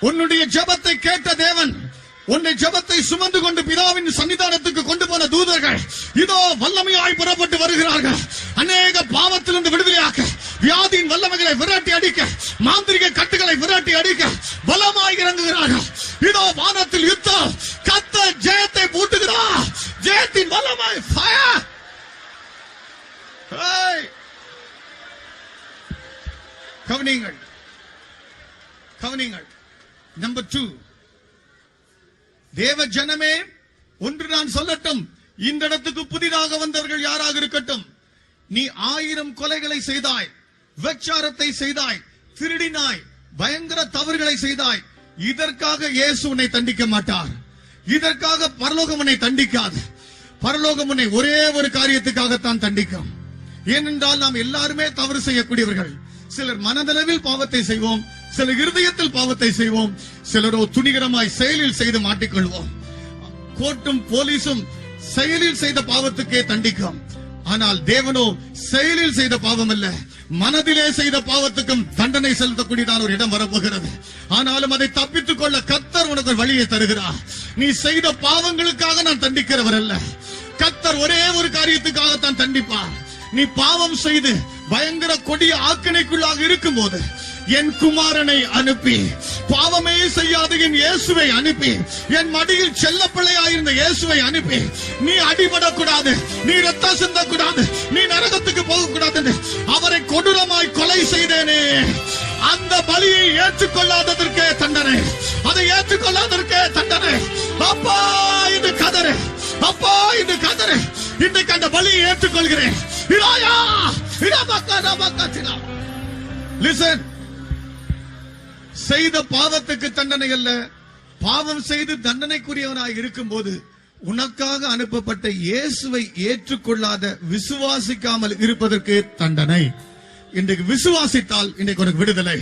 உன்னுடைய ஜெபத்தை கேட்ட தேவன், உன்னை ஜெபத்தை சுமந்து கொண்டு பிதாவின் சன்னிதானத்துக்கு கொண்டு போன தூதர்கள் இதோ வல்லமையாய் புறப்பட்டு வருகிறார்கள். அநேக பாவத்திலிருந்து விடுதலையாக்க, வியாதியின் வல்லமைகளை விரட்டி அடிக்க, மாந்திரிக கட்டுகளை விரட்டி அடிக்க பலமாய் இறங்குகிறார்கள். இதோ வானத்தில் யுத்தம், கர்த்தர் ஜெயத்தை பூட்டுகிறார். ஜெயத்தின் வல்லமை ஃபயர். கவனிங்கள், கவனிங்கள். நம்பர் 2, தேவ ஜனமே, ஒன்று நான் சொல்லட்டும், இந்த இடத்துக்கு புதிதாக வந்தவர்கள் யாராக இருக்கட்டும், நீ 1000 கொலைகளை செய்தாய், விபச்சாரத்தை செய்தாய், திருடினாய், பயங்கர தவறுகளை செய்தாய், இதற்காக இயேசு உன்னை தண்டிக்க மாட்டார். இதற்காக பரலோகம் உன்னை தண்டிக்காது. பரலோகம் உன்னை ஒரே ஒரு காரியத்துக்காகத்தான் தண்டிக்கும். ஏனென்றால் நாம் எல்லாருமே தவறு செய்யக்கூடியவர்கள். சிலர் மனதளவில் பாவத்தை செய்வோம், சிலர் இருதயத்தில் பாவத்தை செய்வோம், சிலரோ துணிகரமாய் செயலில் செய்து மாட்டிக்கொள்வோம். கோர்ட்டும் போலீசும் செயலில் செய்த பாவத்துக்கே தண்டிக்கும். ஆனால் தேவனோ செயலில் செய்த பாவம் அல்ல, மனதிலே செய்த பாவத்துக்கும் தண்டனை செலுத்தக்கூடியதான ஒரு இடம் வரப்போகிறது. ஆனாலும் அதை தப்பித்துக் கொள்ள கர்த்தர் உனக்கு ஒரு வழியை தருகிறார். நீ செய்த பாவங்களுக்காக நான் தண்டிக்கிறவர் அல்ல, கர்த்தர் ஒரே ஒரு காரியத்துக்காகத்தான் தண்டிப்பார். நீ பாவம் செய்து பயங்கர கொடிய ஆக்கினைக்குள்ளாக இருக்கும் போது என் குமாரனை அனுப்பி, பாவமே செய்யாத என் இயேசுவை அனுப்பி, என் மடியில் செல்ல பிள்ளையாயிருந்த இயேசுவை அனுப்பி, நீ அடிபடக்கூடாது, நீ ரத்தம் சிந்தக்கூடாது, நீ நரகத்துக்கு போகக்கூடாது, அவரை கொடூரமாய் கொலை செய்தேனே, அந்த பலியை ஏற்றுக்கொள்ளாததற்கே தண்டனை, அதை ஏற்றுக்கொள்ளாததற்கே தண்டனை. அப்பா இது கதறு, அப்பா இது கதறு, இன்றைக்கு அந்த பலியை ஏற்றுக்கொள்கிறேன். Listen, செய்த பாவத்துக்கு தண்டனை அல்ல, பாவம் செய்து தண்டனைக்குரியவனாய் இருக்கும் போது உனக்காக அனுப்பப்பட்ட இயேசுவை ஏற்றுக்கொள்ளாத, விசுவாசிக்காமல் இருப்பதற்கு தண்டனை. இன்றைக்கு விசுவாசித்தால் இன்றைக்கு உனக்கு விடுதலை.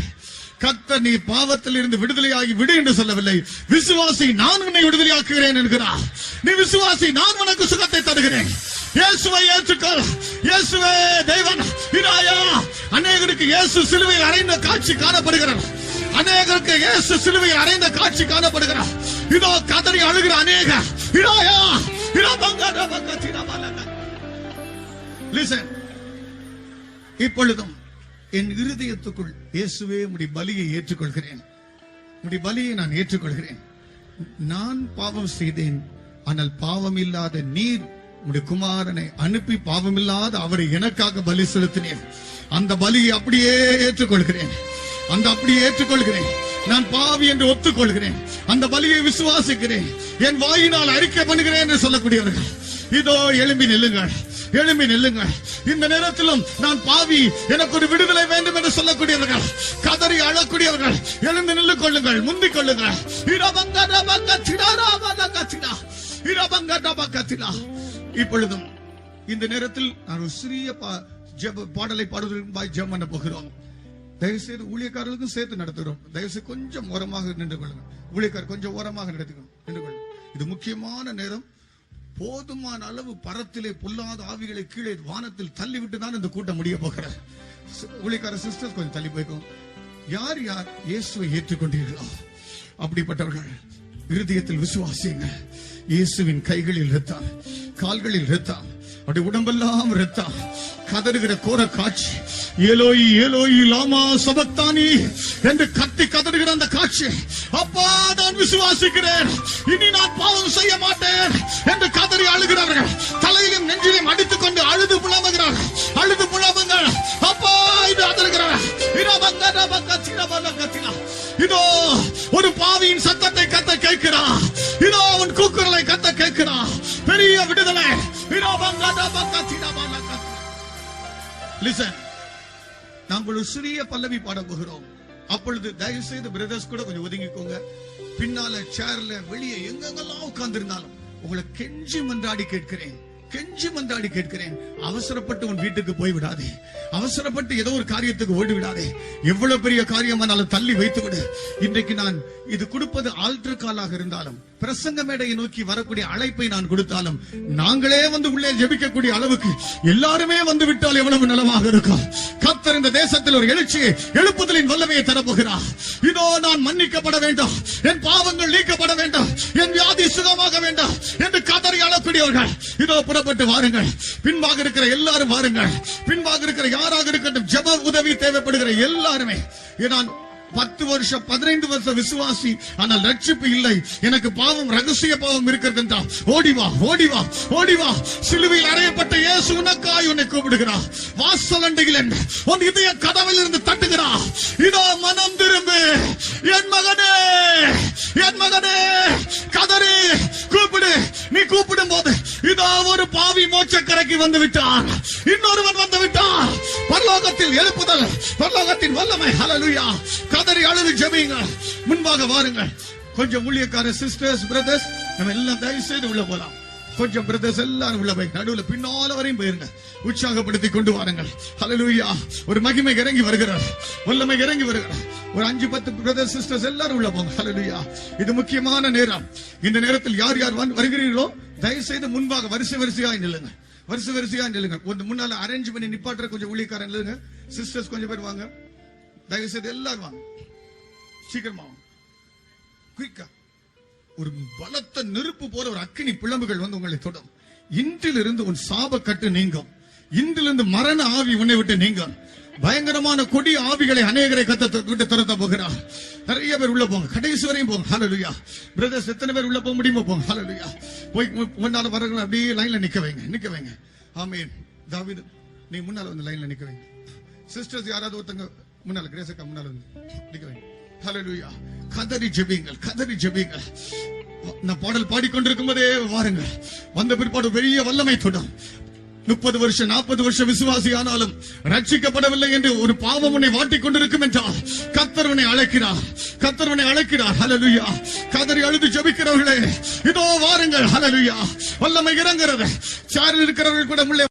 கர்த்தர் நீ பாவத்தில் இருந்து விடுதலையாகி விடு என்று சொல்லவில்லை. விசுவாசி, நான் உன்னை விடுதலையாக்குகிறேன் என்கிறார். நீ விசுவாசி, நான் உனக்கு சுகத்தை தருகிறேன். இயேசுவை ஏற்றுக்கொள். இயேசுவே தேவன். இதாயா அநேகருக்கு இயேசு சிலுவையில் அறைந்த காட்சி காணப்படுகிறது. அநேகருக்கு இயேசு சிலுவையில் அறைந்த காட்சி காணப்படுகிறார். இதோ கதறி அழுகிற அநேகர். இதாயா லிசன், இப்பொழுதும் என் இருதயத்துக்குள் இயேசுவே உம்முடைய பலியை ஏற்றுக்கொள்கிறேன், உம்முடைய பலியை நான் ஏற்றுக்கொள்கிறேன். நான் பாவம் செய்தேன், ஆனால் பாவம் இல்லாத நீர் உம்முடைய குமாரனை அனுப்பி பாவமில்லாத அவரை எனக்காக பலி செலுத்தினேன். அந்த பலியை அப்படியே ஏற்றுக்கொள்கிறேன், அப்படியே ஏற்றுக்கொள்கிறேன். நான் பாவி என்று ஒத்துக்கொள்கிறேன், அந்த பலியை விசுவாசிக்கிறேன், என் வாயினால் அறிக்கை பண்ணுகிறேன் என்று சொல்லக்கூடியவர்கள் இதோ எழும்பி நில்லுங்கள், எழும்பி நில்லுங்கள். இந்த நேரத்திலும் நான் பாவி, எனக்கு ஒரு விடுதலை வேண்டும் என்று சொல்லக்கூடியவர்கள், கதறி அழக்கூடியவர்கள் எழுந்து நின்று கொள்ளுங்கள், முந்திக் கொள்ளுங்கள். இப்பொழுதும் இந்த நேரத்தில் நான் ஒரு சிறிய பாடலை பாடுவதற்கு ஜெபம் பண்ண போகிறோம். தயவுசெய்து ஊழியக்காரர்களுக்கும் சேர்த்து நடத்துகிறோம். தயவுசெய்து கொஞ்சம் ஓரமாக நின்று கொள்ளுங்கள். ஊழியக்காரர் கொஞ்சம் ஓரமாக நின்று கொள்ளுங்கள். இது முக்கியமான நேரம். போதுமான அளவு பரத்திலே பொல்லாத ஆவிகளை கீழே வானத்தில் தள்ளிவிட்டு தான் இந்த கூட்டம் முடிய போகிறார். ஊழியக்கார சிஸ்டர்ஸ் கொஞ்சம் தள்ளி போய்க்கும். யார் யார் இயேசுவை ஏற்றுக்கொண்டீர்களோ அப்படிப்பட்டவர்கள் இருதயத்தில் விசுவாசிங்க. இயேசுவின் கைகளில் இரத்தம், கால்களில் இரத்தம், அப்படி உடம்பெல்லாம் இரத்தம், கதறுகிற கோர காட்சி, ஏலோயி ஏலோயி லாமா சபக்தானி என்று கத்தி கதறுகிற அந்த காட்சி, அப்பா நான் விசுவாசிக்கிறேன், இனி நான் பாவம் செய்ய மாட்டேன் என்று கதறி அழுகிறவர்கள், தலையிலும் நெஞ்சிலும் அடித்துக் கொண்டு அழுது புலம்புகிறார்கள். அழுது புலம்புங்கள், அப்பா இது அதறுகிறார்கள். இதோ ஒரு பாவியின் சத்தத்தை கத்த கேட்கிறார், இதோ அவன் கூக்குரலை கத்த கேட்கிறார். பெரிய விடுதலை. லிசன், நாங்கள் ஒரு சிறிய பல்லவி பாட போகிறோம். அப்பொழுது தயவு செய்து பிரதர்ஸ் கூட கொஞ்சம் ஒதுங்கிக்கோங்க. பின்னால சேர்ல வெளியே எங்கெங்கெல்லாம் உட்கார்ந்து இருந்தாலும் உங்களை கெஞ்சி மன்றாடி கேட்கிறேன், கெஞ்சி மன்றாடி கேட்கிறேன், அவசரப்பட்டு உன் வீட்டுக்கு போய் விடாதே, அவசரப்பட்டு ஏதோ ஒரு காரியத்துக்கு ஓடி விடாதே. எவ்வளவு பெரிய காரியமானாலும் தள்ளி வைத்து விடு. இன்றைக்கு நான் இது கொடுப்பது ஆல்டர் காலாக இருந்தாலும், பிரசங்க மேடையை நோக்கி வரக்கூடிய அழைப்பை நான் கொடுத்தாலும், நாங்களே வந்து உள்ளே ஜெபிக்கக்கூடிய அளவுக்கு எல்லாருமே வந்து விட்டால் எவ்வளவு நலமாக இருக்கும். கர்த்தர் இந்த தேசத்தில் ஒரு எழுச்சியை, எழுப்புதலின் வல்லமையை தரப்போகிறார். இதோ நான் மன்னிக்கப்பட வேண்டும், என் பாவங்கள் நீக்கப்பட வேண்டும், என் வியாதி சுகமாக வேண்டும் என்று கதறி அழக்கூடியவர்கள் இதோ புறப்பட்டு வாருங்கள். பின்பாக இருக்கிற எல்லாரும் வாருங்கள். பின்பாக இருக்கிற யாராக இருக்கட்டும், ஜெப உதவி தேவைப்படுகிற எல்லாருமே. நான் 10 வருஷம் 15 வருஷம் விசுவாசி, ஆனால் ரட்சிப்பு இல்லை, எனக்கு பாவம், ரகசிய பாவம் இருக்கிறது என்றால் ஓடிவா, ஓடிவா, ஓடிவா. சிலுவையில் அறையப்பட்ட இயேசு உனக்காய் உன்னை கூப்பிடுகிறார். வாசல் அண்டையில் உன் இதய கதவில் இருந்து தட்டுகிறார். இதோ மனம் திரும்பு என் மகனே, என் மகனே, கதறி கூப்பிடு. நீ கூப்பிடும் போது இதோ ஒரு பாவி மோட்சக்கரைக்கு வந்து விட்டார், இன்னொருவன் வந்து விட்டார். பரலோகத்தில் எழுப்புதல், பரலோகத்தின் வல்லமை. ஹல்லேலூயா. கதறி அழுது ஜெபிங்க. முன்பாக வாருங்கள். கொஞ்சம் ஊழியக்கார சிஸ்டர்ஸ், பிரதர்ஸ், நம்ம எல்லாம் தயவு செய்து உள்ள போலாம். கொஞ்சம் பிரதர்ஸ் எல்லாரும் உள்ள போய் நடுவுல பின்னால வரையும் போயிருங்க. உற்சாகப்படுத்தி கொண்டு வாருங்கள். ஹல்லேலூயா. ஒரு மகிமை இறங்கி வருகிறார், வல்லமை இறங்கி வருகிறார். ஒரு 5-10 பிரதர்ஸ் சிஸ்டர்ஸ் எல்லாரும் உள்ள போங்க. ஹல்லேலூயா. இது முக்கியமான நேரம். இந்த நேரத்தில் யார் யார் வருகிறீர்களோ தயவு செய்து முன்பாக வரிசை வரிசையாய் நில்லுங்க, வரிசை வரிசையா நில்லுங்க. கொஞ்சம் முன்னால அரேஞ்ச் பண்ணி நிப்பாட்டுற கொஞ்சம் ஊழியக்காரன் நில்லுங்க. சிஸ்டர்ஸ் கொஞ்சம் பேர் வாங்க, தயவு செய்து எல்லாரும் வாங்க, சீக்கிரமா குயிக்கா. ஒரு பலத்த நெருப்பு போல ஒரு அக்கினி பிளம்புகள் வந்து உங்களை தொடும். இன்றிலிருந்து உன் சாப கட்டு நீங்கும், இன்றிலிருந்து மரண ஆவி உன்னை விட்டு நீங்கும். பயங்கரமான கொடிய ஆவிகளை அநேகரை விட்டு துரத்த போகிறார். நிறைய பேர் உள்ள போங்க, கடைசி வரையும் போங்க. ஹல்லேலூயா. பிரதர்ஸ் எத்தனை பேர் உள்ள போக முடியுமோ போங்க. ஹல்லேலூயா. போய் முன்னால வரவங்க அப்படியே லைன்ல நிக்க வைங்க, நிக்க வைங்க. ஆமென். தாவீது நீ முன்னால வந்து லைன்ல நிக்க வைங்க. சிஸ்டர்ஸ் யாராவது ஒருத்தங்க முன்னால, கிரேசக்கா முன்னால வந்து நிக்க வைங்க. ஹல்லேலூயா. கதறி ஜெபிங்கள், கதறி ஜெபிங்கள். நான் பாடல் பாடிக்கொண்டிருக்கும் போதே வாருங்க. வந்த பிற்பாடு பெரிய வல்லமை தொடும். 30 வருஷம் 40 வருஷம் விசுவாசி ஆனாலும் ரட்சிக்கப்படவில்லை என்று ஒரு பாவம் உன்னை வாட்டிக் கொண்டிருக்கும் என்றால் கர்த்தர் உன்னை அழைக்கிறார், கர்த்தர் உன்னை அழைக்கிறார். ஹல்லேலூயா. கதறி அழுது ஜெபிக்கிறவர்களே இதோ வாருங்கள். ஹல்லேலூயா. வல்லமை இறங்குகிறது. சாரில் இருக்கிறவர்கள் கூட உள்ளே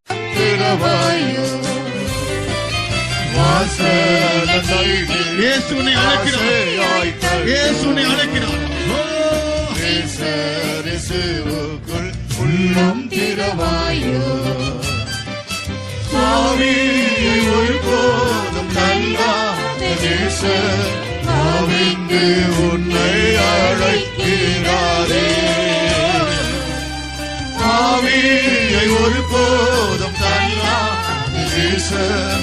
இயேசு உன்னை அழைக்கிறார், இயேசு உன்னை அழைக்கிறார். உள்ளம் திறவாயோ, ஆவியை ஒருபோதும் தள்ளாத நேசர் ஆவிந்து உன்னை அழைக்கிறாரே. ஆவியை ஒருபோதும் தள்ளாத நேசர்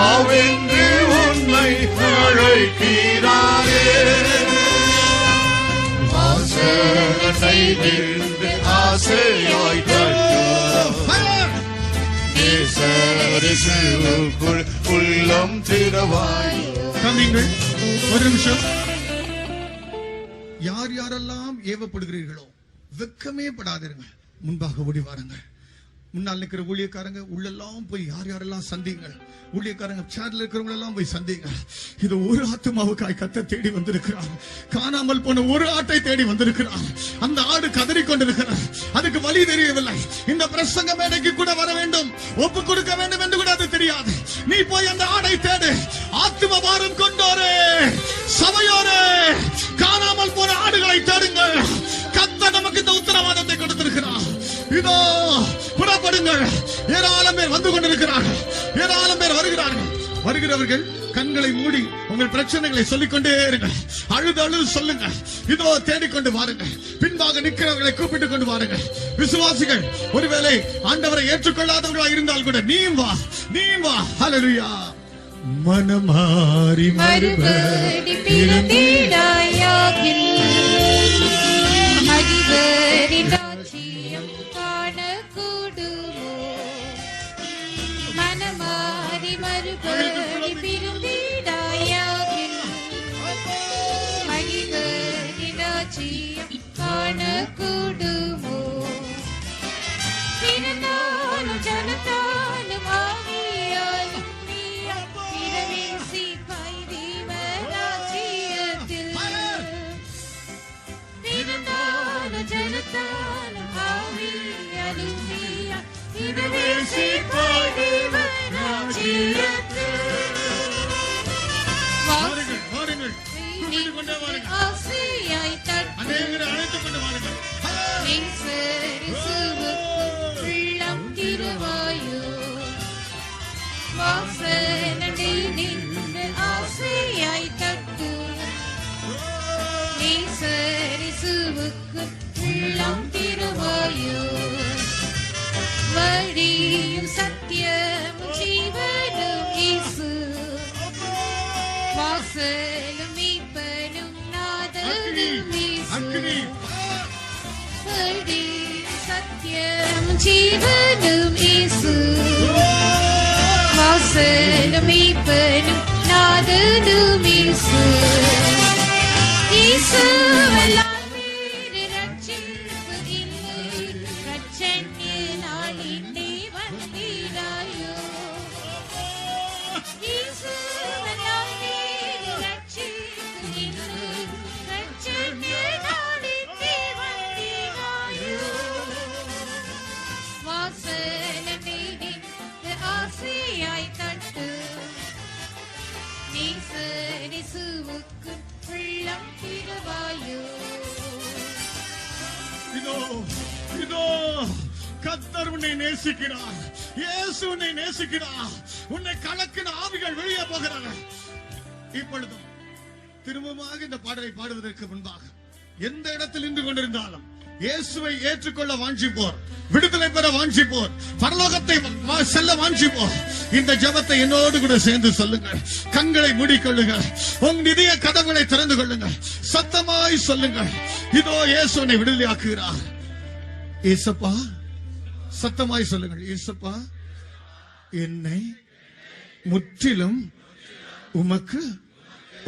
ஆவிந்து அழைக்கிறாரே. வாசலை நின்று ஆசையாய் தட்டும் நேசரிசுவுக்குள் உள்ளம் திறவாயோ. கம்மிங்கள் ஒரு நிமிஷம். யார் யாரெல்லாம் ஏவப்படுகிறீர்களோ வெக்கமே படாதிருங்க, முன்பாக ஓடி வாருங்க. முன்னால் நிற்கிற ஊழியக்காரங்க உள்ளெல்லாம் போய் யார் யாரெல்லாம் சந்திங்க. ஊழியக்காரங்க சேர்ல இருக்கிறவங்க எல்லாம் போய் சந்திங்க. இது ஒரு ஆத்துமாவுக்காய் கர்த்தர் தேடி வந்திருக்கிறார். காணாமல் போன ஒரு ஆட்டை தேடி வந்திருக்கிறார். அந்த ஆடு கதறி கொண்டிருக்கிறார், அதுக்கு வழி தெரியவில்லை. இந்த பிரசங்க மேடைக்கு கூட வர வேண்டும், ஒப்பு கொடுக்க வேண்டும் என்று கூட அது தெரியாது. நீ போய் அந்த ஆடை தேடு. ஆத்தும பாரம் கொண்டோரே, சபையோரே, காணாமல் போன ஆடுகளை தேடுங்கள். கர்த்தர் நமக்கு இந்த உத்தரவாதத்தை கொடுத்திருக்கிறார். இதோ புறப்படுங்கள். ஏராளம் பேர் வந்து கொண்டிருக்கிறார்கள், ஏராளம் பேர் வருகிறார்கள். வருகிறவர்கள் கண்களை மூடி உங்கள் பிரச்சனைகளை சொல்லிக்கொண்டே இருங்கள். அழுது அழுது சொல்லுங்க. இதோ தேடிக்கொண்டு வாருங்கள். பின்பாக நிற்கிறவர்களை கூப்பிட்டுக் கொண்டு வாருங்கள். விசுவாசிகள் ஒருவேளை ஆண்டவரை ஏற்றுக்கொள்ளாதவர்களாக இருந்தால் கூட நீயும் வா, நீயும் வா. ஹல்லேலூயா. மனமாறி மறுபடி பிறந்திடாயாகில் மகிழ்வரின் ராஜ்யம் காணக்கூடுமோ. மனமாறி மறுபடி பிறந்திடாயாகில் மகிழ்வரின் ராஜ்யம் காணக்கூடுமோ. பிறந்தாலும் ஜனத்தாலும் ஆவியாலும் ஜனத்தாலும் ஆவியாலும் ஆசையாய் தட்டும் உள்ளம் திருவாயோ. வாசலடை நின்று ஆசையாய் தட்டும் நேசரிசுவுக்கு உள்ளம் திருவாயோ. வழியும் சத்தியமும் ஜீவனும் இயேசு. வாசலும் மீட்பனும் நாதனும் இயேசு. வழியும் சத்தியமும் ஜீவனும் இயேசு. வாசலும் மீட்பனும் நாதனும் இயேசு. இயேசுவெல்லாம் கர்த்தர் உன்னை நேசிக்கிறார். இயேசு உன்னை நேசிக்கிறார். உன்னை கலக்கின ஆவிகள் வெளியே போகிறார்கள். இப்பொழுதும் திரும்பமாக இந்த பாடலை பாடுவதற்கு முன்பாக எந்த இடத்தில் நின்று கொண்டிருந்தாலும் இயேசுவை ஏற்றுக்கொள்ள வாஞ்சிப்போர், விடுதலை பெற வாஞ்சிப்போர், பரலோகத்தை செல்ல வாஞ்சிப்போர், இந்த ஜெபத்தை என்னோடு கூட சேர்ந்து சொல்லுங்கள். கண்களை மூடிக்கொள்ளுங்கள். உன் இதய கதவுகளை திறந்து கொள்ளுங்கள். சத்தமாய் சொல்லுங்கள். இதோ இயேசு உன்னை விடுதலையாக்குகிறார். இயேசப்பா, சத்தமாய் சொல்லுங்கள். இயேசப்பா, என்னை முற்றிலும் உமக்கு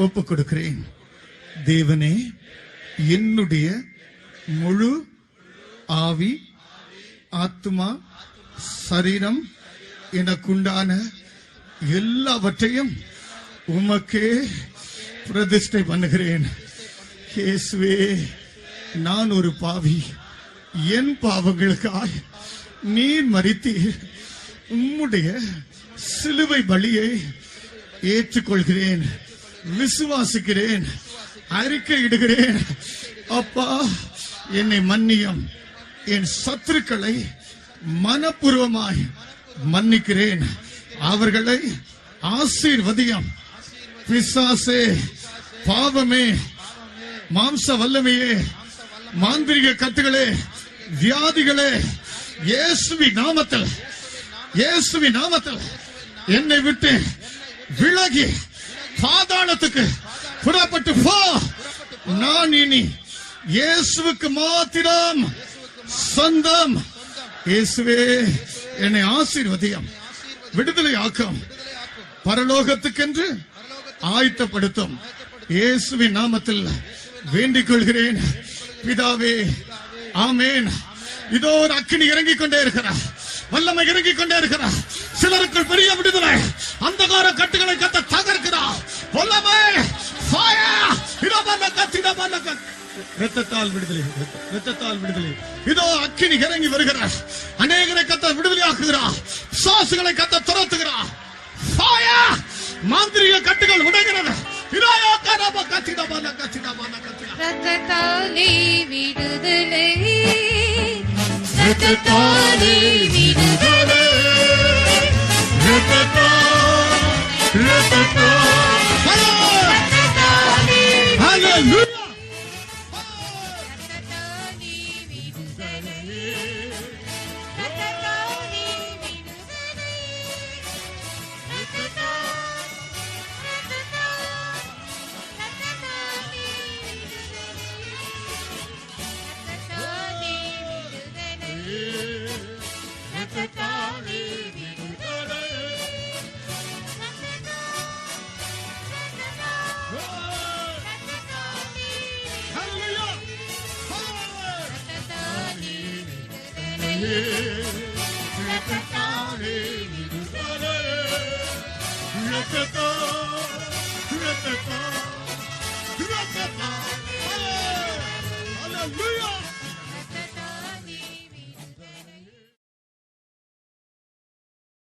ஒப்புக் கொடுக்கிறேன். தேவனே, என்னுடைய முழு ஆவி, ஆத்மா, சரீரம், எனக்குண்டான எல்லாவற்றையும் உமக்கே பிரதிஷ்டை பண்ணுகிறேன். இயேசுவே, நான் ஒரு பாவி. என் பாவங்களுக்காய் நீர் மரித்தீர். உம்முடைய சிலுவை பலியை ஏற்றுக்கொள்கிறேன், விசுவாசிக்கிறேன், அறிக்கையிடுகிறேன். அப்பா, என்னை மன்னியும். என் சத்துருக்களை மனப்பூர்வமாய் மன்னிக்கிறேன். அவர்களை ஆசீர்வதியும். பிசாசே, பாவமே, மாம்ச வல்லமையே, மாந்திரிக கட்டுகளே, வியாதிகளே, இயேசுவின் நாமத்தில் என்னை விட்டு விலகி பாதாளத்துக்கு புறப்பட்டு போ. நான் இனி இயேசுவுக்கு மாத்திரம் சொந்தம். இயேசுவே என்னை ஆசீர்வதியம், விடுதலை ஆக்கும், பரலோகத்துக்கென்று ஆயத்தப்படுத்தும். இயேசுவின் நாமத்தில் வேண்டிக் கொள்கிறேன் பிதாவே, ஆமேன். இதோ ஒரு அக்கினி இறங்கிக் கொண்டே இருக்கிறார், வல்லமை இறங்கிக் கொண்டே இருக்கிறார். சிலருக்குள் பெரிய விடுதலை, அந்தகார கட்டுகளை கத்த தகர்க்கிறார். வல்லமை, fire. இரத்தத்தால் விடுதலை, இரத்தத்தால் விடுதலை. இதோ அக்கினி இறங்கி வருகிறார். அநேகரை கத்த விடுதலை ஆக்குகிறார், சாசுகளை கத்த துரத்துகிறார். fire. மாந்திரிக கட்டுகள் உடைகிறது. இரத்தத்தாலே விடுதலை, இரத்தத்தாலே விடுதலை, Hallelujah. Hallelujah.